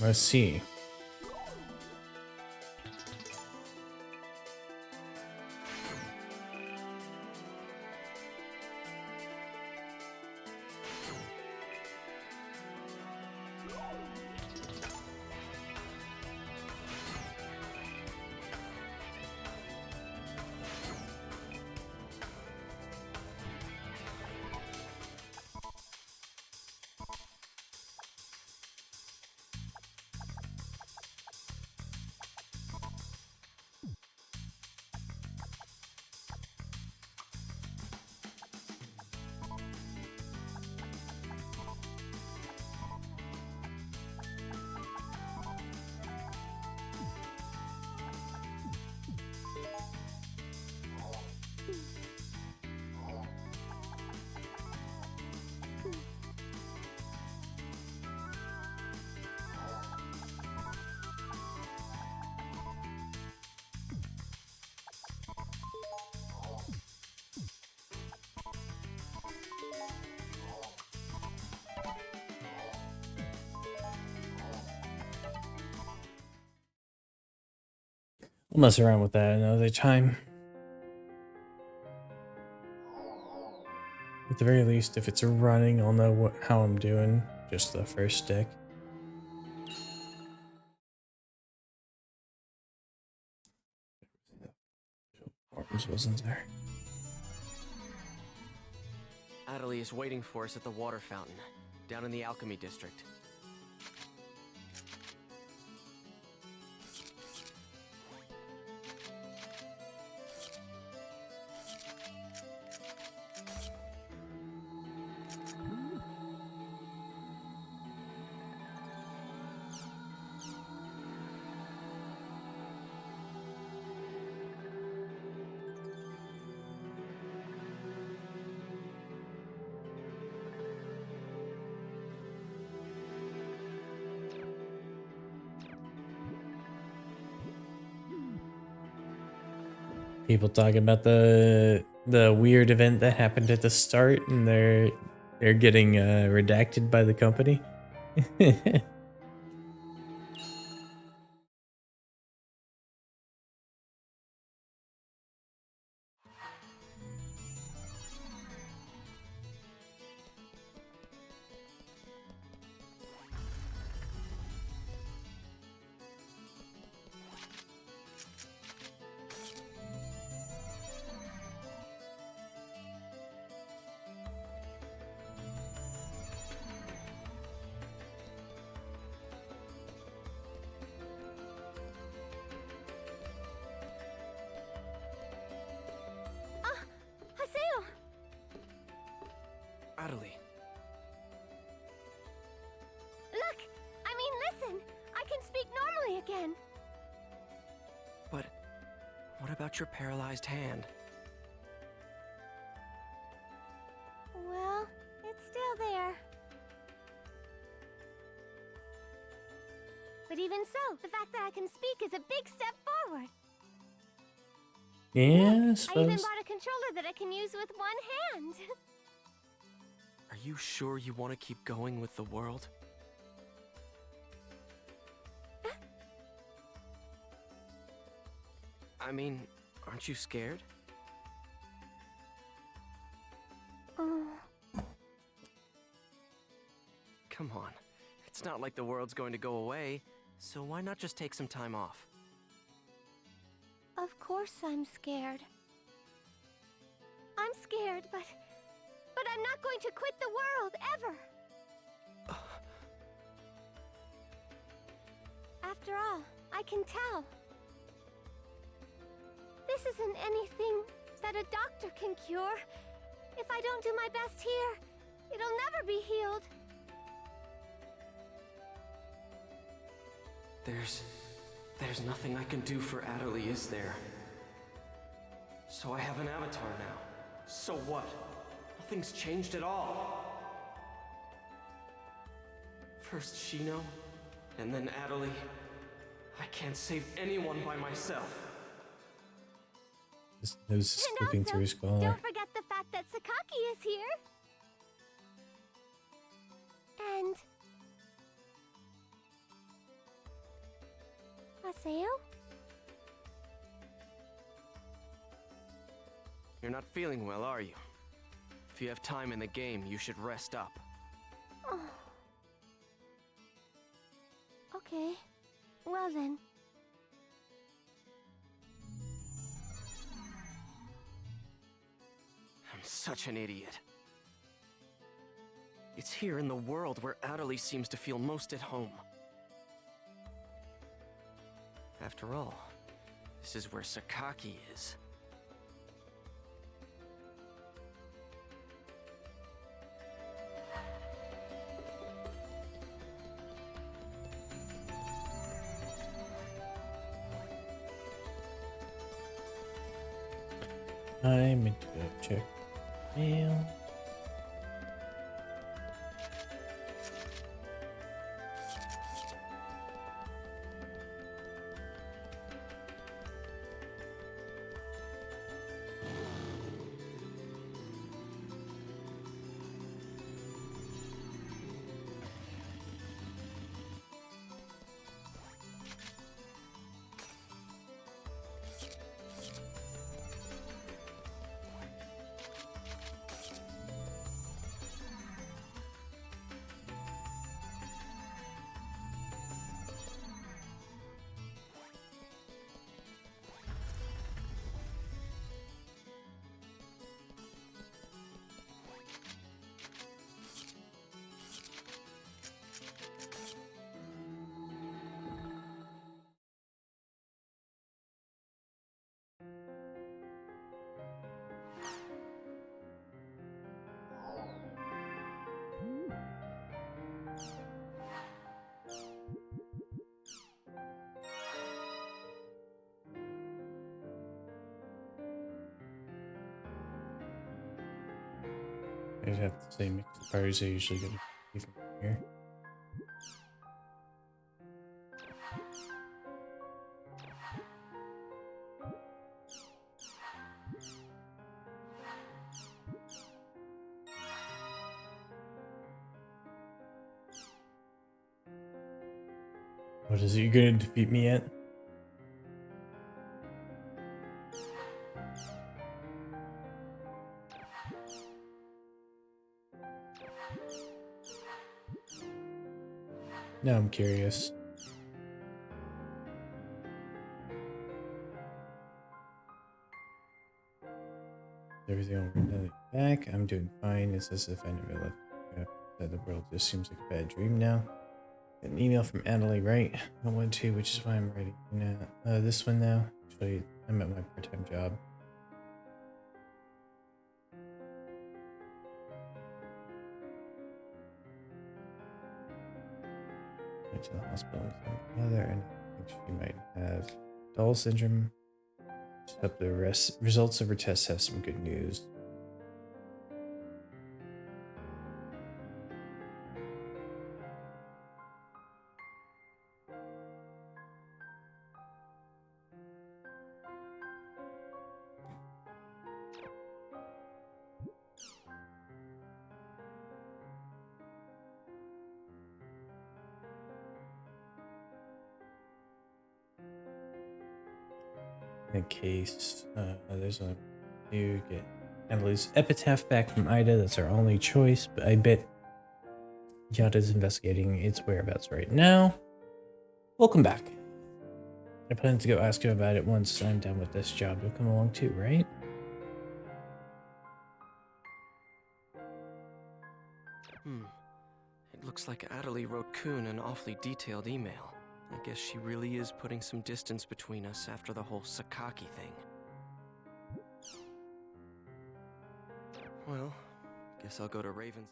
Let's see. We'll mess around with that another time. At the very least, if it's running, I'll know how I'm doing. Just the first stick. Arms wasn't there. Adelie is waiting for us at the water fountain, down in the alchemy district. People talking about the weird event that happened at the start, and they're getting redacted by the company. Haseo! Adelie. Look! I mean, listen! I can speak normally again! But what about your paralyzed hand? Well, it's still there. But even so, the fact that I can speak is a big step forward. Yeah, I I even suppose. bought a controller that I can use with one hand. Are you sure you want to keep going with the world? I mean, aren't you scared? Oh. Come on. It's not like the world's going to go away, so why not just take some time off? Of course I'm scared. I'm scared, but I'm not going to quit the world, ever! After all, I can tell. This isn't anything that a doctor can cure. If I don't do my best here, it'll never be healed. There's nothing I can do for Adelie, is there? So I have an avatar now. So what? Nothing's changed at all. First Shino, and then Adelie. I can't save anyone by myself. His nose is flipping through his collar. Don't forget the fact that Sakaki is here. And Haseo? You're not feeling well, are you? If you have time in the game, you should rest up. Oh. Okay. Well then. I'm such an idiot. It's here in the world where Adelie seems to feel most at home. After all, this is where Sakaki is. I meant to go check mail. I'd have to say mixed parties are usually going to be from here. What is it you're going to defeat me at? Now I'm curious. Everything over back. I'm doing fine. It's as if I never left. That the world just seems like a bad dream now. Got an email from Annalie, right? I want to, which is why I'm writing now. This one now. Actually, I'm at my part-time job. Went to the hospital with my mother, and I think she might have Doll syndrome. Just hope the results of her tests have some good news. In case there's a new get Emily's epitaph back from Ida. That's our only choice, but I bet Yada's investigating its whereabouts right now. Welcome back. I plan to go ask him about it once I'm done with this job. You'll come along too, right? It looks like Adelie wrote Kuhn an awfully detailed email. I guess she really is putting some distance between us after the whole Sakaki thing. Well, guess I'll go to Raven's.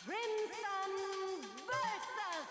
Crimson versus.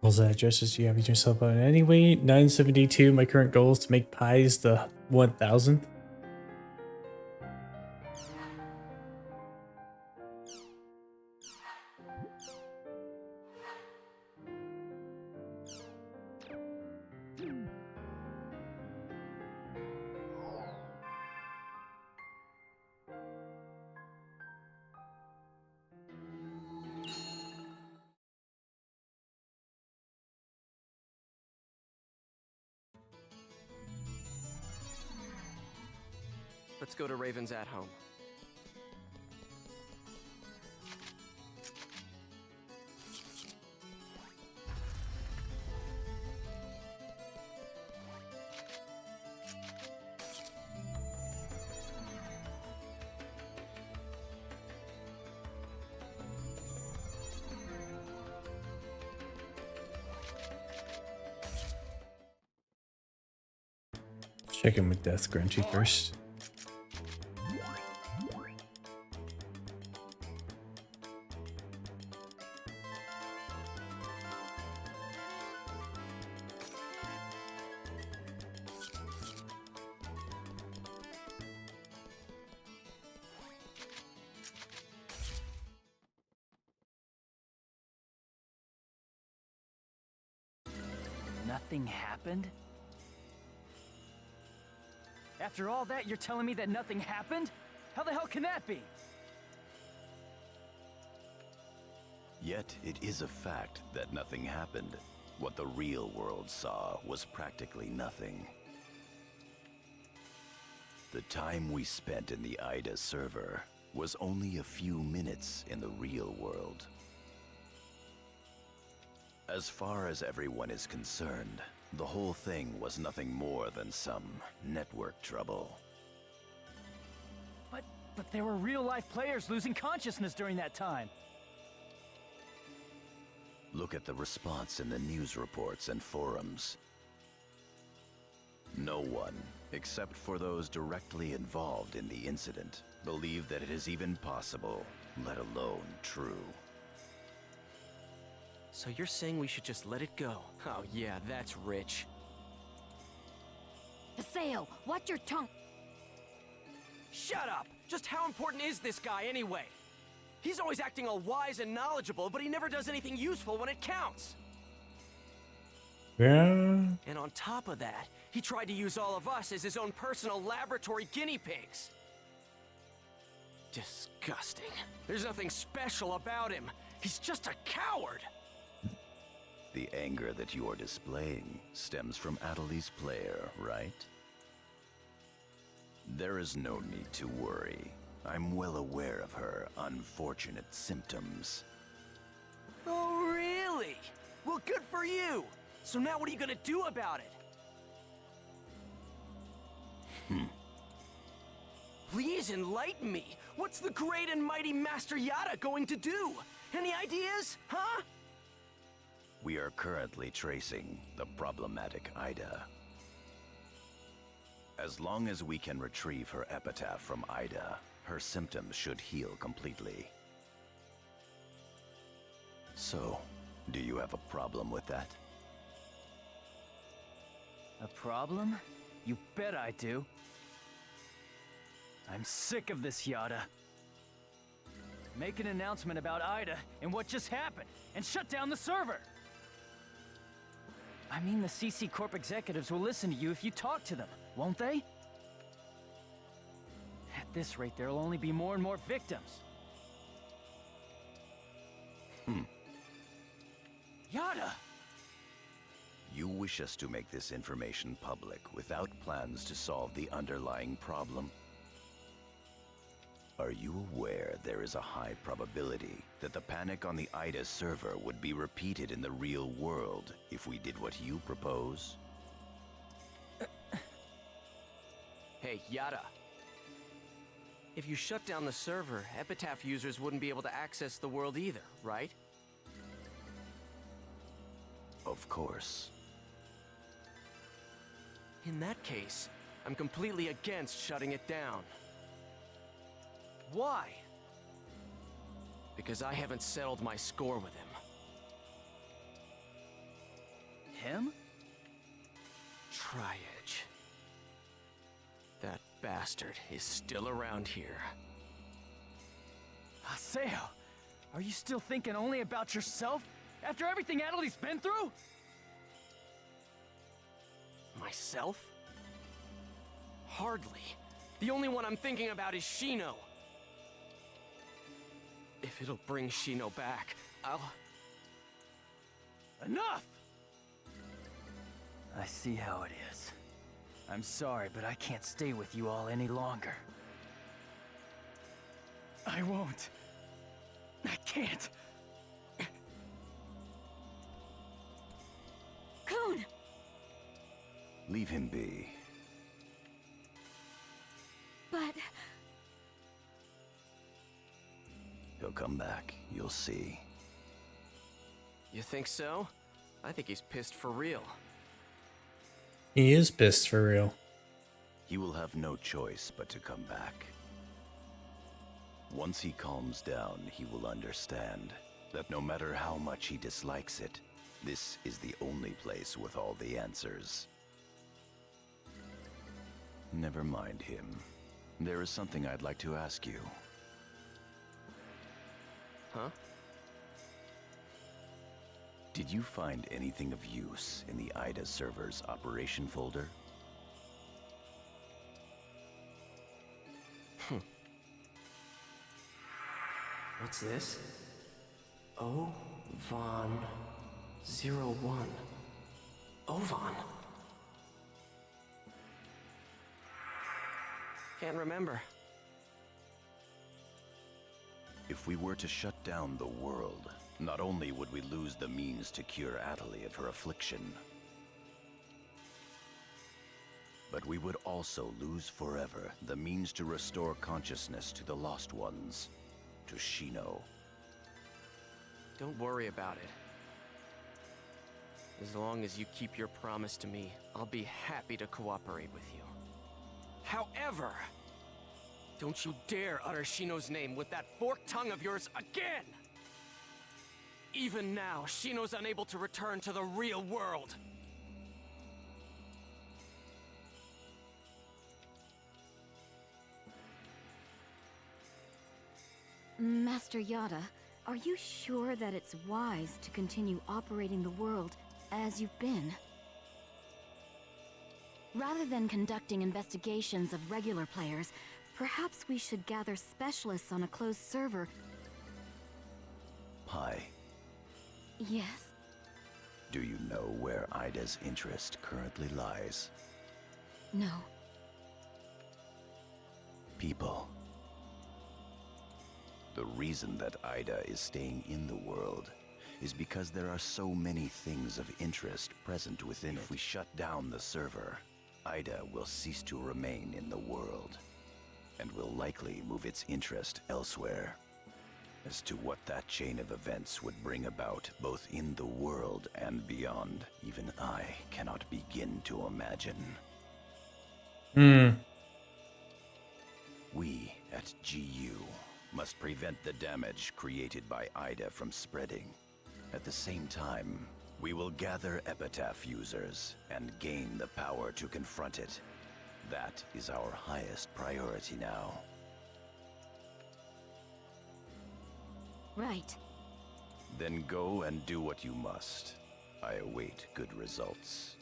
Those addresses you have yourself on. Anyway, 972. My current goal is to make pies the 1000th. Let's go to Raven's at home. Check in with Death Grunchy first. Nothing happened? After all that, you're telling me that nothing happened? How the hell can that be? Yet it is a fact that nothing happened. What the real world saw was practically nothing. The time we spent in the IDA server was only a few minutes in the real world. As far as everyone is concerned, the whole thing was nothing more than some network trouble. But there were real-life players losing consciousness during that time. Look at the response in the news reports and forums. No one, except for those directly involved in the incident, believe that it is even possible, let alone true. So you're saying we should just let it go? Oh yeah, that's rich. Haseo, watch your tongue. Shut up! Just how important is this guy anyway? He's always acting all wise and knowledgeable, but he never does anything useful when it counts. Yeah. And on top of that, he tried to use all of us as his own personal laboratory guinea pigs. Disgusting. There's nothing special about him. He's just a coward. The anger that you are displaying stems from Adeli's player, right? There is no need to worry. I'm well aware of her unfortunate symptoms. Oh, really? Well, good for you! So now what are you gonna do about it? Please enlighten me! What's the great and mighty Master Yada going to do? Any ideas, huh? We are currently tracing the problematic Ida. As long as we can retrieve her epitaph from Ida, her symptoms should heal completely. So, do you have a problem with that? A problem? You bet I do. I'm sick of this, Yada. Make an announcement about Ida and what just happened, and shut down the server! I mean, the CC Corp executives will listen to you if you talk to them, won't they? At this rate, there'll only be more and more victims. Yada! You wish us to make this information public without plans to solve the underlying problem? Are you aware there is a high probability that the panic on the IDA server would be repeated in the real world if we did what you propose? Hey, Yada. If you shut down the server, Epitaph users wouldn't be able to access the world either, right? Of course. In that case, I'm completely against shutting it down. Why? Because I haven't settled my score with him. him? Tri-Edge. That bastard is still around here. Haseo, are you still thinking only about yourself? After everything Adeli's been through? Myself? Hardly. The only one I'm thinking about is Shino. If it'll bring Shino back, I'll... Enough! I see how it is. I'm sorry, but I can't stay with you all any longer. I won't. I can't. Kun! Leave him be. But... He'll come back, you'll see. You think so? I think he's pissed for real. He is pissed for real. He will have no choice but to come back. Once he calms down, he will understand that no matter how much he dislikes it, this is the only place with all the answers. Never mind him. There is something I'd like to ask you. Huh? Did you find anything of use in the IDA server's operation folder? What's this? Ovan 01. Ovan? Can't remember. If we were to shut down the world, not only would we lose the means to cure Atali of her affliction, but we would also lose forever the means to restore consciousness to the lost ones, to Shino. Don't worry about it. As long as you keep your promise to me, I'll be happy to cooperate with you. However, don't you dare utter Shino's name with that forked tongue of yours again! Even now, Shino's unable to return to the real world. Master Yada, are you sure that it's wise to continue operating the world as you've been? Rather than conducting investigations of regular players, perhaps we should gather specialists on a closed server. Pi, Yes? do you know where Ida's interest currently lies? No. People. The reason that Ida is staying in the world is because there are so many things of interest present within it. If we shut down the server, Ida will cease to remain in the world, and will likely move its interest elsewhere. As to what that chain of events would bring about, both in the world and beyond, even I cannot begin to imagine. We at GU must prevent the damage created by Ida from spreading. At the same time, we will gather Epitaph users and gain the power to confront it. That is our highest priority now. Right. Then go and do what you must. I await good results.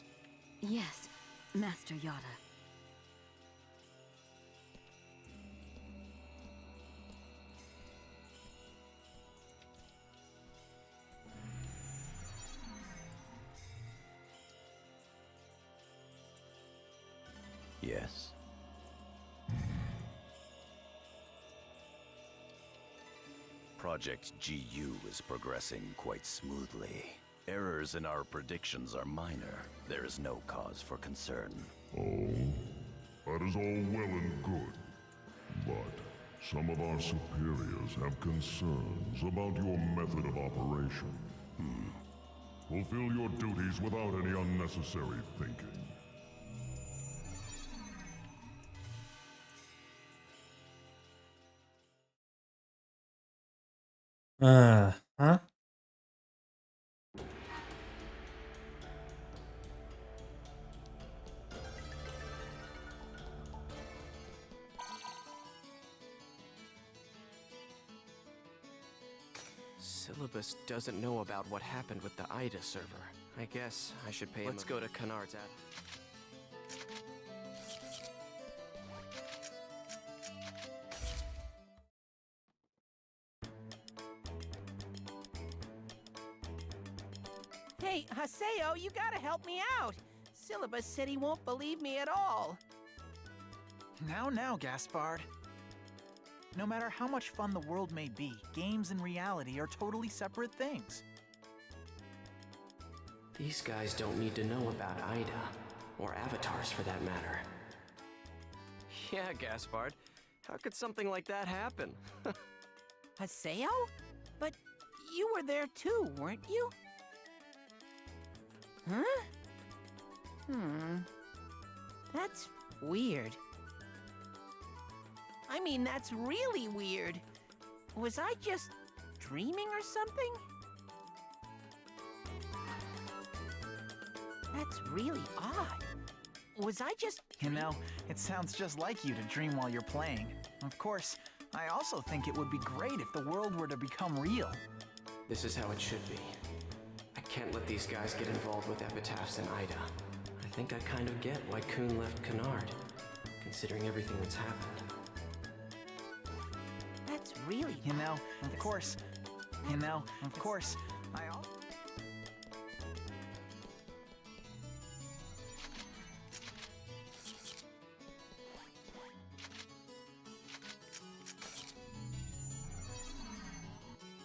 Yes, Master Yada. Yes. Project GU is progressing quite smoothly. Errors in our predictions are minor. There is no cause for concern. Oh, that is all well and good. But some of our superiors have concerns about your method of operation. Fulfill your duties without any unnecessary thinking. Huh? Syllabus doesn't know about what happened with the Ida server. I guess I should pay him. Let's go to Canard's ad. Hey, Haseo, you gotta help me out. Syllabus said he won't believe me at all. Now, Gaspard. No matter how much fun the world may be, games and reality are totally separate things. These guys don't need to know about Ida, or avatars for that matter. Yeah, Gaspard. How could something like that happen? Haseo? But you were there too, weren't you? Huh? That's weird. I mean, that's really weird. Was I just dreaming or something? That's really odd. Was I just... You know, it sounds just like you to dream while you're playing. Of course, I also think it would be great if the world were to become real. This is how it should be. I can't let these guys get involved with epitaphs and Ida. I think I kind of get why Kuhn left Canard, considering everything that's happened. That's really... You know, of course, I also...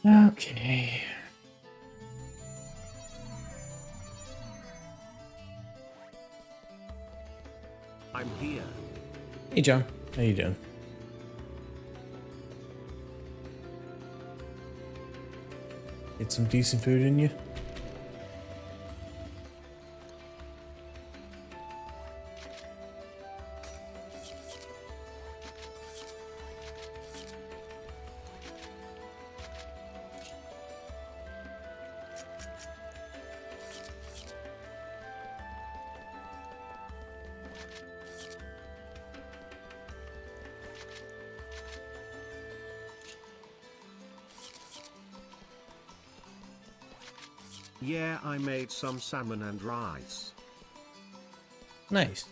Okay. I'm here. Hey, John. How you doing? Get some decent food in you? Yeah, I made some salmon and rice. Nice.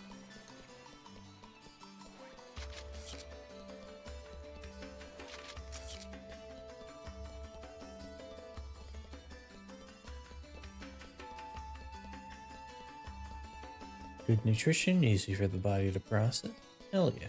Good nutrition, easy for the body to process. Hell yeah.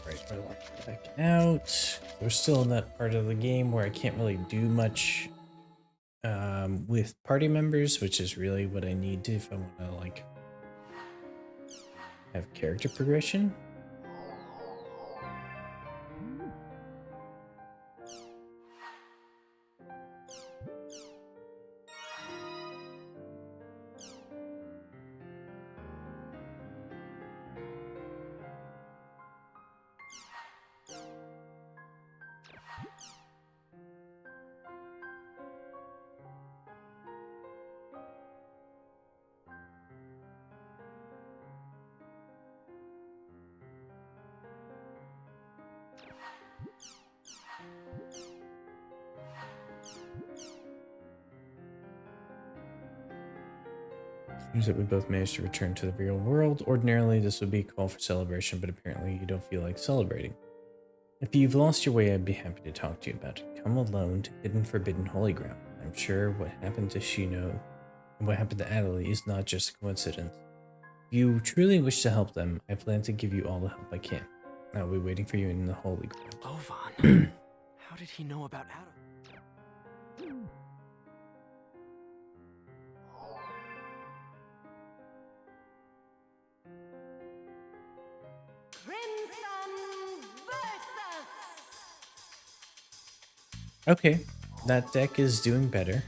Right, back out. We're still in that part of the game where I can't really do much with party members, which is really what I need to if I want to like have character progression. Seems that we both managed to return to the real world. Ordinarily, this would be a call for celebration, but apparently you don't feel like celebrating. If you've lost your way, I'd be happy to talk to you about it. Come alone to Hidden Forbidden Holy Ground. I'm sure what happened to Shino and what happened to Adelie is not just a coincidence. If you truly wish to help them, I plan to give you all the help I can. I'll be waiting for you in the Holy Ground. Ovan, how did he know about Adam? Okay, that deck is doing better.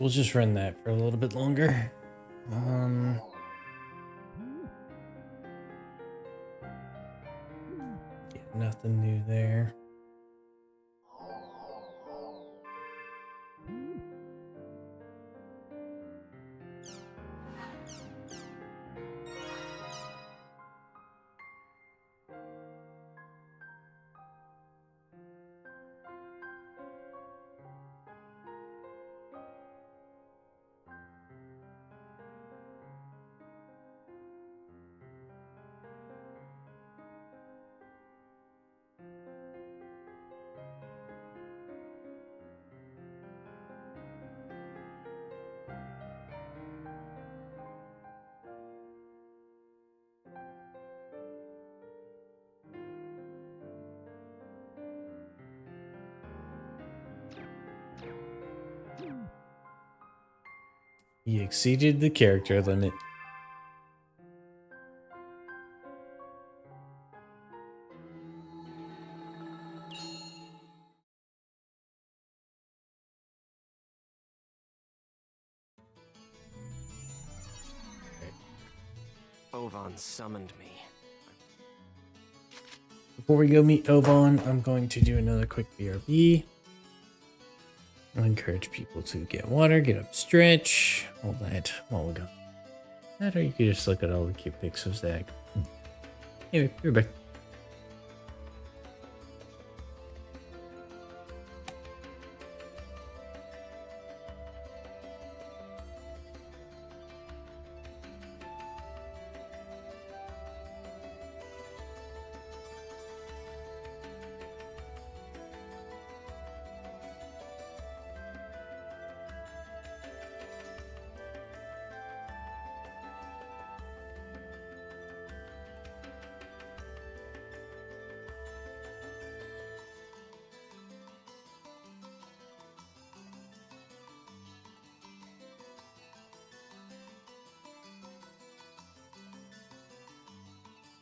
we'll just run that for a little bit longer. Yeah, nothing new there. He exceeded the character limit. Ovan summoned me. Before we go meet Oban, I'm going to do another quick BRB. I'll encourage people to get water, get up, stretch, all that while we go. That, or you could just look at all the cute pics of Zach. Anyway, you're back.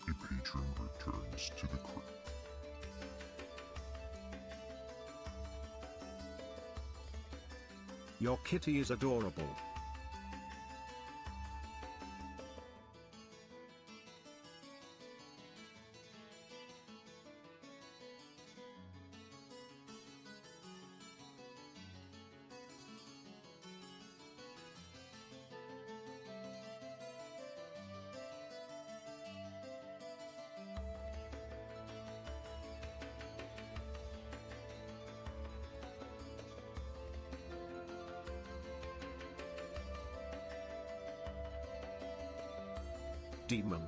A patron returns to the crypt. Your kitty is adorable. Demon.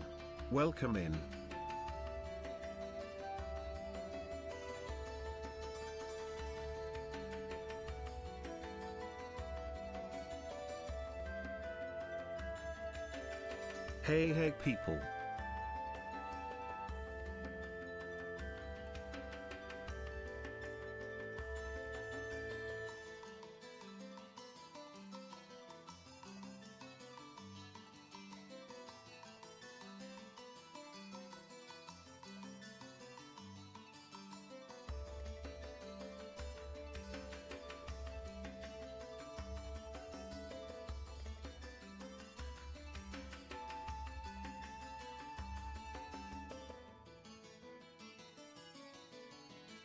Welcome in. Hey people.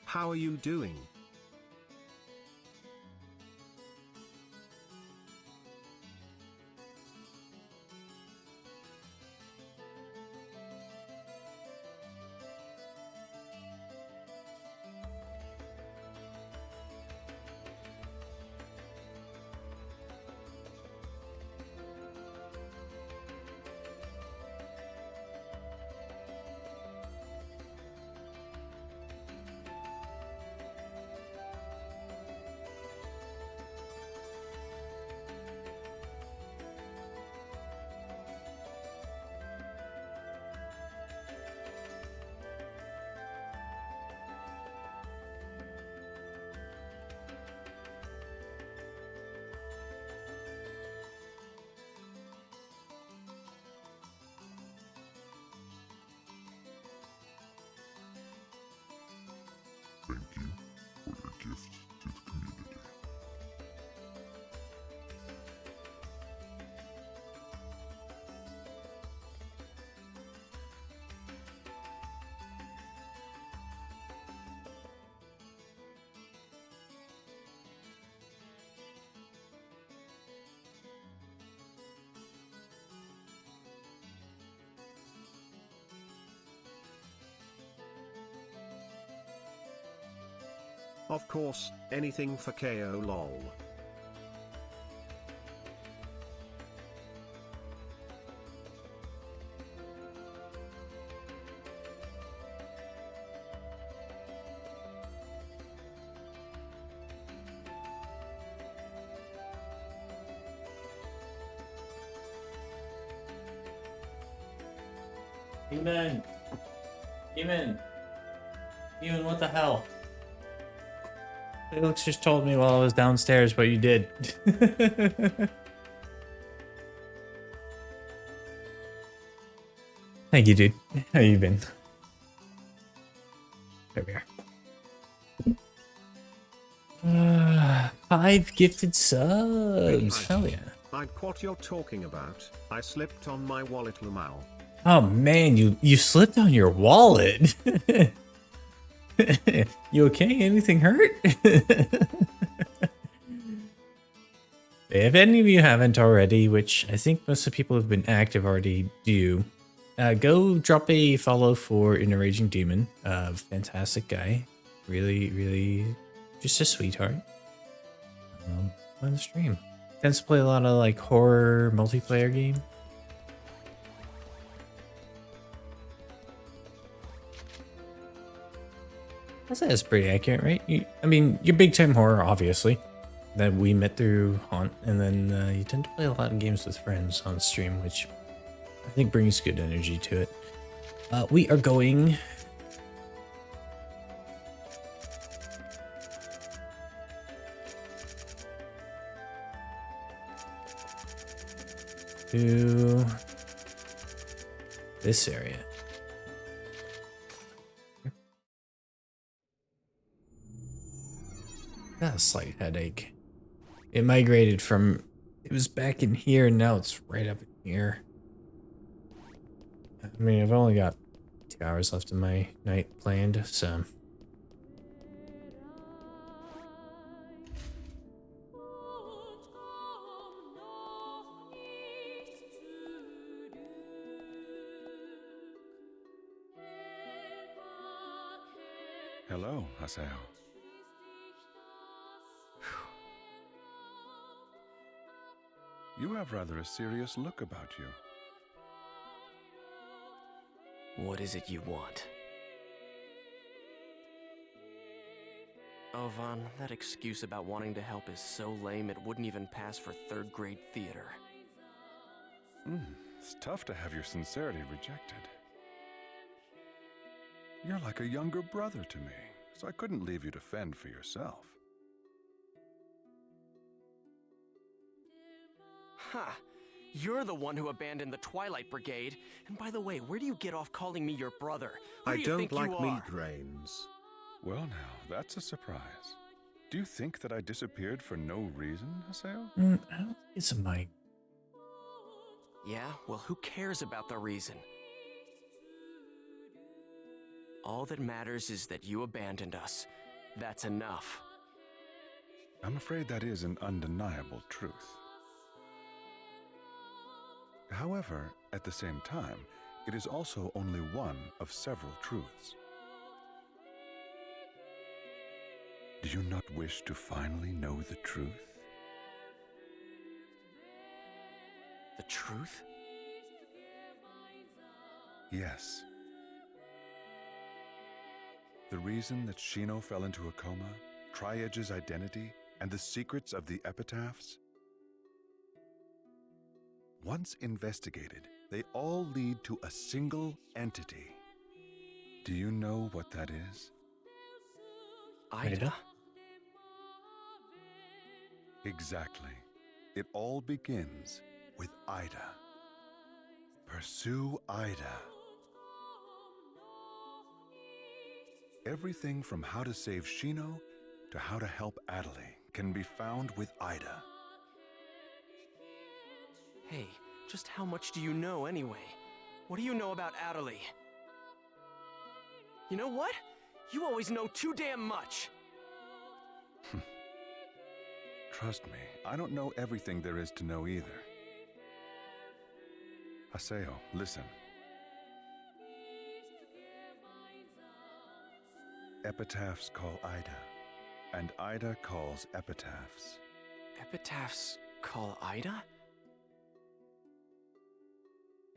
How are you doing? Of course, anything for KO lol. Demon! Demon! Demon, what the hell? Felix just told me while I was downstairs what you did. Thank you, dude. How you been? There we are. 5 gifted subs. Hell yeah. I'd what you're talking about. I slipped on my wallet, Lumal. Oh man, you slipped on your wallet. You okay? Anything hurt? If any of you haven't already, which I think most of the people who've been active already do, go drop a follow for Inner Raging Demon. Fantastic guy. Really, really just a sweetheart. On the stream. Tends to play a lot of like horror multiplayer game. I'd say that's pretty accurate, right? I mean, you're big time horror, obviously, that we met through Haunt, and then you tend to play a lot of games with friends on stream, which I think brings good energy to it. We are going to this area. Got a slight headache. It migrated from, it was back in here, and now it's right up in here. I mean, I've only got 2 hours left in my night planned, so. Hello, Haseo. You have rather a serious look about you. What is it you want? Oh, Vaughn, that excuse about wanting to help is so lame it wouldn't even pass for 3rd grade theater. It's tough to have your sincerity rejected. You're like a younger brother to me, so I couldn't leave you to fend for yourself. Ha! You're the one who abandoned the Twilight Brigade. And by the way, where do you get off calling me your brother? Who I do you don't think like you are? migraines. Well now, that's a surprise. Do you think that I disappeared for no reason, Haseo? I don't think it's a mic. Yeah, well, who cares about the reason? All that matters is that you abandoned us. That's enough. I'm afraid that is an undeniable truth. However, at the same time, it is also only one of several truths. Do you not wish to finally know the truth? The truth? Yes. The reason that Shino fell into a coma, Tri-Edge's identity, and the secrets of the epitaphs? Once investigated, they all lead to a single entity. Do you know what that is? Ida? Exactly. It all begins with Ida. Pursue Ida. Everything from how to save Shino to how to help Adelie can be found with Ida. Hey, just how much do you know anyway? What do you know about Adelie? You know what? You always know too damn much! Trust me, I don't know everything there is to know either. Haseo, listen. Epitaphs call Ida and Ida calls epitaphs. Epitaphs call Ida?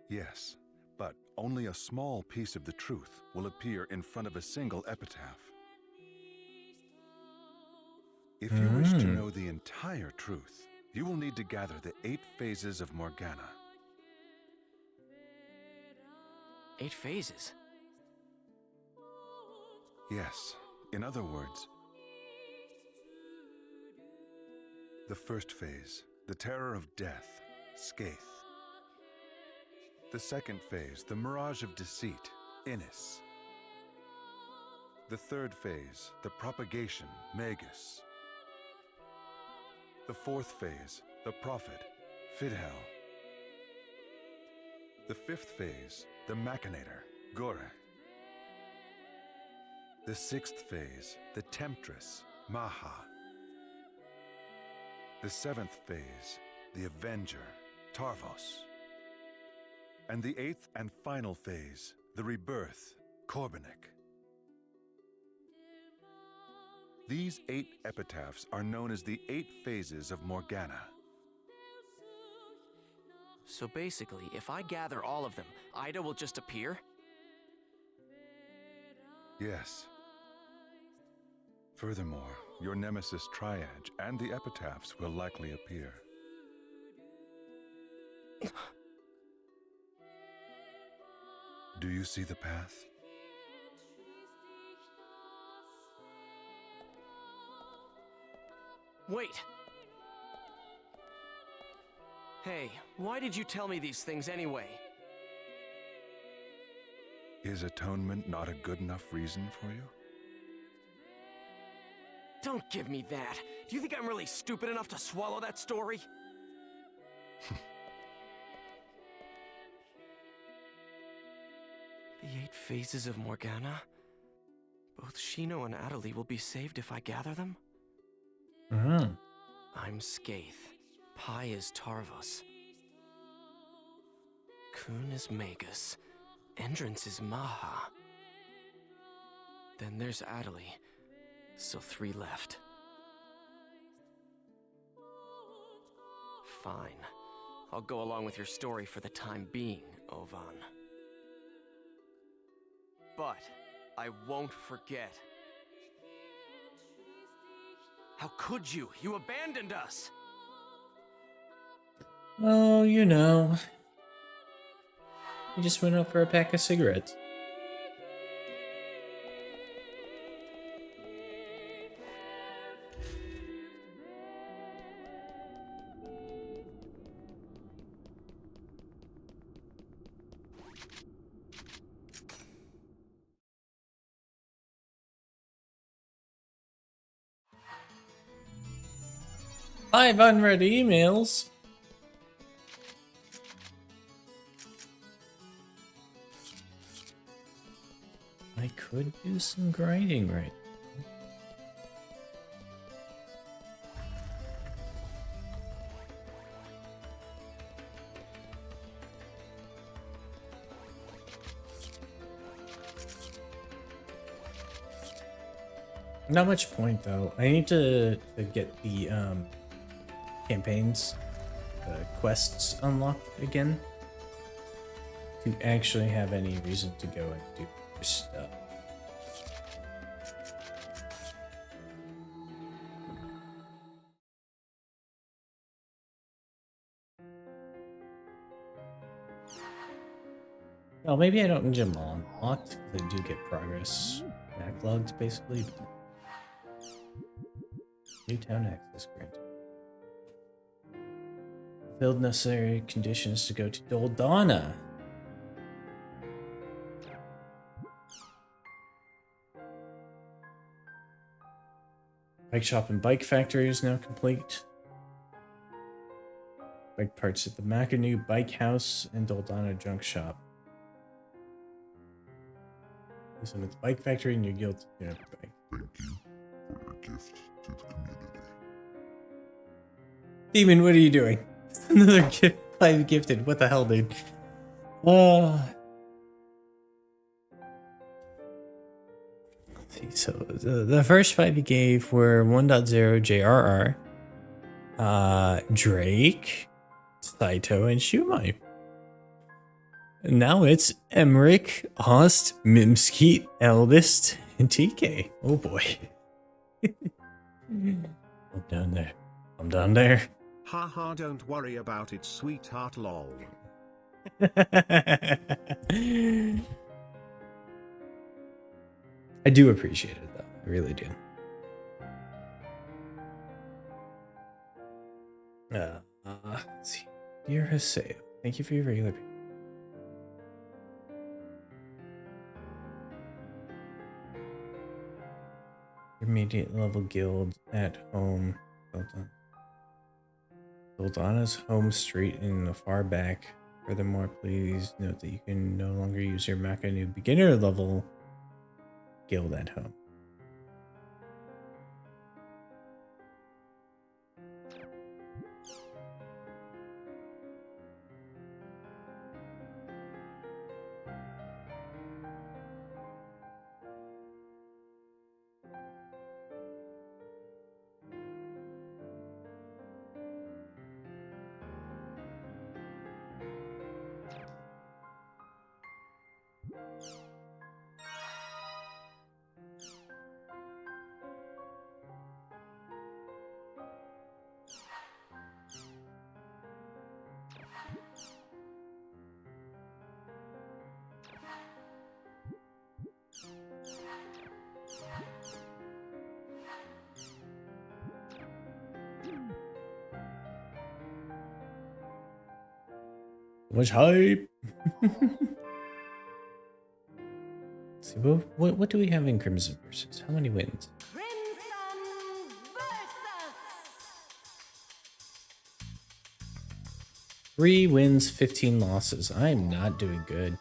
Yes, but only a small piece of the truth will appear in front of a single epitaph. If you wish to know the entire truth, you will need to gather the 8 phases of Morgana. 8 phases? Yes, in other words, the first phase, the terror of death, Skaith. The second phase, the mirage of deceit, Innis. The third phase, the propagation, Magus. The fourth phase, the prophet, Fidhel. The fifth phase, the machinator, Gore. The sixth phase, the temptress, Maha. The seventh phase, the avenger, Tarvos. And the 8th and final phase, the rebirth, Korbanik. These 8 epitaphs are known as the 8 phases of Morgana. So basically, if I gather all of them, Ida will just appear? Yes. Furthermore, your nemesis Triad and the epitaphs will likely appear. Do you see the path? Wait! Hey, why did you tell me these things anyway? Is atonement not a good enough reason for you? Don't give me that! Do you think I'm really stupid enough to swallow that story? The 8 phases of Morgana? Both Shino and Atali will be saved if I gather them? I'm Skaith. Pi is Tarvos. Kun is Magus. Endrance is Maha. Then there's Atali. So 3 left. Fine. I'll go along with your story for the time being, Ovan. But I won't forget. How could you? You abandoned us! Oh, you know. You just went out for a pack of cigarettes. Five unread emails. I could do some grinding right. Not much point though. I need to get the campaigns, quests unlocked again to actually have any reason to go and do stuff. Well, maybe I don't need them all unlocked. They do get progress backlogged, basically. New town access granted. Filled necessary conditions to go to Doldana. Bike shop and bike factory is now complete. Bike parts at the Makanu Bike House and Doldana Junk Shop. So it's Bike Factory and your guild bike. Thank you for your gift to the community. Demon, what are you doing? Another gift. I'm gifted. What the hell, dude? See, so the first 5 he gave were 1.0 JRR, Drake, Saito, and Shumai. And now it's Emmerich, Ost, Mimskeet, Eldest, and TK. Oh boy. I'm down there. I'm down there. Haha, don't worry about it, sweetheart, lol. I do appreciate it though. I really do. Let's see. Dear Haseo, thank you for your regular payment. Intermediate level guild at home. Goldana's home street in the far back. Furthermore, please note that you can no longer use your Makanu beginner level guild at home. Much hype. See, what do we have in Crimson versus? How many wins? Crimson versus 3 wins, 15 losses. I am not doing good.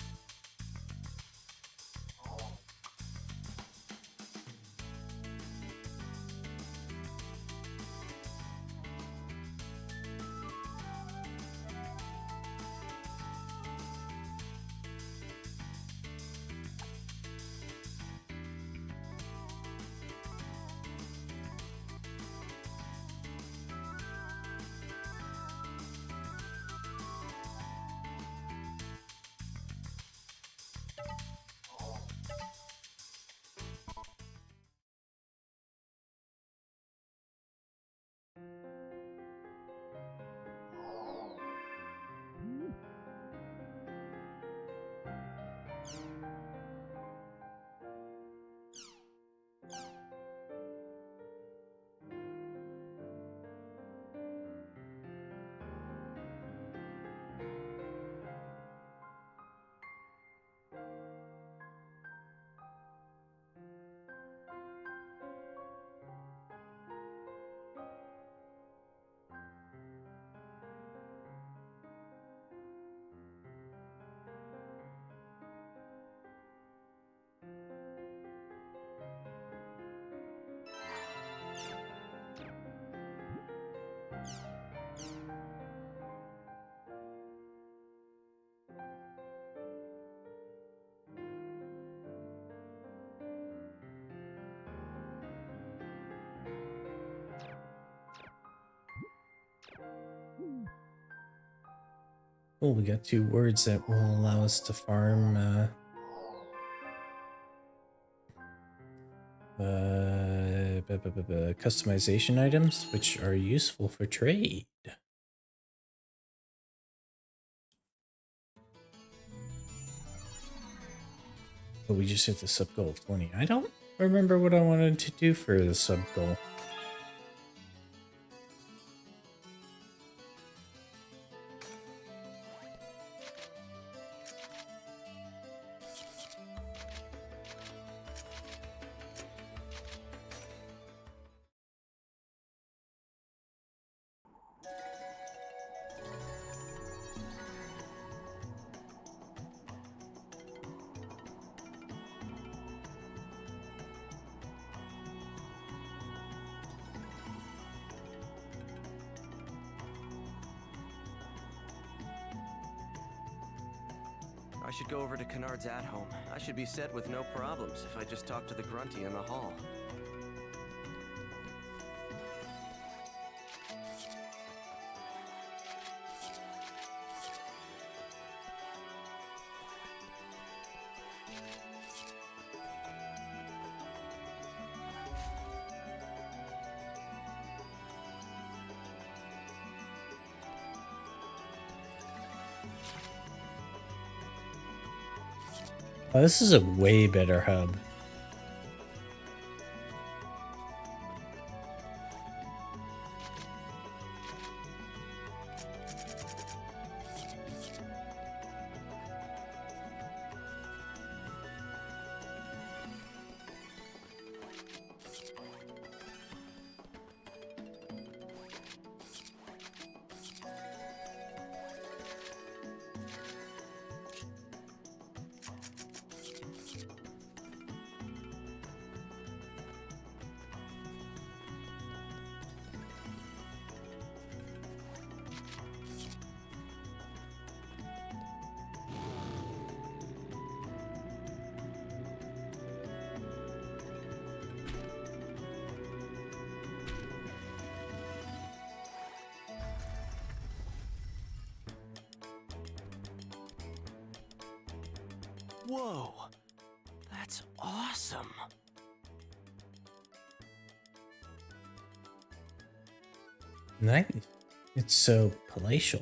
Oh, we got 2 words that will allow us to farm customization items, which are useful for trade. But we just hit the sub goal of 20. I don't remember what I wanted to do for the sub goal. I should go over to Kennard's at-home. I should be set with no problems if I just talk to the grunty in the hall. Oh, this is a way better hub. Whoa! That's awesome! Nice. It's so palatial.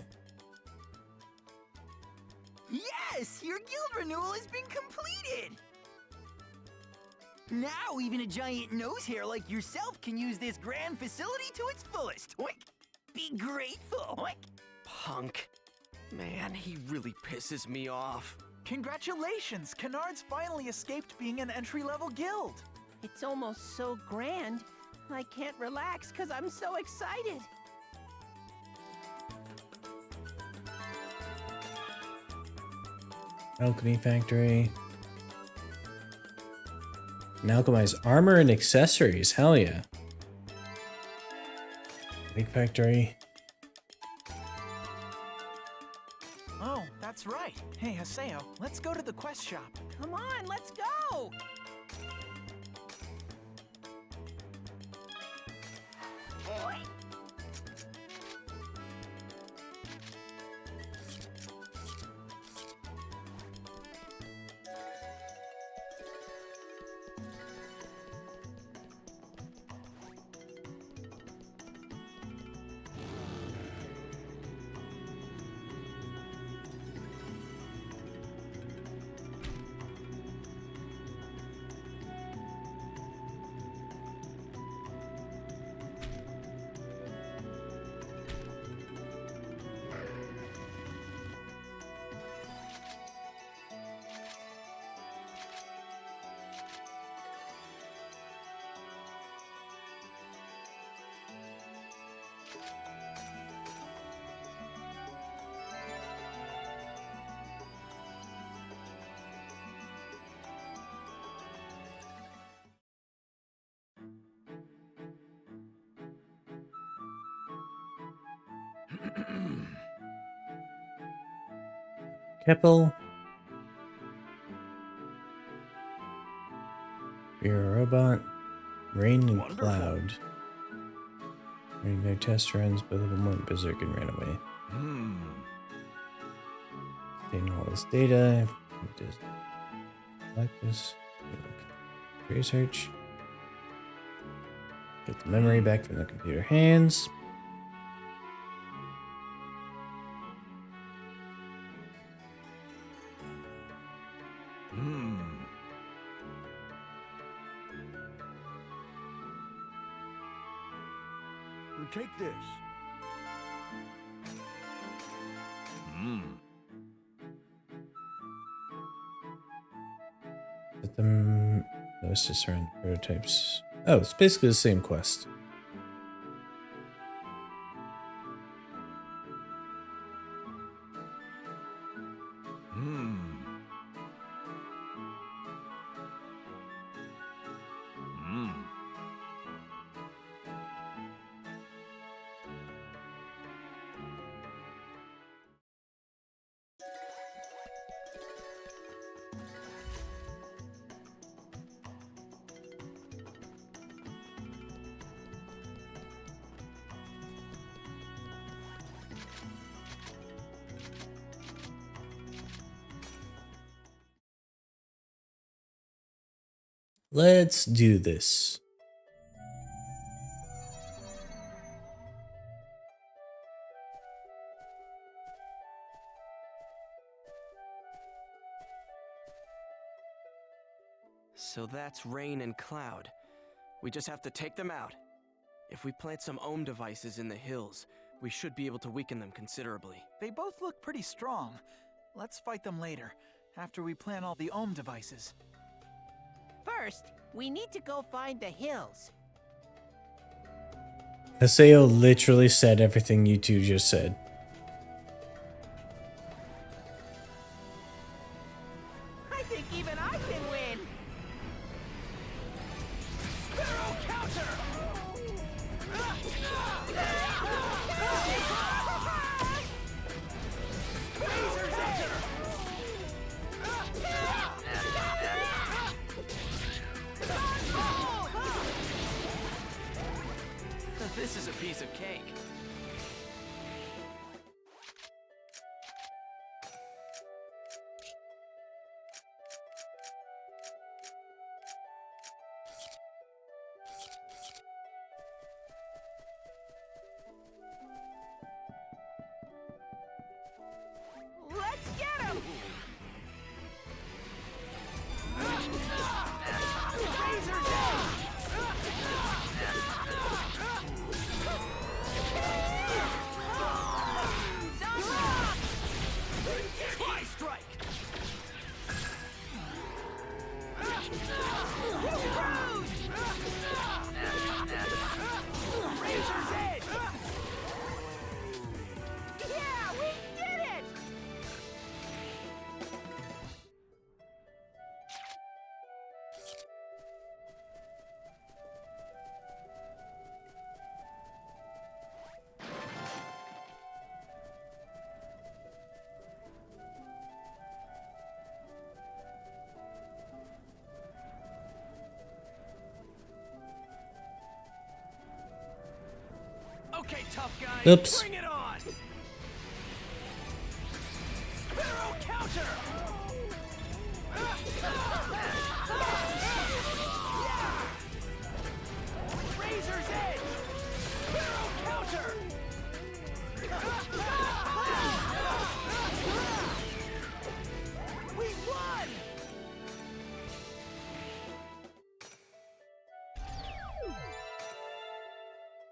Yes! Your guild renewal has been completed! Now even a giant nose hair like yourself can use this grand facility to its fullest. Oink! Be grateful. Oink! Punk. Man, he really pisses me off. Congratulations! Kennard's finally escaped being an entry-level guild. It's almost so grand, I can't relax because I'm so excited. Alchemy factory. An alchemized armor and accessories. Hell yeah. Big factory. Oh, that's right. Hey, Haseo, let's go to the quest shop. Come on, let's go! Keppel. You're a robot. Rain and Cloud. During their test runs, both of them went berserk and ran away. Getting all this data. Just collect this. Research. Get the memory back from the computer hands. Take this. Put them. Let's just run prototypes. Oh, it's basically the same quest. Let's do this. So that's Rain and Cloud. We just have to take them out. If we plant some ohm devices in the hills, we should be able to weaken them considerably. They both look pretty strong. Let's fight them later, after we plant all the ohm devices. First, we need to go find the hills. Haseo literally said everything you two just said. I think even I can win. Sparrow counter! Razor's edge! This is a piece of cake. Let's get him! Razor's edge! Tri-strike! Razor's edge! Yeah, we did it! Okay, tough guy. Oops. Bring it on. Sparrow counter. Razor's edge! Sparrow counter! We won!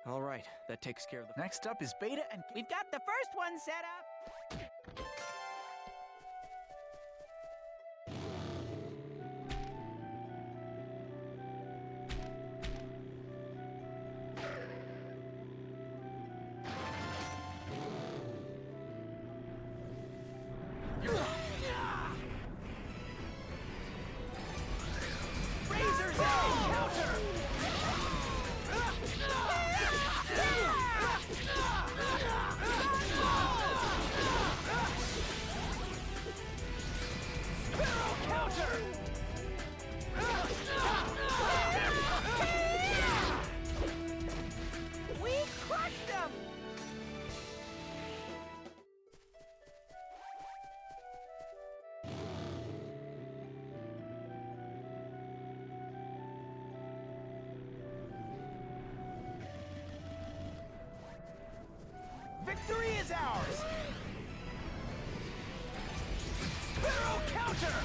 All right, that takes care of the... Next up is Beta and... We've got the first one set up! Razor's edge counter! Sparrow counter! We crushed them! Victory is ours! Sparrow counter!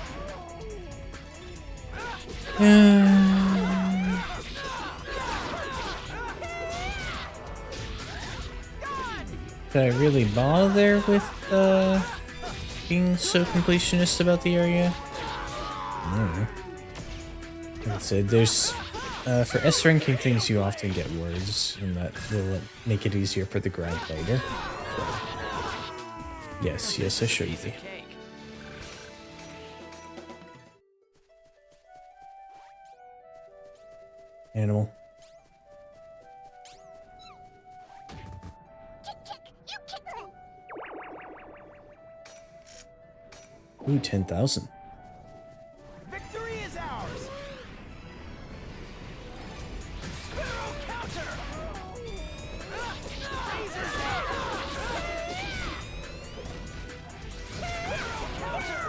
Did I really bother with being so completionist about the area? I don't know. Like I said, there's for S ranking things you often get words, and that will make it easier for the grind later. So, yes, I should be. Animal. Ooh, 10,000. Victory is ours! Sparrow counter! Razor's edge! Sparrow counter!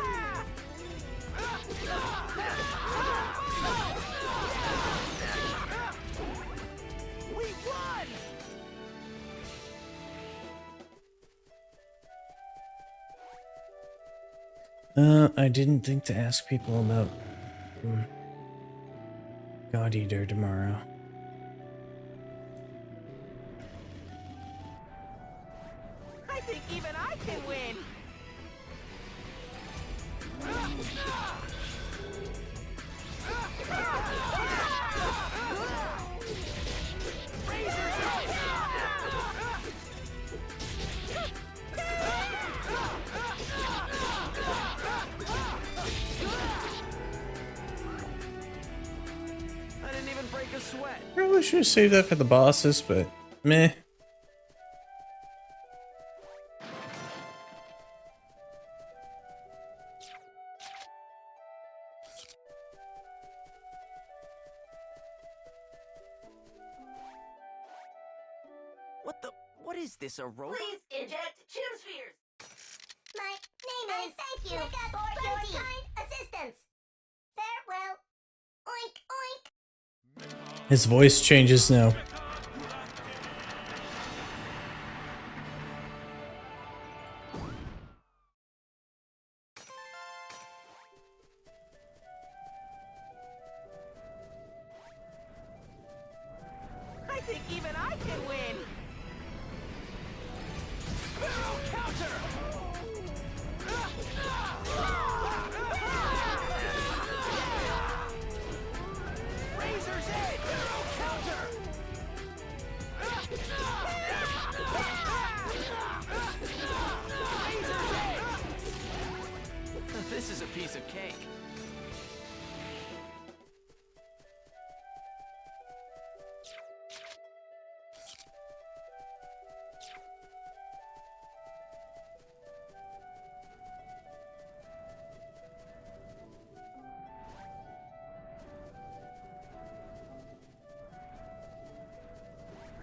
I didn't think to ask people about God Eater tomorrow. I think even I can win! I didn't even break a sweat. Probably should have saved that for the bosses, but meh. What is this, a robot? Please eject Chim Spheres. My name is thank you for your kind assistance. Farewell. Oink oink. His voice changes now. I think even I can win! Barrel counter! Razor's Edge! Barrel counter! Razor's Edge! This is a piece of cake.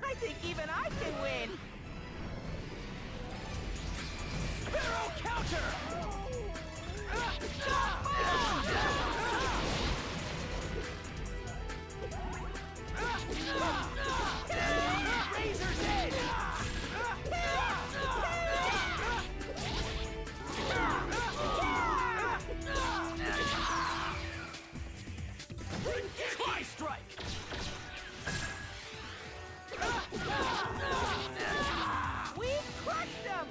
I think even I can win! Barrel counter! Razor's Edge! Tri-strike! We crushed them!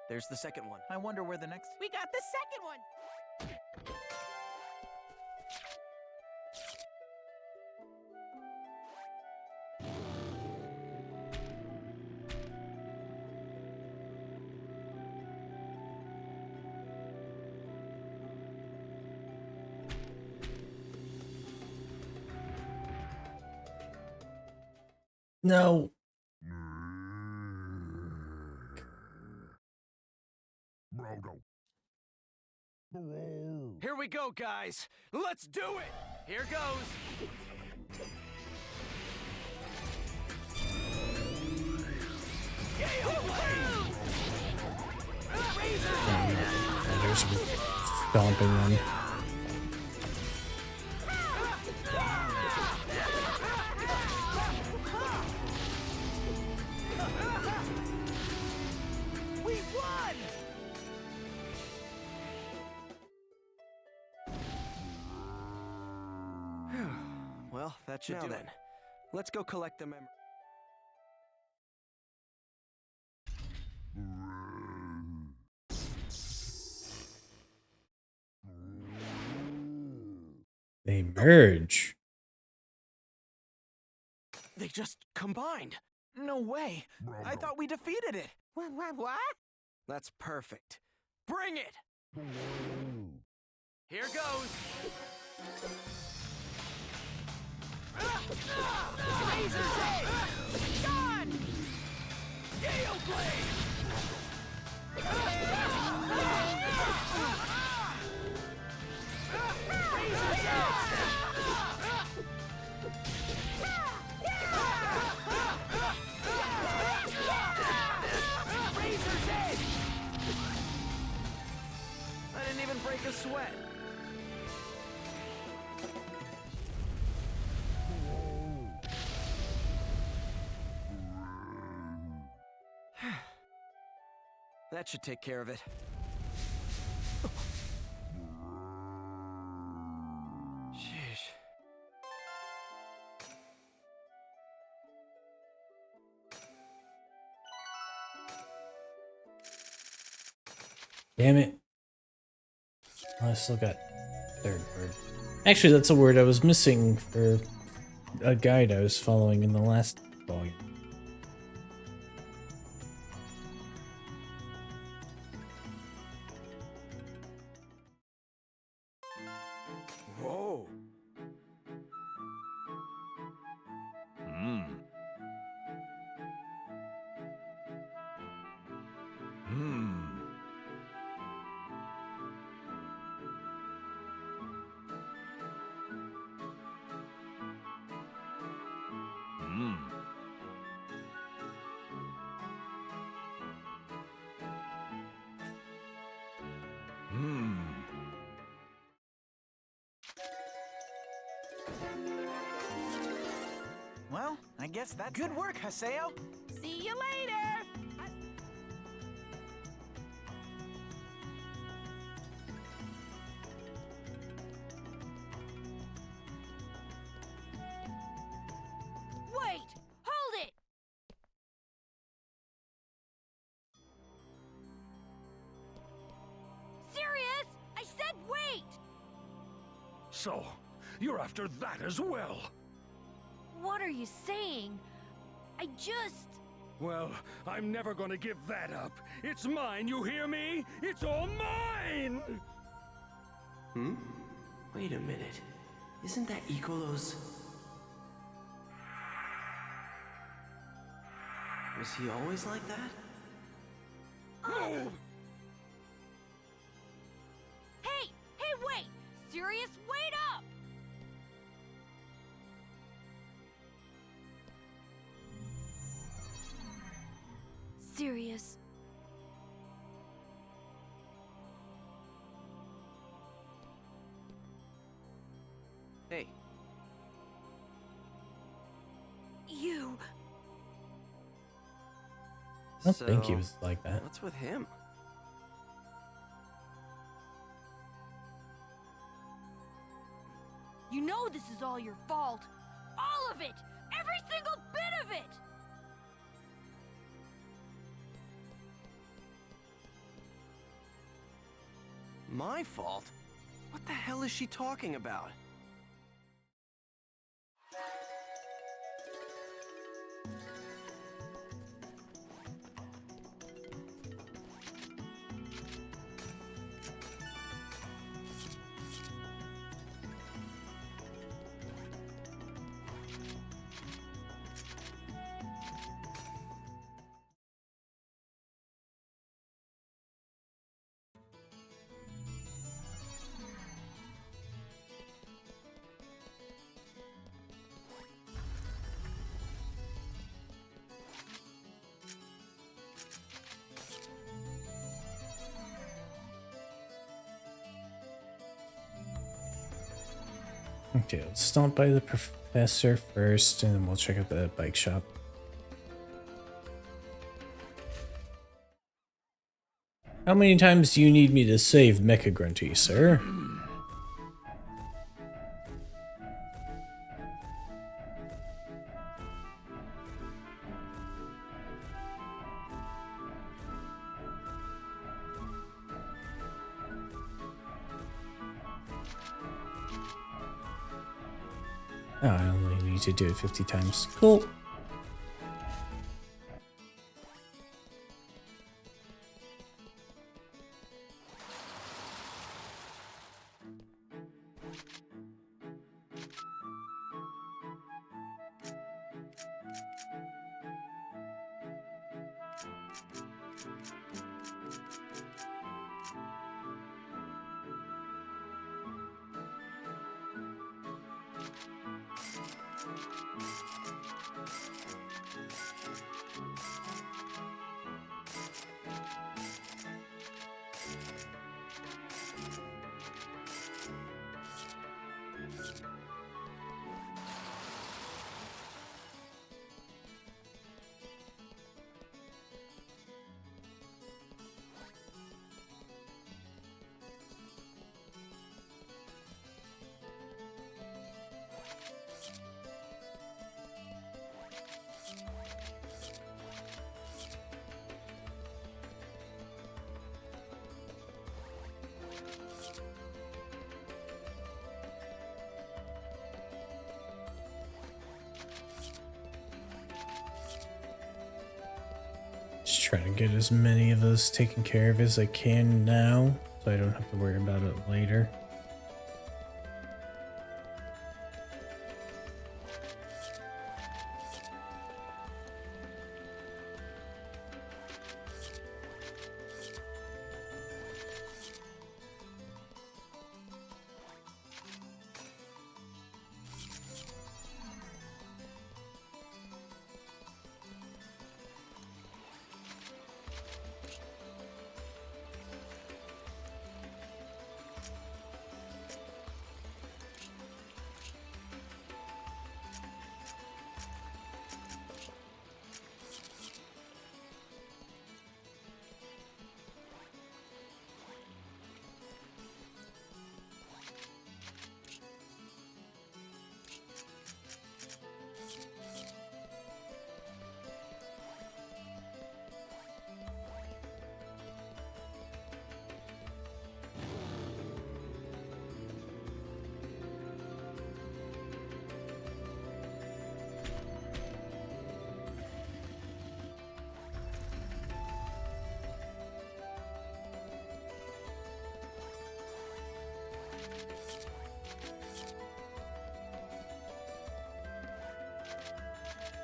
There's the second one. I wonder where the next... We got the second one! No. Here we go, guys. Let's do it. Here goes. Gale Blade! Yeah, there's stomping one. We won! Well, that should do it. Let's go collect the memory. They merge. They just combined. No way! I thought we defeated it! What? That's perfect. Bring it! Here goes. Razor's Edge! Gone! Gale Blade! Razor's Edge! Razor's Edge! I didn't even break a sweat. That should take care of it. Sheesh. Damn it. Oh, I still got third word. Actually, that's a word I was missing for a guide I was following in the last volume. Whoa. Hmm. Hmm. Hmm. Hmm. Well, I guess that's good work, Haseo. See you later! Wait! Hold it! Serious? I said wait! So, you're after that as well? What are you saying? I just... Well, I'm never gonna give that up. It's mine, you hear me? It's all mine! Hmm? Wait a minute. Isn't that Icolo's... Was he always like that? Oh! Hey! Hey, wait! Serious, wait up! Serious. Hey. You... I don't think he was like that. What's with him? You know this is all your fault! All of it! Every single bit of it! My fault? What the hell is she talking about? Okay, let's stomp by the professor first, and then we'll check out the bike shop. How many times do you need me to save Mecha Grunty, sir? Oh, I only need to do it 50 times. Cool. trying to get as many of those taken care of as I can now, so I don't have to worry about it later.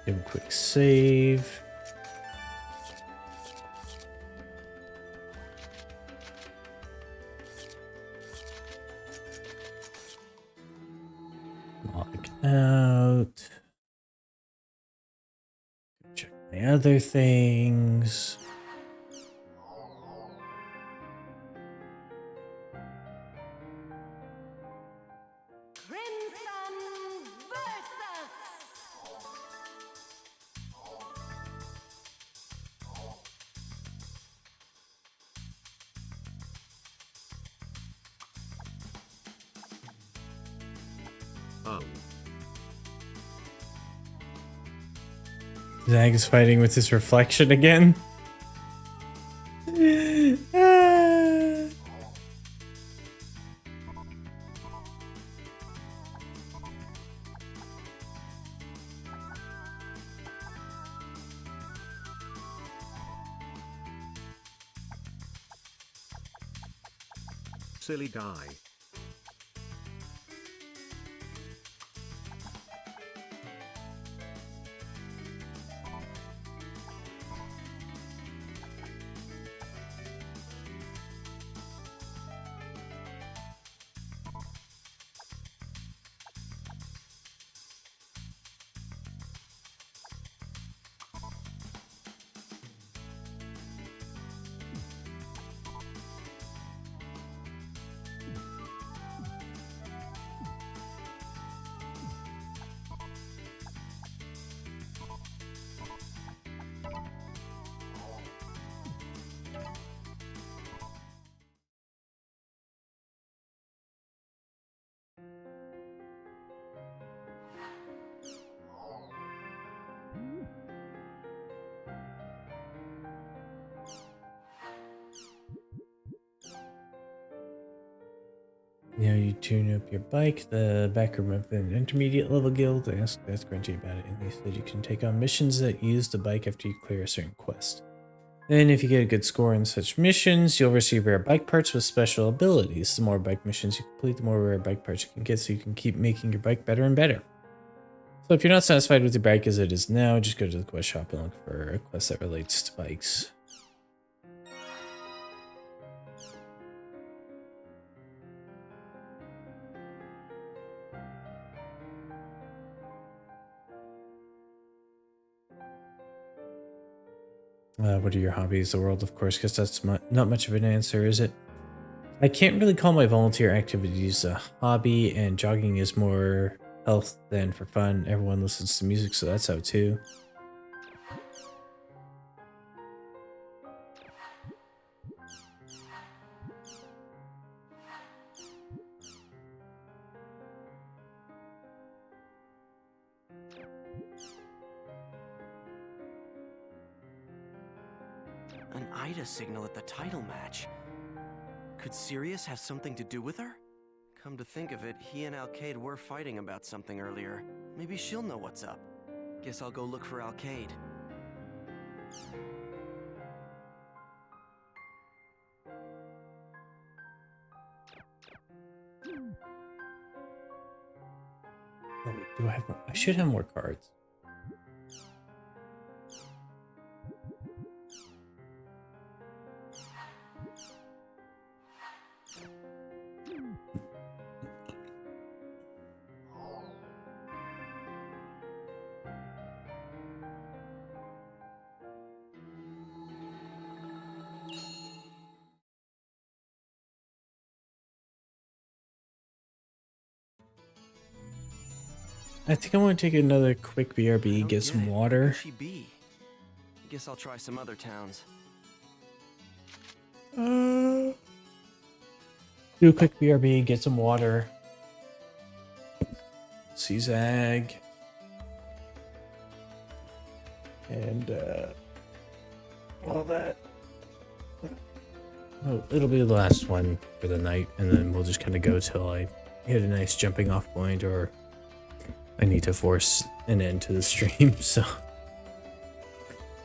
Do a quick save. Log out. Check my other things. Oh. Zag is fighting with his reflection again. Silly guy. You know, you tune up your bike. The backroom of an intermediate level guild asked Grungy about it, and he said you can take on missions that use the bike after you clear a certain quest. Then, if you get a good score in such missions, you'll receive rare bike parts with special abilities. The more bike missions you complete, the more rare bike parts you can get, so you can keep making your bike better and better. So if you're not satisfied with your bike as it is now, just go to the quest shop and look for a quest that relates to bikes. What are your hobbies? The world, of course, because that's not much of an answer, is it? I can't really call my volunteer activities a hobby, and jogging is more health than for fun. Everyone listens to music, so that's out too. An Ida signal at the title match. Could Sirius have something to do with her? Come to think of it, he and Alcade were fighting about something earlier. Maybe she'll know what's up. Guess I'll go look for Alcade. Oh, wait, do I have more? I should have more cards. I think I want to take another quick BRB, get some water. Where'd she be? Guess I'll try some other towns. Do a quick BRB, get some water. See Zag. And all that. Oh, it'll be the last one for the night, and then we'll just kind of go till I hit a nice jumping off point, or I need to force an end to the stream. So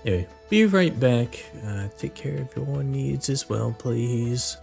anyway, be right back. Take care of your needs as well, please.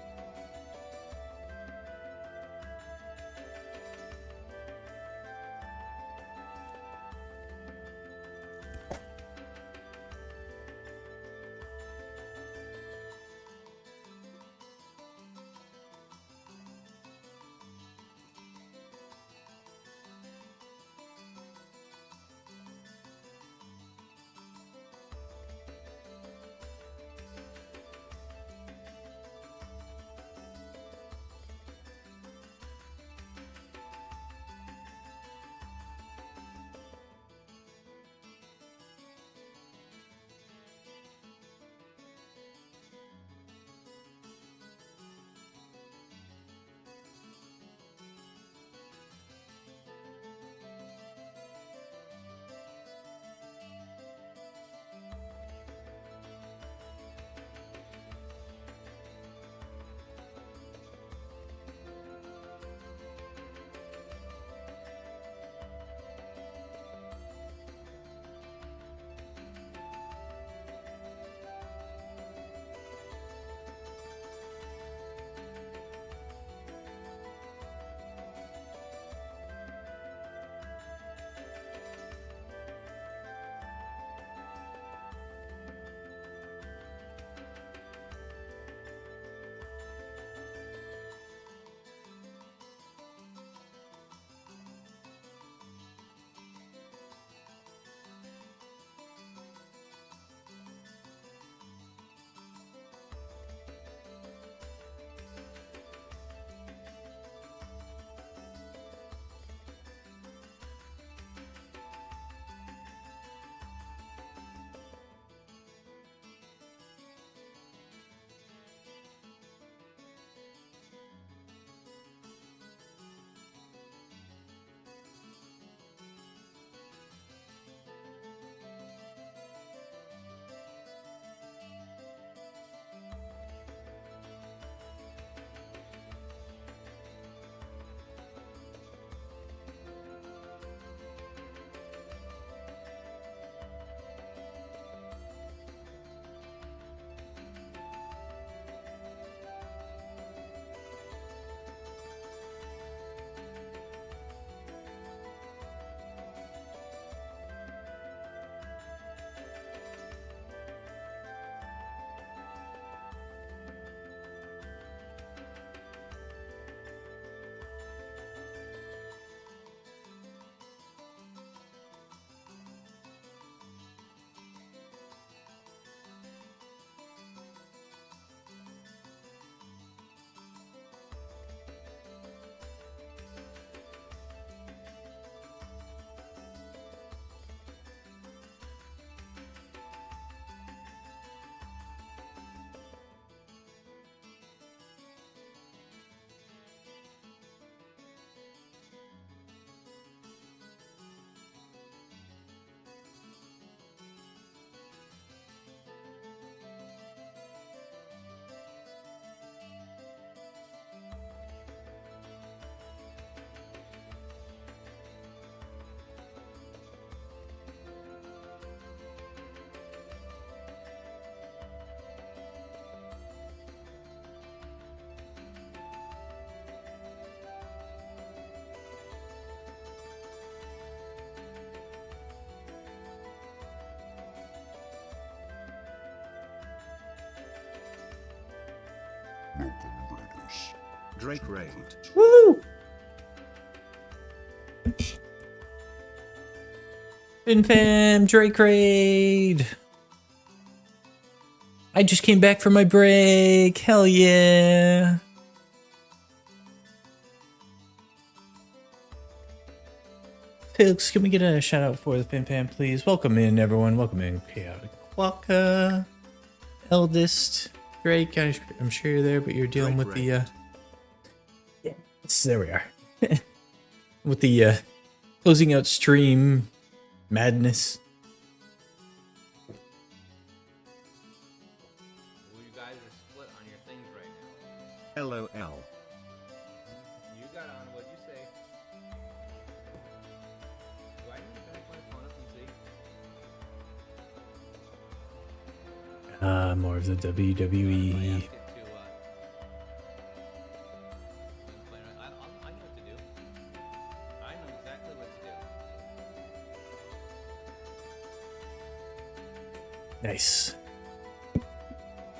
Drake Raid. Woo! Fin Fam, Drake Raid. I just came back from my break. Hell yeah. Folks, can we get a shout out for the Fin Fam, please? Welcome in, everyone. Welcome in, Chaotic Quokka, Eldest, Drake. I'm sure you're there, but you're dealing with the yeah, there we are. With the closing out stream madness. Well, you guys are split on your things right now. LOL. You got on, what'd you say? Do I need to back my phone up and see? More of the WWE. Nice.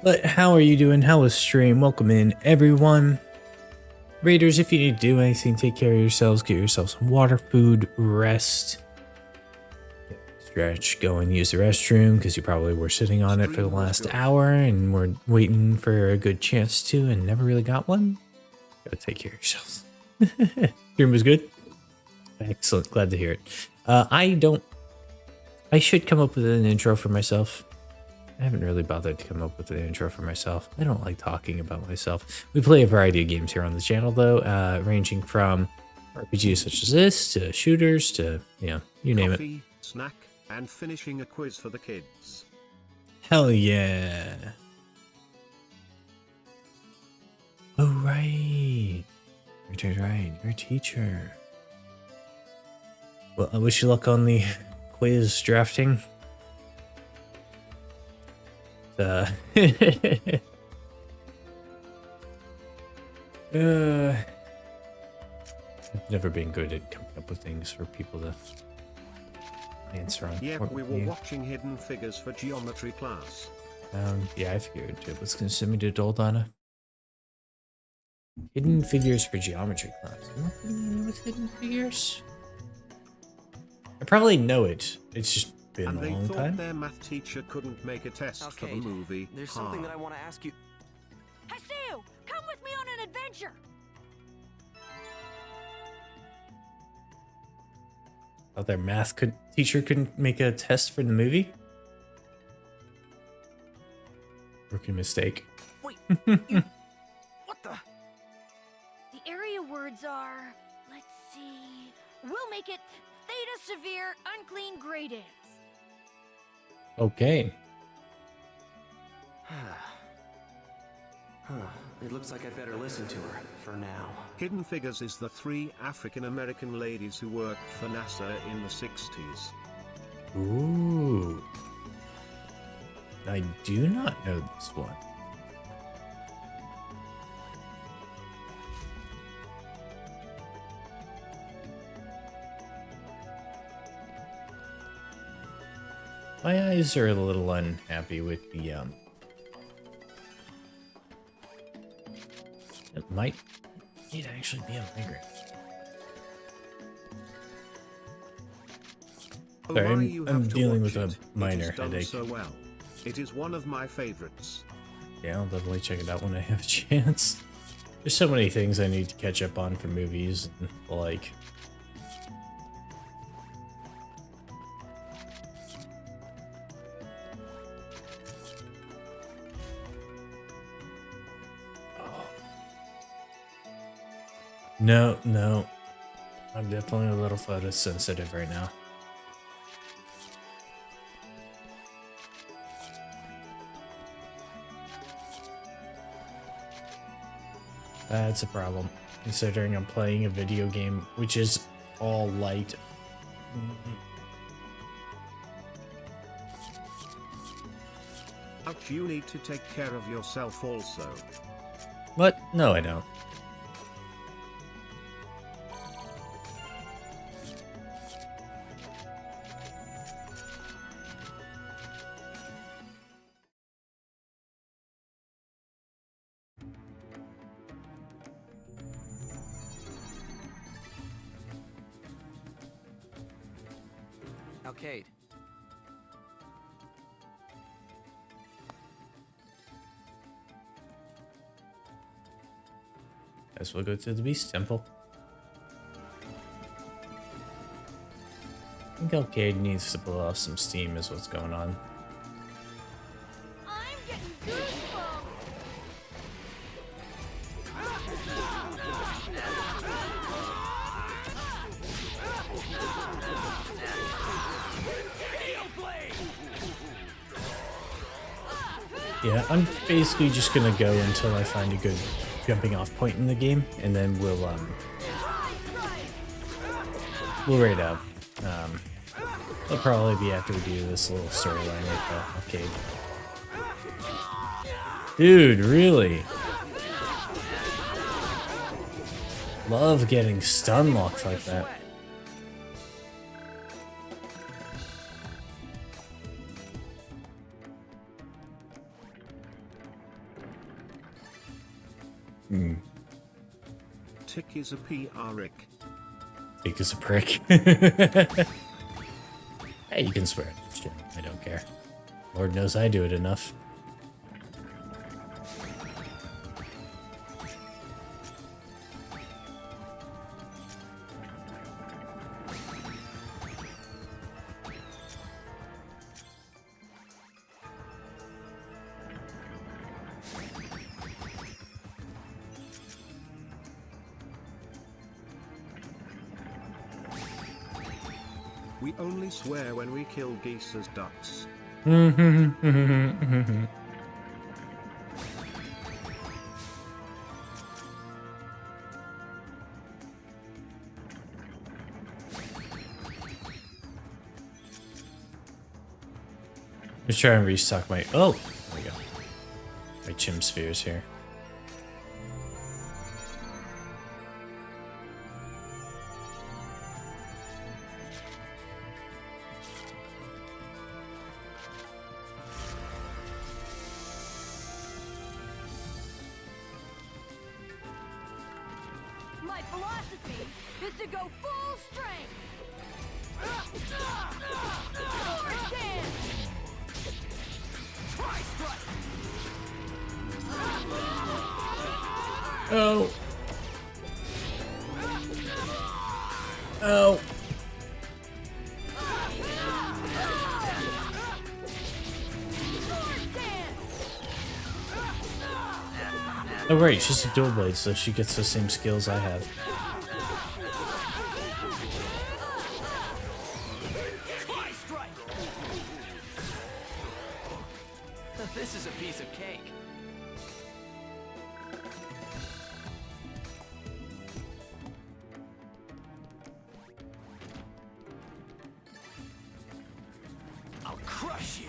But how are you doing? How was stream? Welcome in, everyone. Raiders, if you need to do anything, take care of yourselves. Get yourself some water, food, rest. Stretch, go and use the restroom because you probably were sitting on it for the last hour and were waiting for a good chance to and never really got one. Go take care of yourselves. Stream was good. Excellent. Glad to hear it. I should come up with an intro for myself. I haven't really bothered to come up with an intro for myself. I don't like talking about myself. We play a variety of games here on the channel, though, ranging from RPGs such as this to shooters to, you name it. Coffee, snack, and finishing a quiz for the kids. Hell yeah. Oh, right. Right. You're a teacher. Well, I wish you luck on the quiz drafting. I've never been good at coming up with things for people to answer on. Yeah, we were watching Hidden Figures for geometry class. Yeah, I figured it was gonna send me to Doldana. Hidden Figures for geometry class. Am I familiar with Hidden Figures? I probably know it. It's just been and a they long thought time. their math teacher couldn't make a test for the movie. There's something that I want to ask you. Haseo, come with me on an adventure! Thought their math teacher couldn't make a test for the movie. Rookie mistake. Wait, what the? The area words are, let's see, we'll make it Theta Severe Unclean Grade. Okay. It looks like I better listen to her for now. Hidden Figures is the 3 African-American ladies who worked for NASA in the 60s. Ooh. I do not know this one. My eyes are a little unhappy with the it might actually be a migraine. Sorry, I'm dealing with a minor headache. So well. It is one of my favorites. Yeah, I'll definitely check it out when I have a chance. There's so many things I need to catch up on for movies and the like. No. I'm definitely a little photosensitive right now. That's a problem, considering I'm playing a video game which is all light. But you need to take care of yourself also. What? No, I don't. Alcade. Guess we'll go to the Beast Temple. I think Alcade needs to blow off some steam is what's going on. I'm getting goosebumps. Yeah, I'm basically just gonna go until I find a good jumping off point in the game, and then we'll raid out. It'll probably be after we do this little storyline with Alcade. Dude, really? Love getting stun locked like that. Tick is a PR-ick. Tick is a prick. Hey, you can swear. Shit, I don't care. Lord knows I do it enough. We only swear when we kill geese as ducks. Let's try and restock my... Oh! There we go. My chim spheres here. My philosophy is to go full strength. Sword dance. Try strike. Oh! Oh! Oh right, she's a dual blade, so she gets the same skills I have. This is a piece of cake. I'll crush you.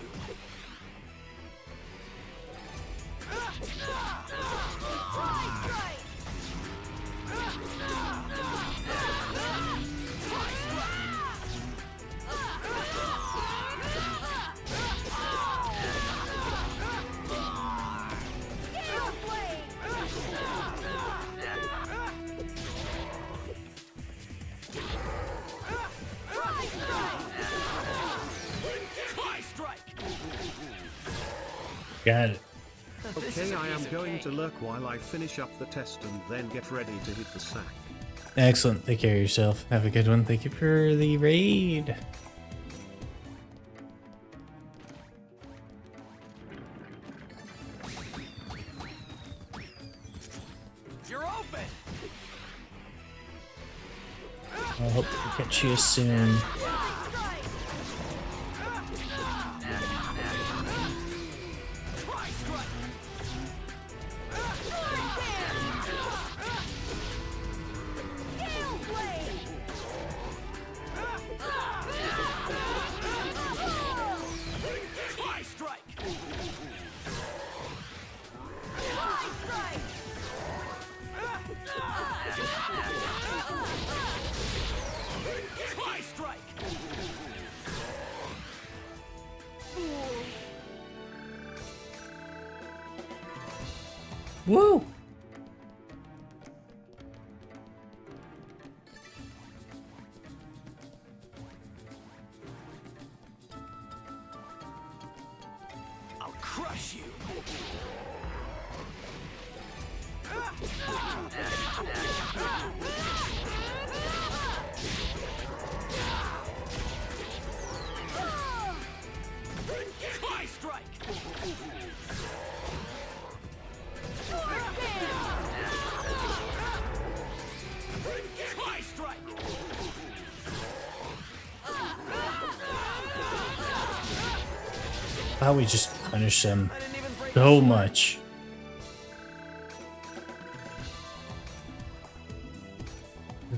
Got it. Okay, I am going to lurk while I finish up the test and then get ready to hit the sack. Excellent. Take care of yourself. Have a good one. Thank you for the raid. You're open. I hope to catch you soon. Woo! crush you. Try strike. Try strike. How we just punish them so much.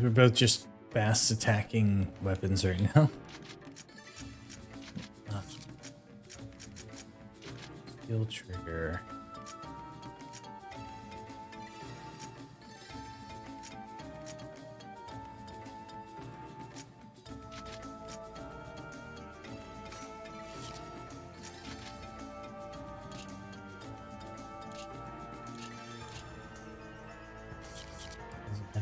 We're both just fast attacking weapons right now. Steel trigger.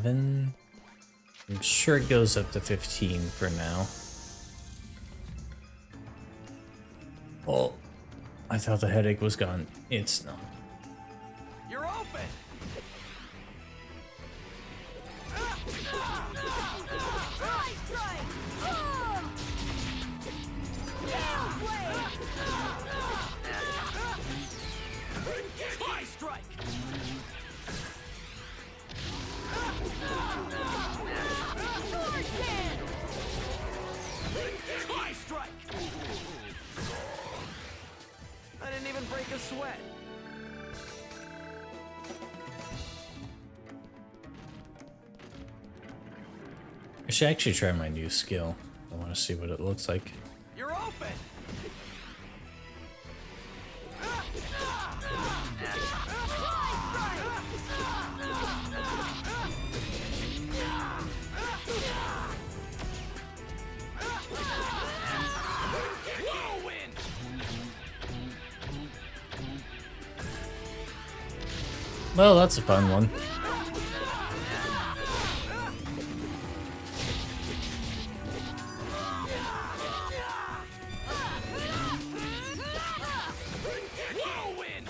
I'm sure it goes up to 15 for now. Oh, I thought the headache was gone. It's not. You're open. Try strike. Try strike. I didn't even break a sweat. I should actually try my new skill. I want to see what it looks like. You're open. Whirlwind. Well, that's a fun one. Whirlwind.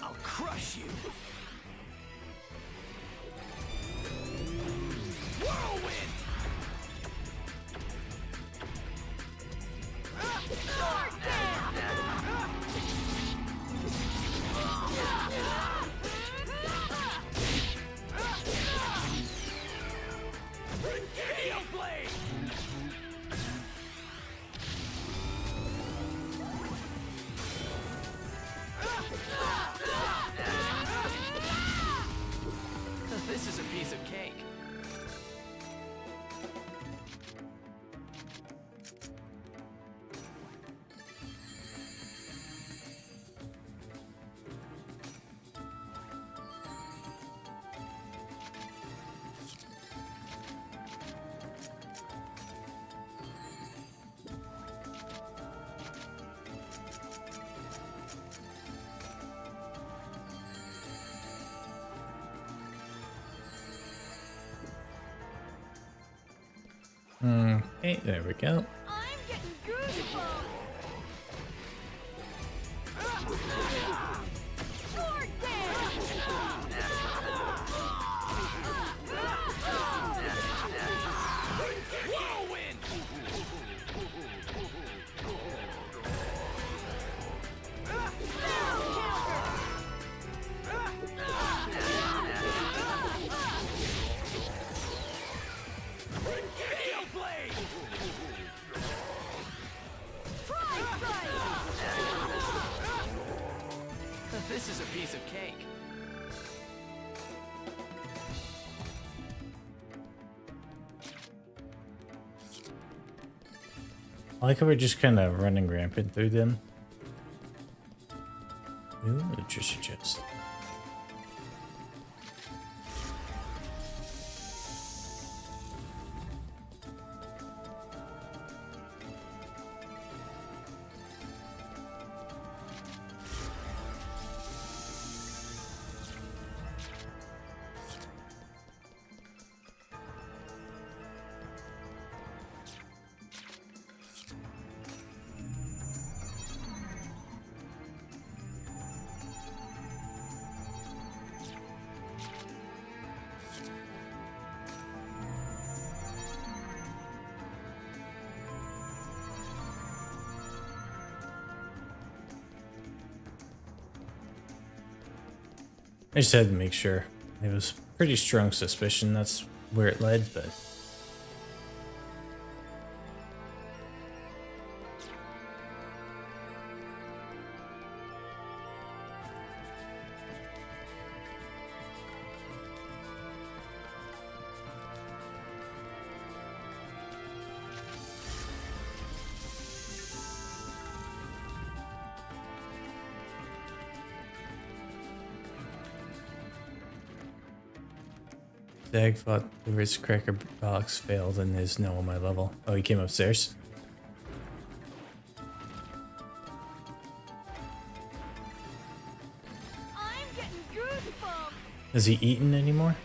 I'll crush you. Whirlwind. Heel blade. This is a piece of cake. Okay, there we go. I'm getting goosebumps. Sword Whirlwind. Heel blade. This is a piece of cake. I like how we're just kind of running rampant through them. We treasure chest. I just had to make sure. It was pretty strong suspicion that's where it led, but Dag thought the Ritz Cracker box failed and is now on my level. Oh, he came upstairs? I'm getting goosebumps. Has he eaten anymore?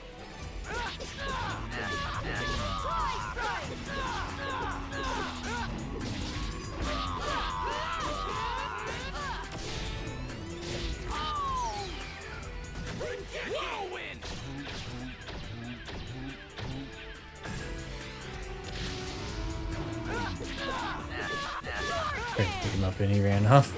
Tried to pick him up and he ran off.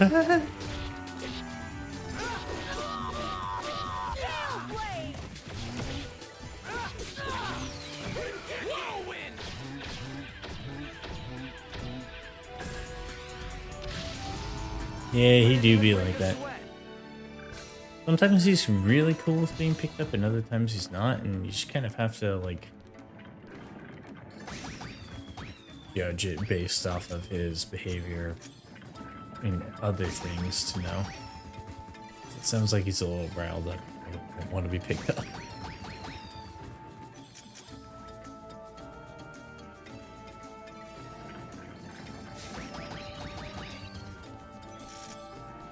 Yeah, he do be like that. Sometimes he's really cool with being picked up and other times he's not, and you just kind of have to like judge it based off of his behavior and other things to know. It sounds like he's a little riled up. I don't want to be picked up.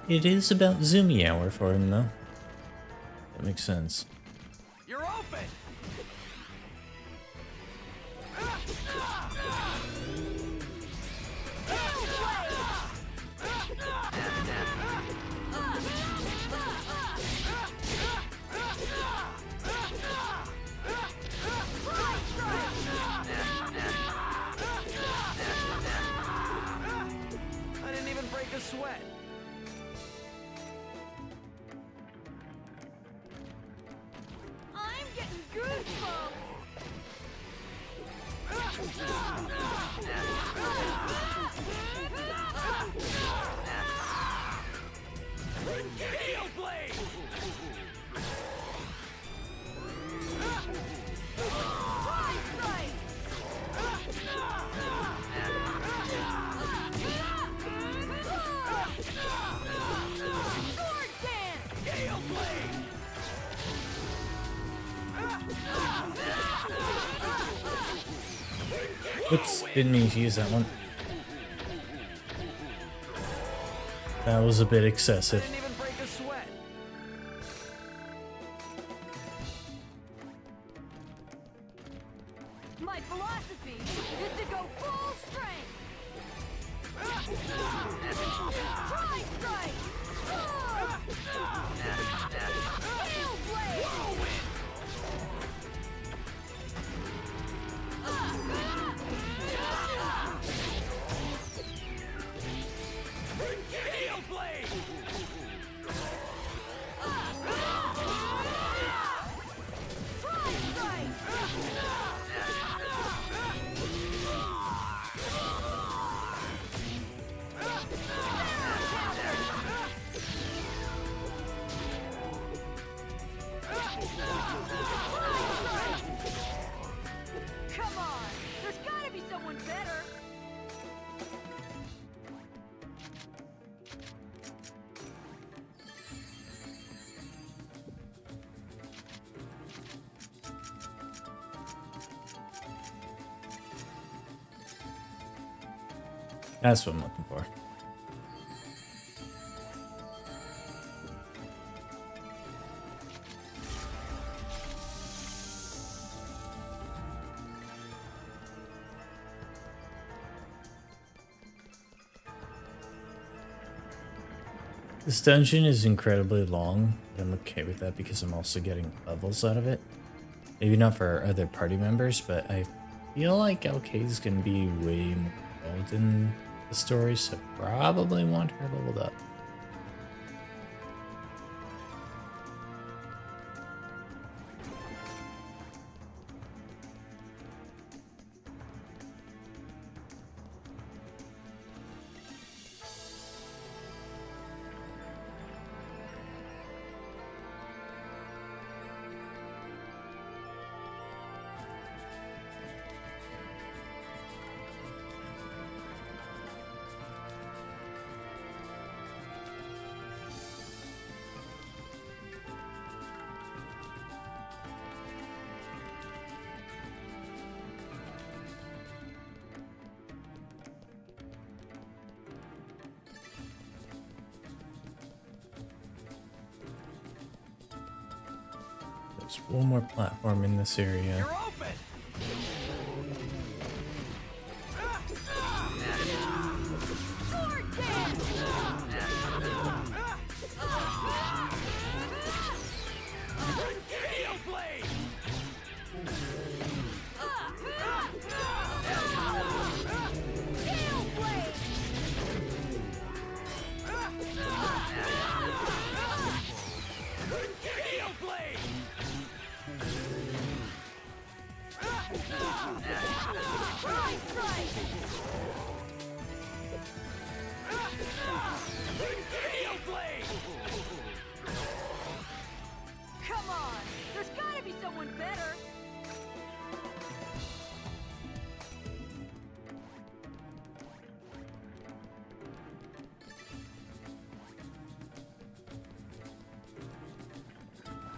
It is about Zoomy hour for him, though. That makes sense. You're open! I didn't even break a sweat. I'm getting goosebumps. Gale Blade! Gale Blade! Oops, didn't mean to use that one. That was a bit excessive. Didn't even break a sweat. My philosophy is to go full strength. Try strike. Gale blade. Gale Blade! That's what I'm looking for. This dungeon is incredibly long, but I'm okay with that because I'm also getting levels out of it. Maybe not for other party members, but I feel like LK is going to be way more involved in the story, so probably want her leveled up. There's one more platform in this area. Come on! There's gotta be someone better!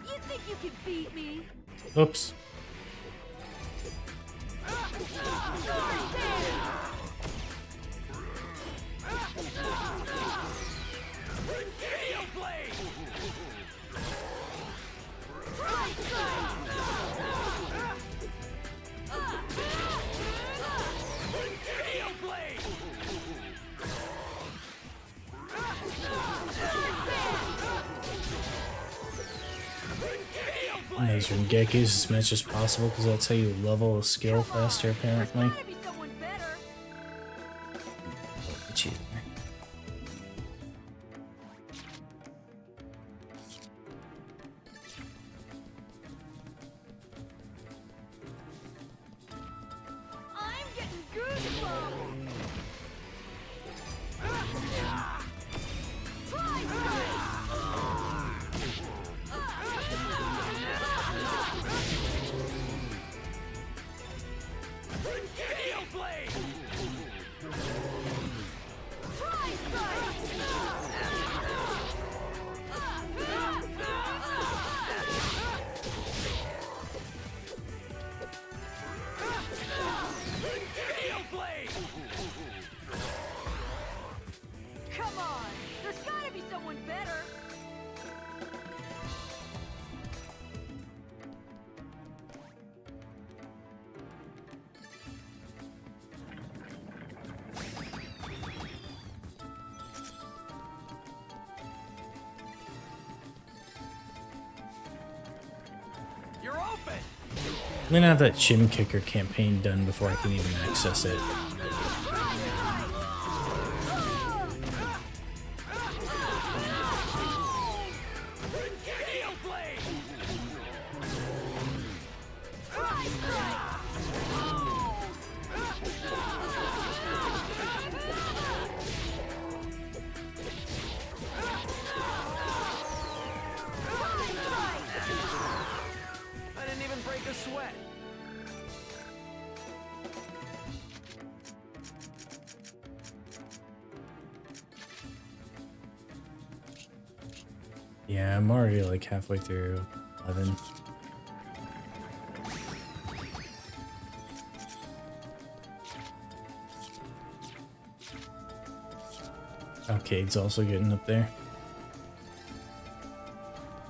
You think you can beat me? Oops. Those Rengekis as much as possible because that's how you level a skill faster apparently. Cheater. I'm getting goosebumps! Come on! There's gotta be someone better! You're open! I'm gonna have that Chim Kicker campaign done before I can even access it. I didn't even break a sweat. Yeah, I'm already like halfway through 11. Arcade's also getting up there.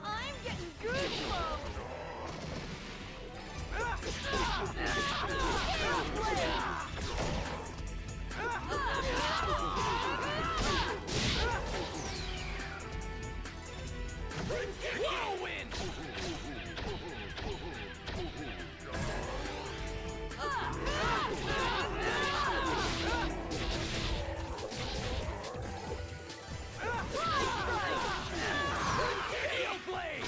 I'm getting goosebumps. Whirlwind! Gale Blade!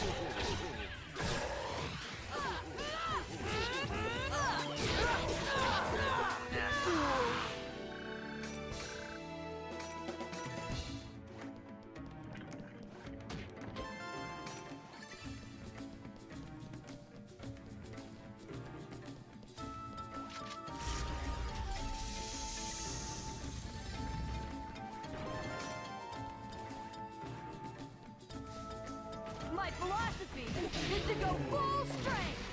My philosophy is to go full strength.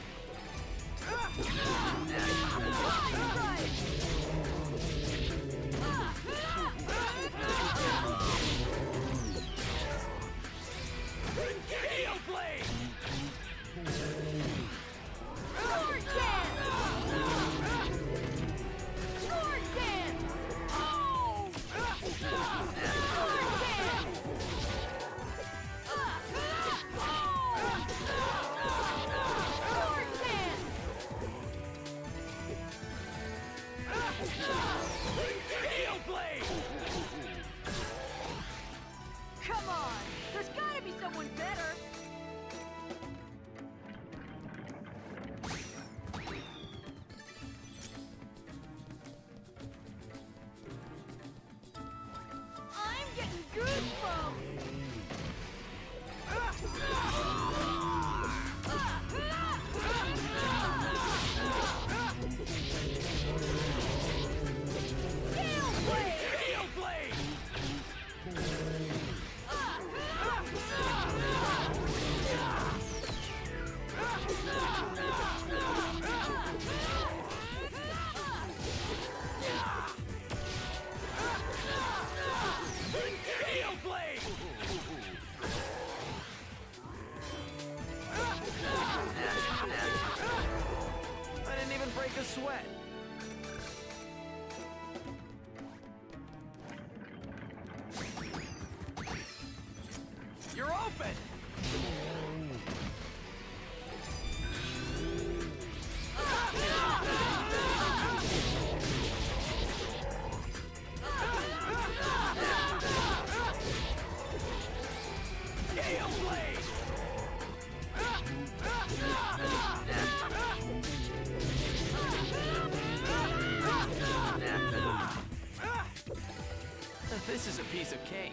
Gale Blade! Sword dance! Sword dance! Oh! Sword dance! Sword dance! Gale Blade! Come on! There's gotta be someone better! I'm getting goosebumps! Gale Blade! Gale Blade! Gale Blade! I didn't even break a sweat. You're open! Gale Blade! This is a piece of cake.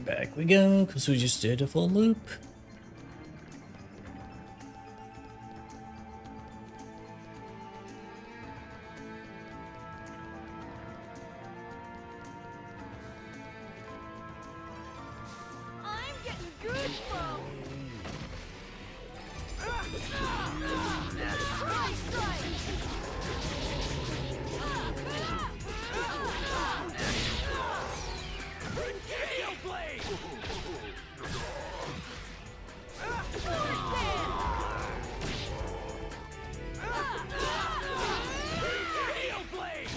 Back we go, because we just did a full loop. I'm getting goosebumps! Try strike! Gale Blade! Sword dance! Gale Blade!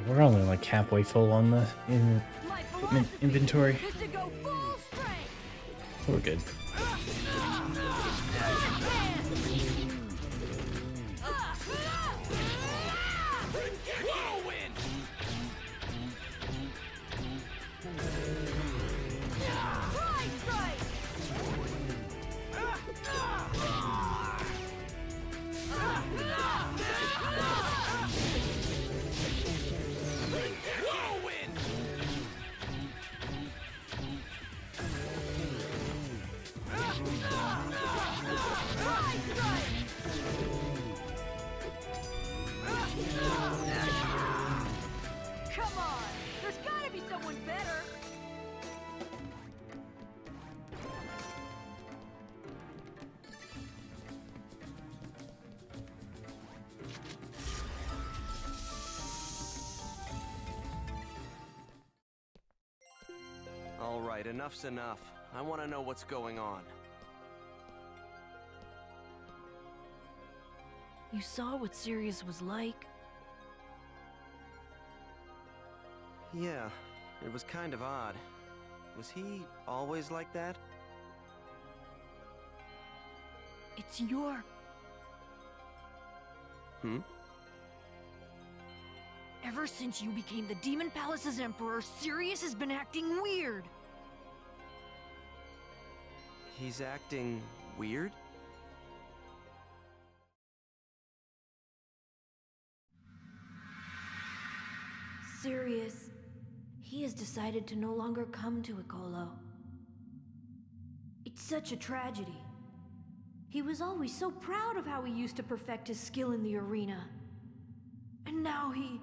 we're only like halfway full on the equipment inventory. Is to go full strength. We're good. Come on, there's gotta be someone better. All right, enough's enough. I want to know what's going on. You saw what Sirius was like? Yeah, it was kind of odd. Was he always like that? It's your... Hmm? Ever since you became the Demon Palace's Emperor, Sirius has been acting weird. He's acting weird? Sirius, he has decided to no longer come to Icolo. It's such a tragedy. He was always so proud of how he used to perfect his skill in the arena. And now he...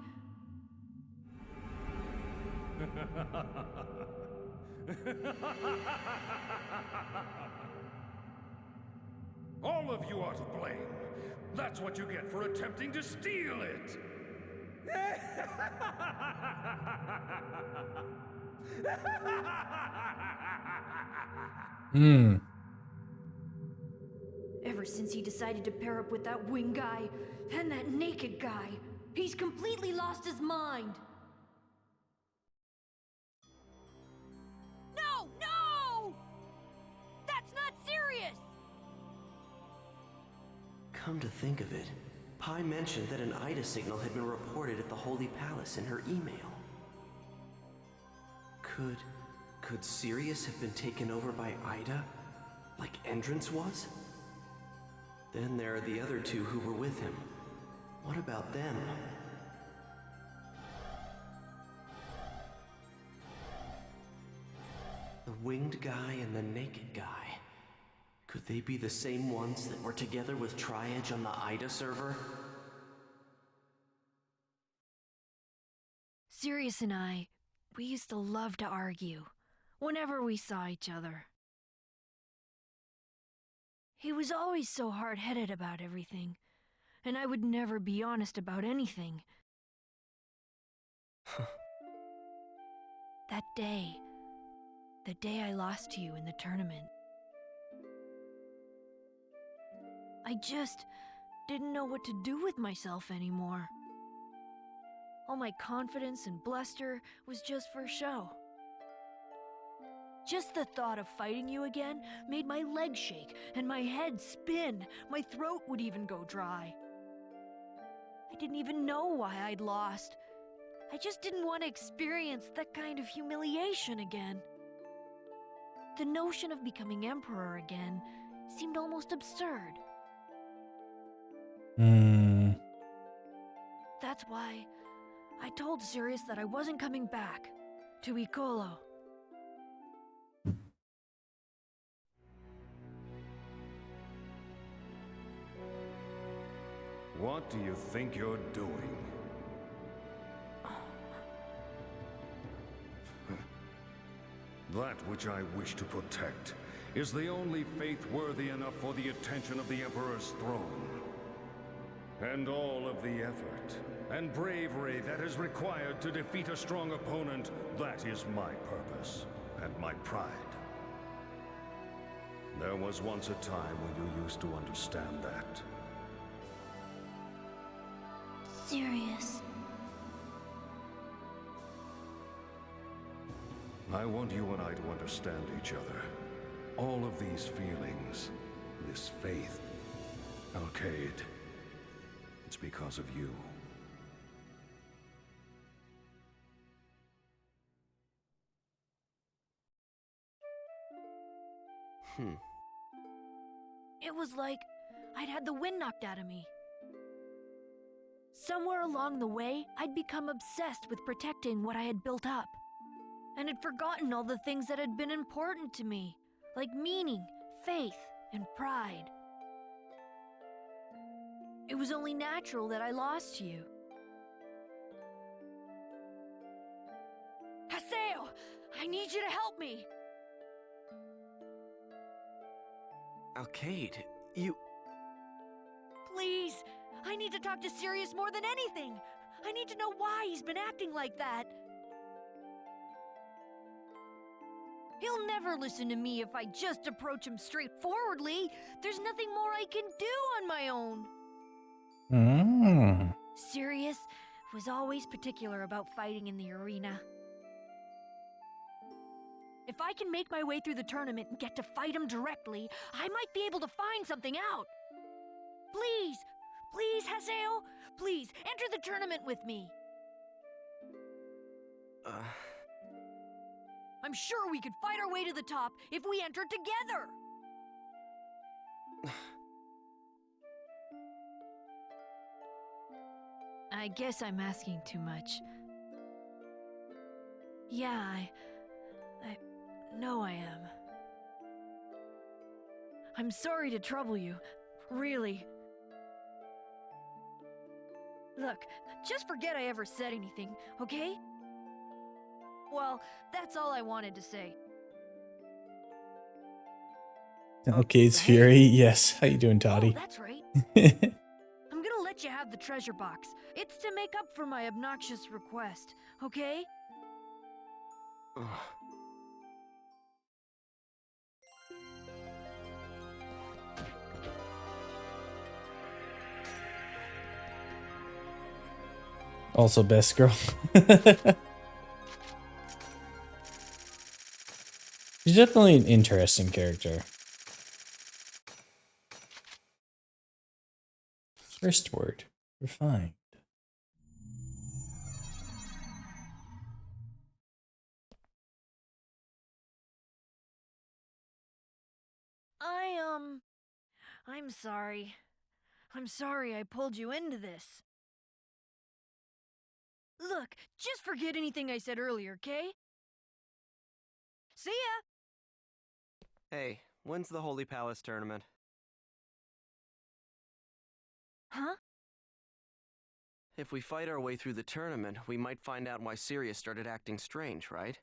All of you are to blame. That's what you get for attempting to steal it. Ever since he decided to pair up with that wing guy and that naked guy, he's completely lost his mind. No! No! That's not serious! Come to think of it, Pi mentioned that an Ida signal had been reported at the Holy Palace in her email. Could Sirius have been taken over by Ida, like Entrance was? Then there are the other two who were with him. What about them? The winged guy and the naked guy. Could they be the same ones that were together with Triage on the Ida server? Sirius and I, we used to love to argue whenever we saw each other. He was always so hard-headed about everything, and I would never be honest about anything. That day, the day I lost to you in the tournament, I just didn't know what to do with myself anymore. All my confidence and bluster was just for show. Just the thought of fighting you again made my legs shake and my head spin. My throat would even go dry. I didn't even know why I'd lost. I just didn't want to experience that kind of humiliation again. The notion of becoming emperor again seemed almost absurd. That's why I told Sirius that I wasn't coming back to Icolo. What do you think you're doing? That which I wish to protect is the only faith worthy enough for the attention of the Emperor's throne. And all of the effort and bravery that is required to defeat a strong opponent, that is my purpose and my pride. There was once a time when you used to understand that. Sirius. I want you and I to understand each other. All of these feelings, this faith, Alkaid, it's because of you. It was like I'd had the wind knocked out of me. Somewhere along the way, I'd become obsessed with protecting what I had built up. And had forgotten all the things that had been important to me, like meaning, faith, and pride. It was only natural that I lost you. Haseo! I need you to help me! Alkaid, you... Please! I need to talk to Sirius more than anything! I need to know why he's been acting like that! He'll never listen to me if I just approach him straightforwardly. There's nothing more I can do on my own. Sirius was always particular about fighting in the arena. If I can make my way through the tournament and get to fight him directly, I might be able to find something out. Please, please, Haseo, please, enter the tournament with me. I'm sure we could fight our way to the top if we entered together! I guess I'm asking too much. Yeah, I know I am. I'm sorry to trouble you, really. Look, just forget I ever said anything, okay? Well, that's all I wanted to say. Alkaid's Fury, yes. How you doing, Toddy? Oh, that's right. I'm gonna let you have the treasure box. It's to make up for my obnoxious request, okay? Also, best girl. She's definitely an interesting character. First word, refined. I'm sorry. I'm sorry I pulled you into this. Look, just forget anything I said earlier, okay? See ya! Hey, when's the Holy Palace tournament? Huh? If we fight our way through the tournament, we might find out why Sirius started acting strange, right?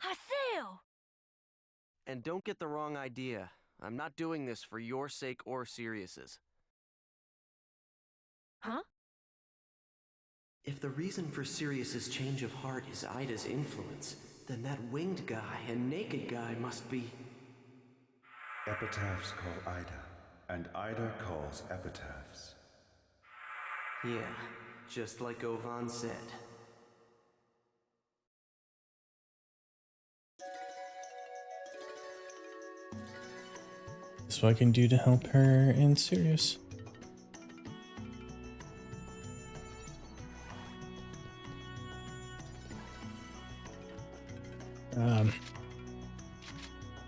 Haseo! And don't get the wrong idea. I'm not doing this for your sake or Sirius's. Huh? If the reason for Sirius's change of heart is Ida's influence, then that winged guy and naked guy must be... Epitaphs call Ida, and Ida calls epitaphs. Yeah, just like Ovan said. That's what I can do to help her and Sirius.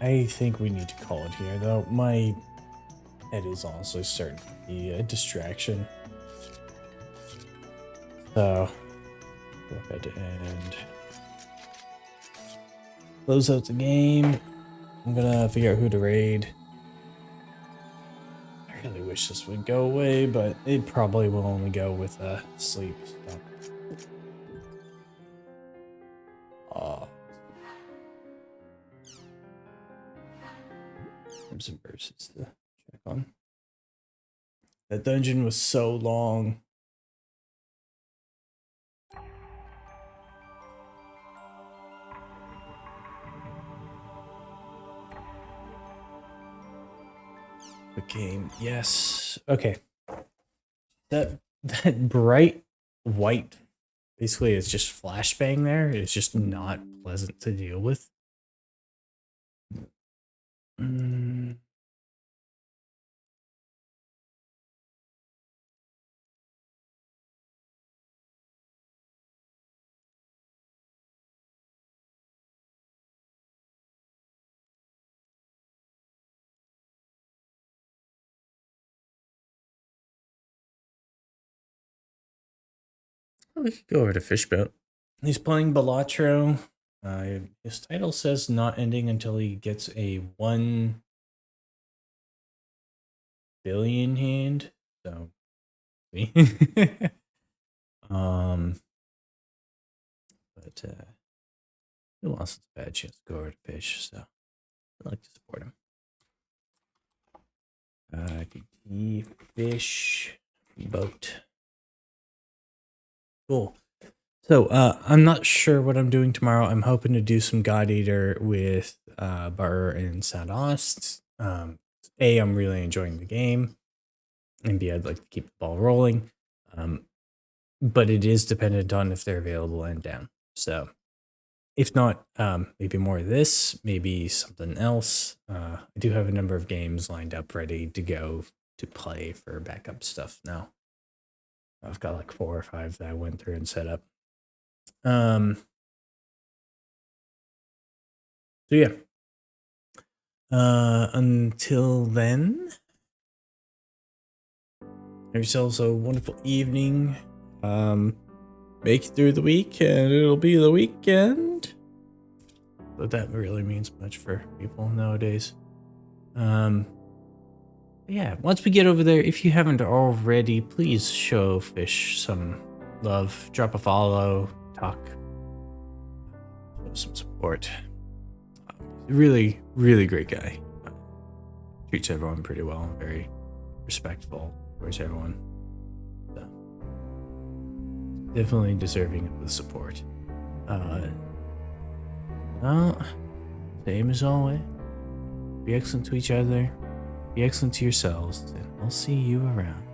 I think we need to call it here, though. My head is honestly starting to be a distraction. So, go ahead and close out the game. I'm gonna figure out who to raid. I really wish this would go away, but it probably will only go with sleep stuff. Some verses to check on. That dungeon was so long. The game, yes. Okay. That bright white Basically, it's just flashbang there. It's just not pleasant to deal with. We could go over to Fishboat. He's playing Balatro. His title says not ending until he gets a 1 billion hand. So, but he lost his bad chance to go over to Fish, so I'd like to support him. DT Fish Boat. Cool. So I'm not sure what I'm doing tomorrow. I'm hoping to do some God Eater with Burr and Sadost. A, I'm really enjoying the game, and B, I'd like to keep the ball rolling. But it is dependent on if they're available and down. So if not, maybe more of this, maybe something else. I do have a number of games lined up ready to go to play for backup stuff now. I've got like 4 or 5 that I went through and set up. So yeah. Until then, have yourselves a wonderful evening. Make it through the week and it'll be the weekend. But that really means much for people nowadays. Yeah, once we get over there, if you haven't already, please show Fish some love. Drop a follow, talk, show some support. Really, really great guy. Treats everyone pretty well, very respectful towards everyone. So, definitely deserving of the support. Well, same as always. Be excellent to each other. Be excellent to yourselves, and I'll see you around.